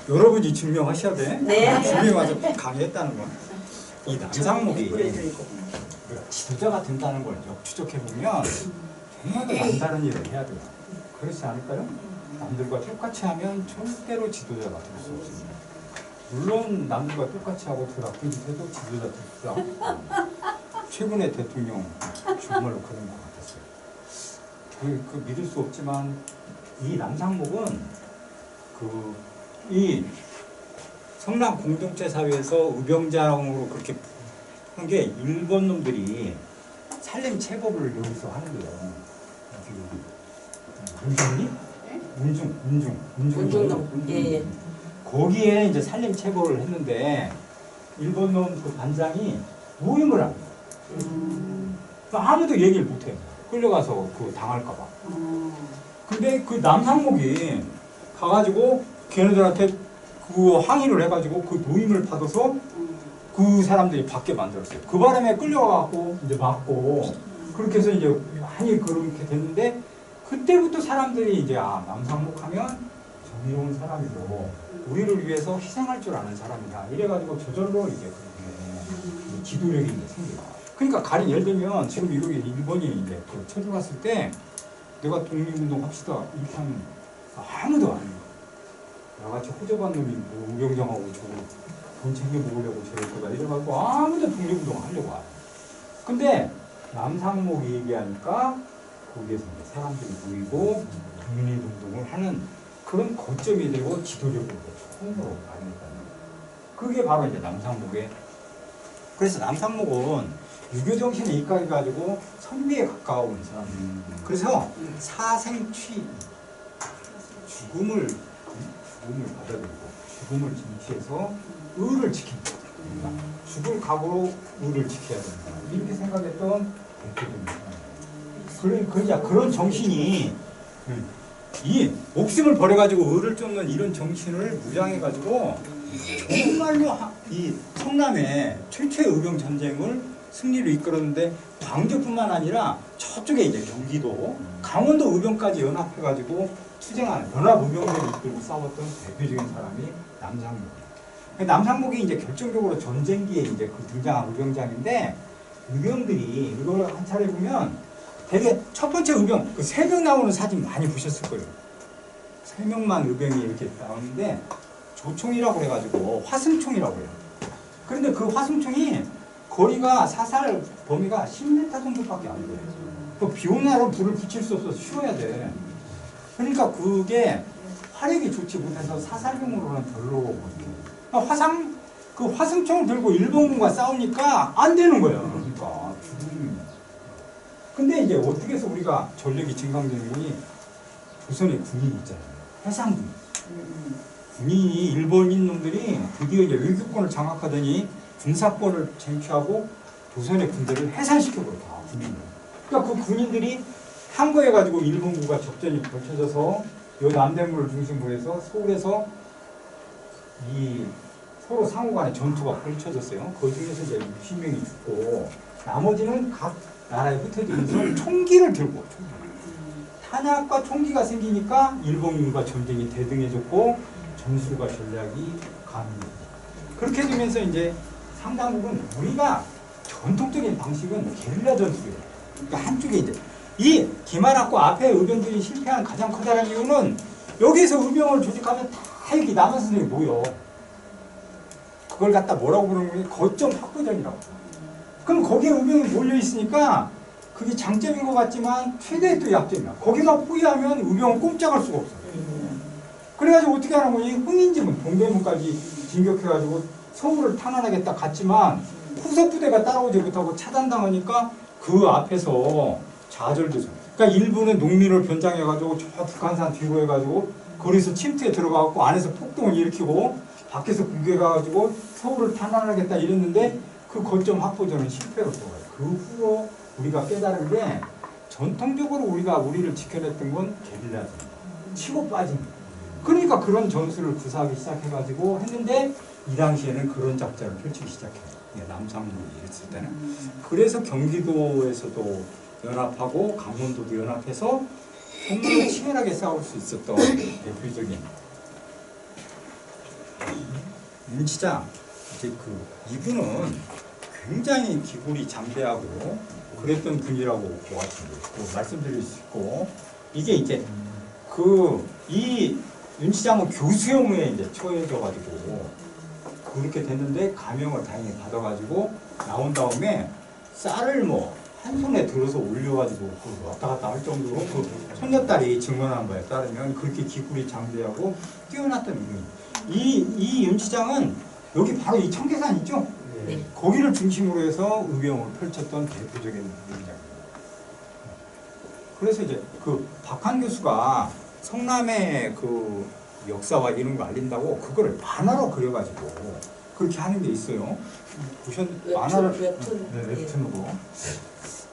여러분이 증명하셔야 돼. 네. 증명하서 강의했다는 건 이 남상목이 지도자가 된다는 걸 역추적해 보면 정말 남다른 일을 해야 돼요. 그렇지 않을까요? 남들과 똑같이 하면 절대로 지도자가 될 수 없습니다. 물론 남들과 똑같이 하고 더 나쁜 짓 해도 지도자 될 수 없고 최근에 대통령 정말로 그런 것 같았어요. 그 믿을 수 없지만 이 남상목은 이 성남 공동체 사회에서 의병장으로 그렇게 한 게 일본 놈들이 살림 채법을 여기서 하는 거예요. 문중이? 문중. 예. 거기에 이제 살림 채벌을 했는데 일본 놈 그 반장이 모임을 합니다. 아무도 얘기를 못해요. 끌려가서 그 당할까봐. 근데 그 남상목이 가가지고 걔네들한테 그 항의를 해가지고 그 모임을 받아서 그 사람들이 받게 만들었어요. 그 바람에 끌려가고 이제 맞고 그렇게 해서 이제 많이 그렇게 됐는데 그때부터 사람들이 이제 남상목 하면 정의로운 사람이고 우리를 위해서 희생할 줄 아는 사람이다. 이래가지고 저절로 이제 그렇게 지도력이 이제 생겨요. 그러니까 가령 예를 들면 지금 여기 일본이 이제 그 쳐들어갔을 때 내가 독립운동 합시다 이렇게 하면 아무도 안 해요. 나같이 호접한 놈이 뭐 우병장하고 저거 돈 챙겨 먹으려고 저럴 거다 이래가지고 아무도 독립운동 하려고 안 해요. 근데 남상목이 얘기하니까 거기에서 이제 사람들이 모이고 독립운동을 하는 그런 거점이 되고 지도력을 처음으로 발휘했다는 거예요. 그게 바로 이제 남상목의 그래서 남상목은 유교 정신에 입각해가지고 선비에 가까운 사람이에요. 그래서 사생취 죽음을 받아들이고 죽음을 쟁취해서 의를 지킨다. 죽을 각오로 의를 지켜야 된다. 이렇게 생각했던 대표입니다. 그러니까 그런 정신이 이 목숨을 버려가지고 의를 쫓는 이런 정신을 무장해가지고 정말로 이 성남의 최초의 의병 전쟁을 승리로 이끌었는데 광주뿐만 아니라 저쪽에 이제 경기도, 강원도 의병까지 연합해가지고 투쟁하는 연합 의병대를 이끌고 싸웠던 대표적인 사람이 남상목. 남상목이 이제 결정적으로 전쟁기에 이제 그 등장한 의병장인데 의병들이 이걸 한 차례 보면 되게 첫 번째 의병 그 3명 나오는 사진 많이 보셨을 거예요. 3명만 의병이 이렇게 나오는데 조총이라고 그래가지고 화승총이라고 해요. 그런데 그 화승총이 거리가 사살 범위가 10m 정도밖에 안 돼요. 비 오는 날은 불을 붙일 수 없어서 쉬어야 돼. 그러니까 그게 화력이 좋지 못해서 사살용으로는 별로거든요. 그 화승총을 들고 일본군과 싸우니까 안 되는 거예요. 그러니까 근데 이제 어떻게 해서 우리가 전력이 증강되는 군이 조선의 군인 있잖아요. 해상군. 군인이 일본인 놈들이 드디어 이제 외교권을 장악하더니 군사권을 쟁취하고 조선의 군대를 해산시켜버려. 다 군인을. 그러니까 그 군인들이 항거해가지고 일본군과 접전이 벌쳐져서 요 남대문을 중심으로 해서 서울에서 이 서로 상호간의 전투가 펼쳐졌어요. 그 중에서 이제 60명이 죽고 나머지는 각 나라에 흩어지면서 총기를 들고 탄약과 총기가 생기니까 일본군과 전쟁이 대등해졌고 전술과 전략이 가능해졌죠. 그렇게 되면서 이제 상당 부분 우리가 전통적인 방식은 게릴라 전술이에요. 그러니까 한쪽에 이제 이 기마락고 앞에 의병들이 실패한 가장 커다란 이유는 여기에서 의병을 조직하면 다 여기 남한 선생님이 모여. 그걸 갖다 뭐라고 부르는 거니? 거점 확보전이라고. 그럼 거기에 의병이 몰려 있으니까 그게 장점인 것 같지만 최대의 또 약점이야. 거기가 포위하면 의병은 꼼짝할 수가 없어. 그래가지고 어떻게 하는 거니? 흥인지문 동대문까지 진격해가지고 서울을 탄환하겠다 갔지만 후속 부대가 따라오지 못하고 차단당하니까 그 앞에서 좌절되죠. 그러니까 일부는 농민을 변장해가지고 저 북한산 뒤로 해가지고 거기서 침투에 들어가고 안에서 폭동을 일으키고 밖에서 공격해가지고 서울을 탄환하겠다 이랬는데 그 거점 확보전은 실패로 들어가요. 그 후로 우리가 깨달은 게 전통적으로 우리가 우리를 지켜냈던 건 게릴라전, 치고 빠진. 그러니까 그런 전술을 구사하기 시작해가지고 했는데 이 당시에는 그런 작전을 펼치기 시작해요. 남상군이 이랬을 때는. 그래서 경기도에서도 연합하고 강원도도 연합해서 정말 치열하게 싸울 수 있었던 대표적인 윤치장. 이제 이분은 굉장히 기골이 장대하고 그랬던 분이라고 말씀드릴 수 있고, 이게 이제 이 윤치장은 교수형에 이제 처해져가지고 그렇게 됐는데 감형을 다행히 받아가지고 나온 다음에 쌀을 한 손에 들어서 올려가지고 왔다 갔다 할 정도로 그 손녀딸이 증언한 바에 따르면 그렇게 기골이 장대하고 뛰어났던 인물입니다. 이 윤치장은 여기 바로 이 청계산 있죠? 네. 거기를 중심으로 해서 의병을 펼쳤던 대표적인 윤치장입니다. 그래서 이제 박한 교수가 성남의 역사와 이런 거 알린다고 그거를 만화로 그려가지고 그렇게 하는 게 있어요. 만화를 웹툰으로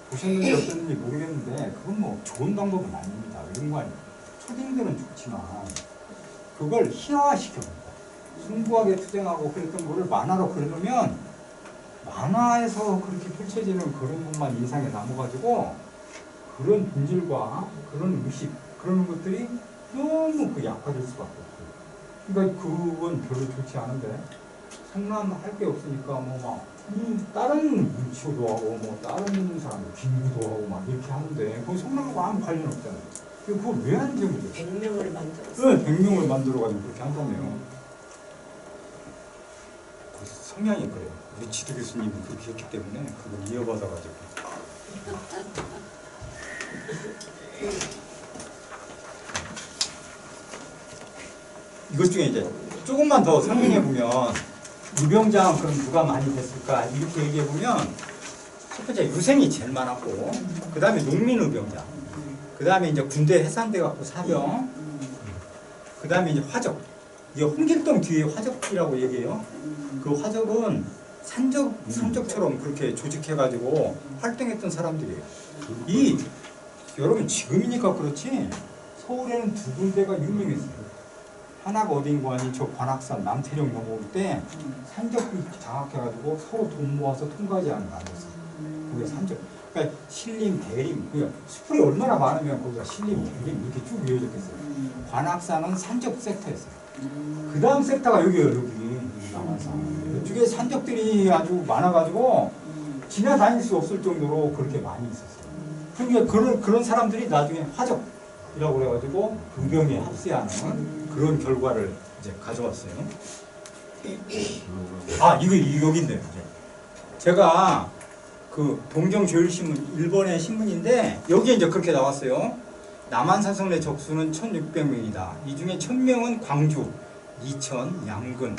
보셨는지 어땠는지 모르겠는데 그건 좋은 방법은 아닙니다. 이런 거 아니에요. 초딩들은 좋지만 그걸 희화화시켜줍니다. 숭고하게 투쟁하고 그랬던 거를 만화로 그려놓으면 만화에서 그렇게 펼쳐지는 그런 것만 인상에 남아가지고 그런 본질과 그런 의식 그런 것들이 너무 약화될 수밖에 없어요. 그러니까 그건 별로 좋지 않은데 성남 할 게 없으니까 다른 문치호도 하고 다른 사람들 김구도 하고 이렇게 하는데 거기 성남하고 아무 관련 없잖아요. 그걸 왜 하는지 모르겠어요. 100명을 만들었어요. 네, 100명을 만들어가지고 그렇게 한다네요. 성향이 그래요. 우리 지도 교수님이 그렇게 했기 때문에 그걸 이어받아가지고. 이것 중에 이제 조금만 더 설명해 보면 유병장 그럼 누가 많이 됐을까 이렇게 얘기해 보면 첫 번째 유생이 제일 많았고 그 다음에 농민의병장, 그 다음에 이제 군대 해산돼 갖고 사병, 그 다음에 이제 화적. 이게 홍길동 뒤에 화적이라고 얘기해요. 그 화적은 산적처럼 그렇게 조직해가지고 활동했던 사람들이에요. 여러분 지금이니까 그렇지 서울에는 두 군데가 유명했어요. 하나가 어딘가 아니 저 관악산 남태령 넘어올 때 산적이 장악해가지고 서로 돈 모아서 통과하지 않은 거 아니었어요. 그게 산적. 그러니까 신림, 대림, 숲이 얼마나 많으면 거기가 신림, 대림 이렇게 쭉 이어졌겠어요. 관악산은 산적 섹터였어요. 그 다음 섹터가 여기예요, 여기 남한산. 이쪽에 산적들이 아주 많아가지고 지나다닐 수 없을 정도로 그렇게 많이 있었어요. 그러니까 그런 사람들이 나중에 화적이라고 그래가지고 의병에 합세하는 그런 결과를 이제 가져왔어요. 아, 이거 여기인데요. 이제. 제가 그 동경조일신문 일본의 신문인데 여기에 이제 그렇게 나왔어요. 남한산성내 적수는 1,600명이다. 이 중에 1,000명은 광주, 이천, 양근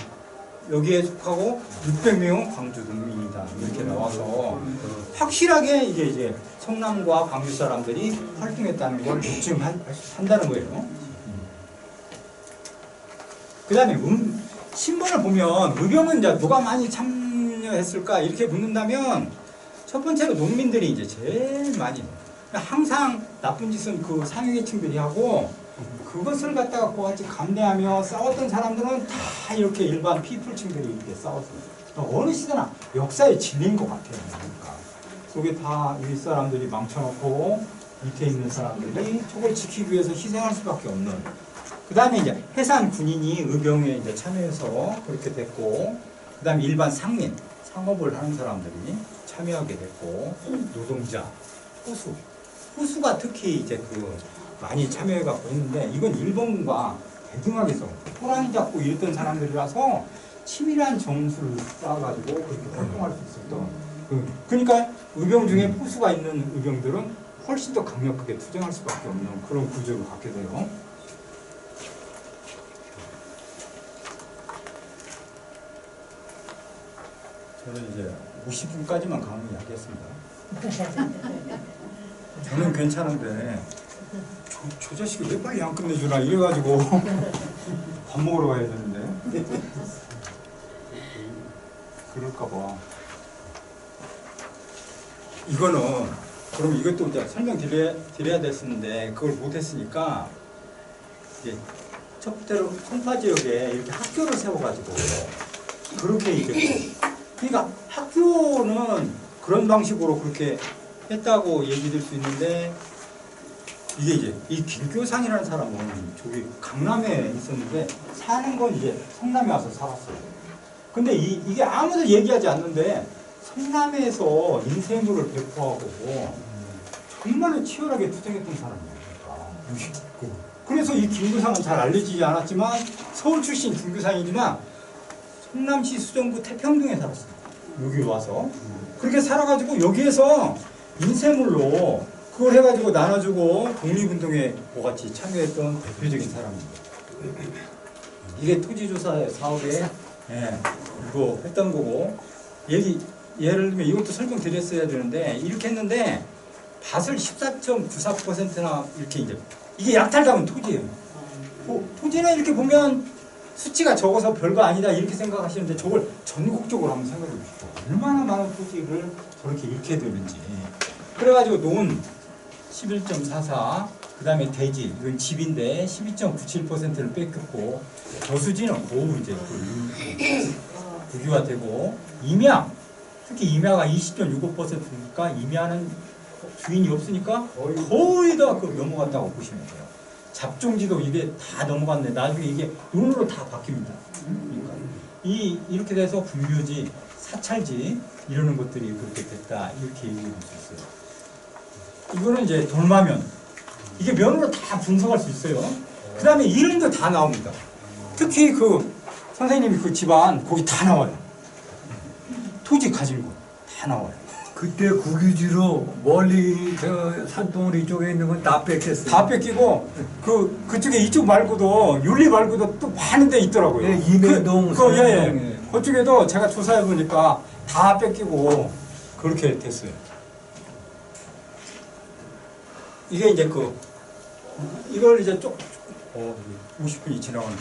여기에 속하고 600명은 광주 농민이다. 이렇게 나와서 확실하게 이제 성남과 광주 사람들이 활동했다는 걸 입증한다는 거예요. 그 다음에 신문을 보면 의병은 이제 누가 많이 참여했을까 이렇게 묻는다면 첫 번째로 농민들이 이제 제일 많이 항상 나쁜 짓은 그 상위계층들이 하고 그것을 갖다가 그같이 감내하며 싸웠던 사람들은 다 이렇게 일반 피플층들이 이렇게 싸웠습니다. 어느 시대나 역사에 질린 것 같아요. 그러니까 속에 다 이 사람들이 망쳐놓고 밑에 있는 사람들이 저걸 지키기 위해서 희생할 수밖에 없는. 그 다음에 이제 해산 군인이 의병에 이제 참여해서 그렇게 됐고, 그 다음에 일반 상민, 상업을 하는 사람들이 참여하게 됐고, 노동자, 호수가 특히 이제 그 많이 참여해갖고 했는데, 이건 일본과 대등하게서 호랑이 잡고 이랬던 사람들이라서 치밀한 점수를 쌓아가지고 그렇게 활동할 수 있었던. 그러니까 의병 중에 호수가 있는 의병들은 훨씬 더 강력하게 투쟁할 수밖에 없는 그런 구조를 갖게 돼요. 저는 이제 50분까지만 강의 하겠습니다. 저는 괜찮은데 저 자식이 왜 빨리 안 끝내주나 이래가지고 밥 먹으러 가야 되는데 그럴까봐. 이거는 그럼 이것도 이제 설명드려야 됐었는데 그걸 못했으니까 이제 첫 번째로 송파 지역에 이렇게 학교를 세워가지고 그렇게 이제 그러니까 학교는 그런 방식으로 그렇게 했다고 얘기될 수 있는데 이게 이제 이 김교상이라는 사람은 저기 강남에 있었는데 사는 건 이제 성남에 와서 살았어요. 근데 이게 아무도 얘기하지 않는데 성남에서 인쇄물을 배포하고 정말로 치열하게 투쟁했던 사람이에요. 그래서 이 김교상은 잘 알려지지 않았지만 서울 출신 김교상이지만 성남시 수정구 태평동에 살았어요. 여기 와서 그렇게 살아가지고 여기에서 인쇄물로 그걸 해가지고 나눠주고 독립운동에 같이 참여했던 대표적인 사람입니다. 이게 토지조사 사업에 이거 했던 거고 예를 들면 이것도 설명드렸어야 되는데 이렇게 했는데 밭을 14.94%나 이렇게 이제 이게 약탈당한 토지예요. 토지는 이렇게 보면 수치가 적어서 별거 아니다 이렇게 생각하시는데 저걸 전국적으로 한번 생각해 보십시오. 얼마나 많은 토지를 저렇게 잃게 되는지. 그래가지고 논 11.44, 그 다음에 대지, 이건 집인데 12.97%를 뺏겼고, 저수지는 고우 이제 국유화되고, 임야, 특히 임야가 20.65%니까 임야는 주인이 없으니까 거의 다 넘어갔다고 보시면 돼요. 잡종지도 이게 다 넘어갔네. 나중에 이게 논으로 다 바뀝니다. 그러니까 이렇게 돼서 분묘지, 사찰지 이러는 것들이 그렇게 됐다 이렇게 얘기해 볼 수 있어요. 이거는 이제 돌마면 이게 면으로 다 분석할 수 있어요. 그 다음에 이름도 다 나옵니다. 특히 그 선생님이 그 집안 거기 다 나와요. 토지 가진 곳 다 나와요. 그때 국유지로 멀리 저 산봉우리 쪽에 있는 건 다 뺏겼어요. 다 뺏기고 그쪽에 이쪽 말고도 윤리 말고도 또 많은 데 있더라고요. 예, 임해동, 예. 그쪽에도 제가 조사해 보니까 다 뺏기고 그렇게 됐어요. 이게 이제 이걸 이제 50분이 지나가는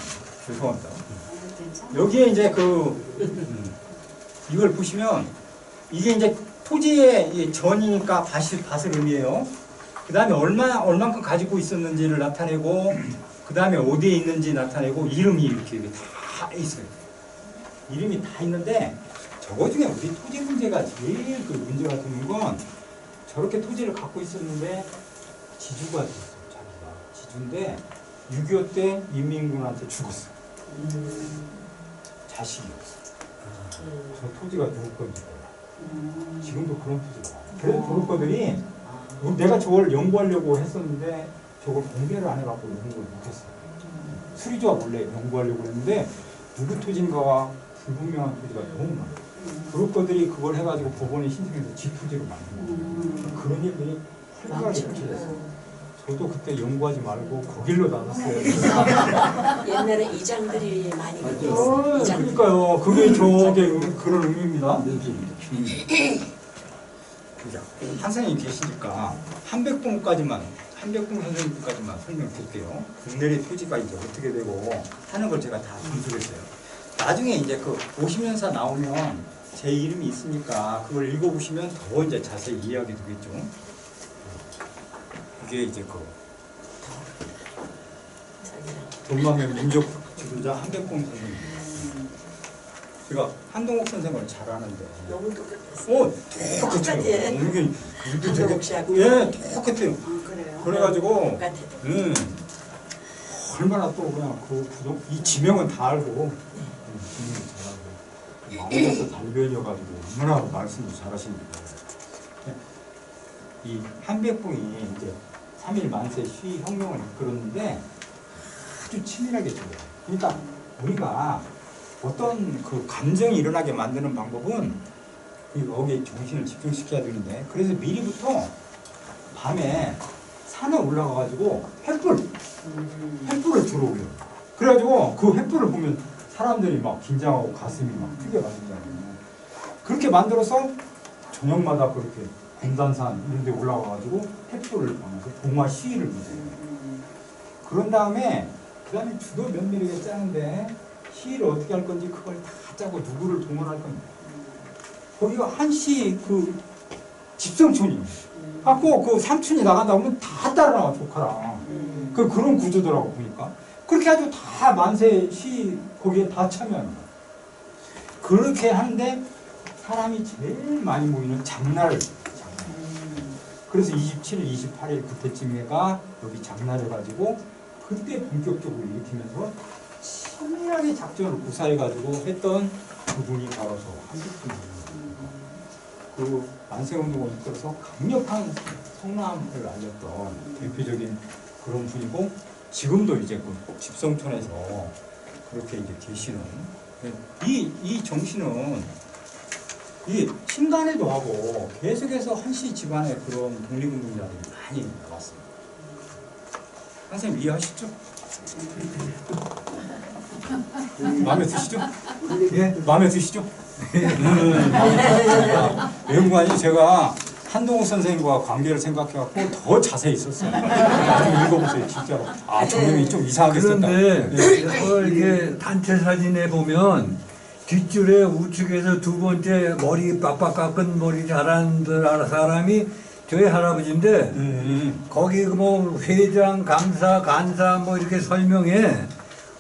죄송합니다. 여기에 이제 이걸 보시면 이게 이제 토지의 전이니까 밭을 의미해요. 그 다음에 얼만큼 가지고 있었는지를 나타내고, 그 다음에 어디에 있는지 나타내고, 이름이 이렇게 다 있어요. 이름이 다 있는데, 저거 중에 우리 토지 문제가 제일 문제가 되는 건, 저렇게 토지를 갖고 있었는데, 지주가 됐어요, 자기가. 지주인데, 6.25 때 인민군한테 죽었어요. 자식이 없어요. 저 토지가 누구 건지 몰라. 지금도 그런 토지가 많아요. 그래서 도로거들이 내가 저걸 연구하려고 했었는데 저걸 공개를 안 해갖고 연구를 못했어요. 수리조가 원래 연구하려고 했는데 누구 토지인가가 불분명한 토지가 너무 많아요. 그룹 것들이 그걸 해가지고 법원에 신청해서 지토지로 만든 거예요. 그런 일들이 훌륭하게 펼쳐졌어요. 저도 그때 연구하지 말고 거길로 나갔어요. 옛날에 이장들이 많이 그랬어요. 이장들. 그러니까요. 그게 저게 그런 의미입니다. 한 선생님 계시니까 한백봉 선생님까지만 설명드릴게요. 국내의 토지가 이제 어떻게 되고 하는 걸 제가 다 분석했어요. 나중에 이제 그 50년사 나오면 제 이름이 있으니까 그걸 읽어보시면 더 이제 자세히 이해하게 되겠죠. 이게 이제 그 동방의 민족 지도자 한백봉 선생님. 제가 한동욱 선생님을 잘 아는데. 너무 똑같았어요. 똑같아요. 예. 이게 그것도 되게 한동욱 씨하고. 예, 똑같아요. 그래요. 그래가지고 똑같아요. 얼마나 또 그냥 그 부동 이 지명은 다 알고 지명은 잘 알고 마음에서 달변이어가지고 얼마나 말씀도 잘하십니까. 이 한백봉이 이제 3.1 만세 시위 혁명을 이끌었는데 아주 치밀하게 줘요. 그러니까 우리가 어떤 그 감정이 일어나게 만드는 방법은 여기에 정신을 집중시켜야 되는데 그래서 미리부터 밤에 산에 올라가가지고 횃불을 들어올려요. 그래가지고 그 횃불을 보면 사람들이 막 긴장하고 가슴이 막 뛰게 만들잖아요. 그렇게 만들어서 저녁마다 그렇게 금단산 이런 데 올라가가지고 횃불을 담아서 봉화 시위를 보세요. 그런 다음에 그 다음에 주도 면밀하게 짜는데 시위를 어떻게 할 건지 그걸 다 짜고 누구를 동원할 건지 거기가 한시 그 집성촌이에요. 갖고 그 삼촌이 나간다 보면 다 따라나와 조카랑 그런 구조더라고 보니까 그렇게 아주 다 만세 시 거기에 다 참여하는 거야. 그렇게 하는데 사람이 제일 많이 모이는 장날 그래서 27일, 28일 그때쯤에가 여기 장날해가지고 그때 본격적으로 일으키면서 치밀하게 작전을 구사해가지고 했던 그분이 바로 저 한백봉입니다. 그 만세운동을 이끌어서 강력한 성남을 알렸던 대표적인 그런 분이고 지금도 이제 그 집성촌에서 그렇게 이제 계시는 이 정신은 이 신간에도 하고 계속해서 한시 집안의 그런 독립운동자들이 많이 나왔습니다. 선생님 이해하시죠? 마음에 드시죠? 예? 마음에 드시죠? 외무관이 제가 한동욱 선생님과 관계를 생각해갖고 더 자세히 썼어요. 나중에 읽어보세요, 진짜로. 아, 정님이 좀 이상하게 썼다. 그런데 이게 단체 사진에 보면 뒷줄에 우측에서 두 번째 머리 빡빡 깎은 머리 잘하는 사람이 저희 할아버지인데 거기 뭐 회장, 감사, 간사 뭐 이렇게 설명해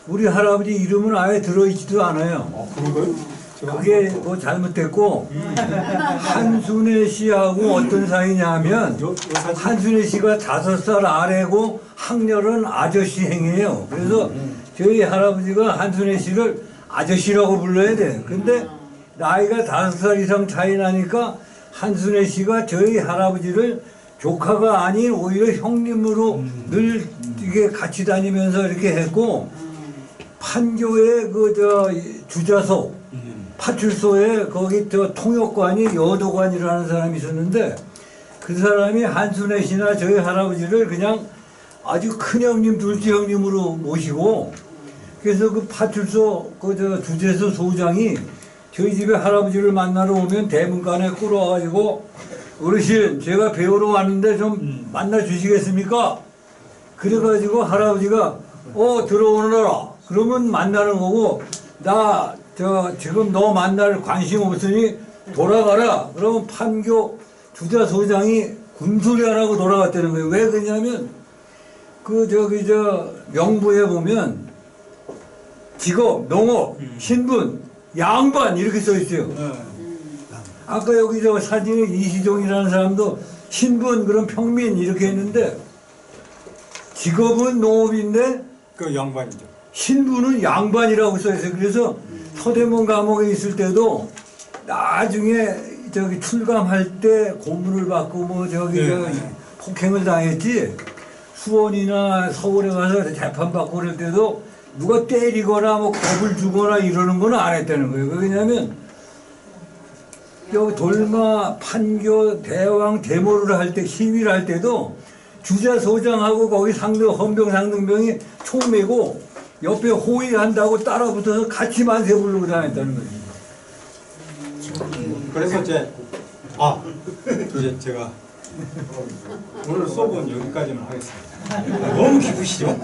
우리 할아버지 이름은 아예 들어있지도 않아요. 그런가요? 그게 뭐 잘못됐고 한순애 씨하고 어떤 사이냐 하면 한순애 씨가 5살 아래고 학렬은 아저씨 행이에요. 그래서 저희 할아버지가 한순애 씨를 아저씨라고 불러야 돼. 근데 나이가 5살 이상 차이 나니까 한순애 씨가 저희 할아버지를 조카가 아닌 오히려 형님으로 늘 이게 같이 다니면서 이렇게 했고 판교의 주자소 파출소에 거기 통역관이 여도관이라는 사람이 있었는데 그 사람이 한순애 씨나 저희 할아버지를 그냥 아주 큰 형님, 둘째 형님으로 모시고 그래서 그 파출소 주재소 소장이 저희 집에 할아버지를 만나러 오면 대문간에 끌어와가지고 어르신 제가 배우러 왔는데 좀 만나 주시겠습니까? 그래가지고 할아버지가 들어오너라 그러면 만나는 거고 지금 너 만날 관심 없으니 돌아가라. 그러면 판교 주자소장이 군소리하라고 돌아갔다는 거예요. 왜 그러냐면 명부에 보면 직업, 농업, 신분, 양반 이렇게 써 있어요. 아까 여기 사진에 이시종이라는 사람도 신분 그런 평민 이렇게 했는데 직업은 농업인데 그 양반이죠. 신분은 양반이라고 써 있어요. 그래서 서대문 감옥에 있을 때도 나중에 출감할 때 고문을 받고 폭행을 당했지 수원이나 서울에 가서 재판받고 그럴 때도 누가 때리거나 뭐 겁을 주거나 이러는 건 안 했다는 거예요. 왜냐하면 여기 돌마, 판교, 대왕, 대모를 할 때 시위를 할 때도 주자 소장하고 거기 헌병 상등병이 총 메고 옆에 호위한다고 따라붙어서 같이 만세 부르고 다녔다는 거죠. 그래서 이제 제가 오늘 수업은 여기까지만 하겠습니다. 너무 기쁘시죠?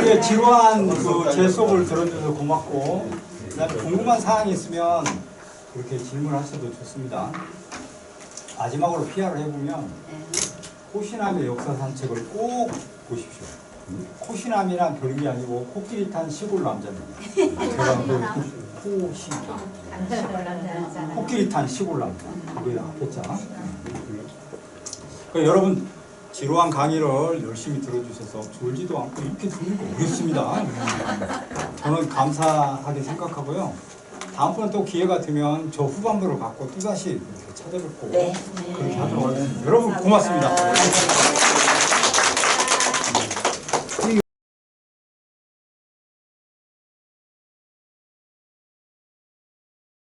이게 지루한 제 수업을 들어줘서 고맙고, 그다음에 궁금한 사항이 있으면 그렇게 질문하셔도 좋습니다. 마지막으로 PR을 해보면 코시남의 역사 산책을 꼭 보십시오. 코시남이란 별게 아니고 코끼리 탄 시골 남자입니다. 제가 코끼리 탄 시골 남자. 그게 나왔겠죠. 그러니까 여러분 지루한 강의를 열심히 들어주셔서 졸지도 않고 이렇게 들으니까 어렵습니다. 저는 감사하게 생각하고요. 다음번에 또 기회가 되면 저 후반부를 갖고 또다시 이렇게 찾아뵙고 그렇게 하도록 하겠습니다. 여러분 고맙습니다.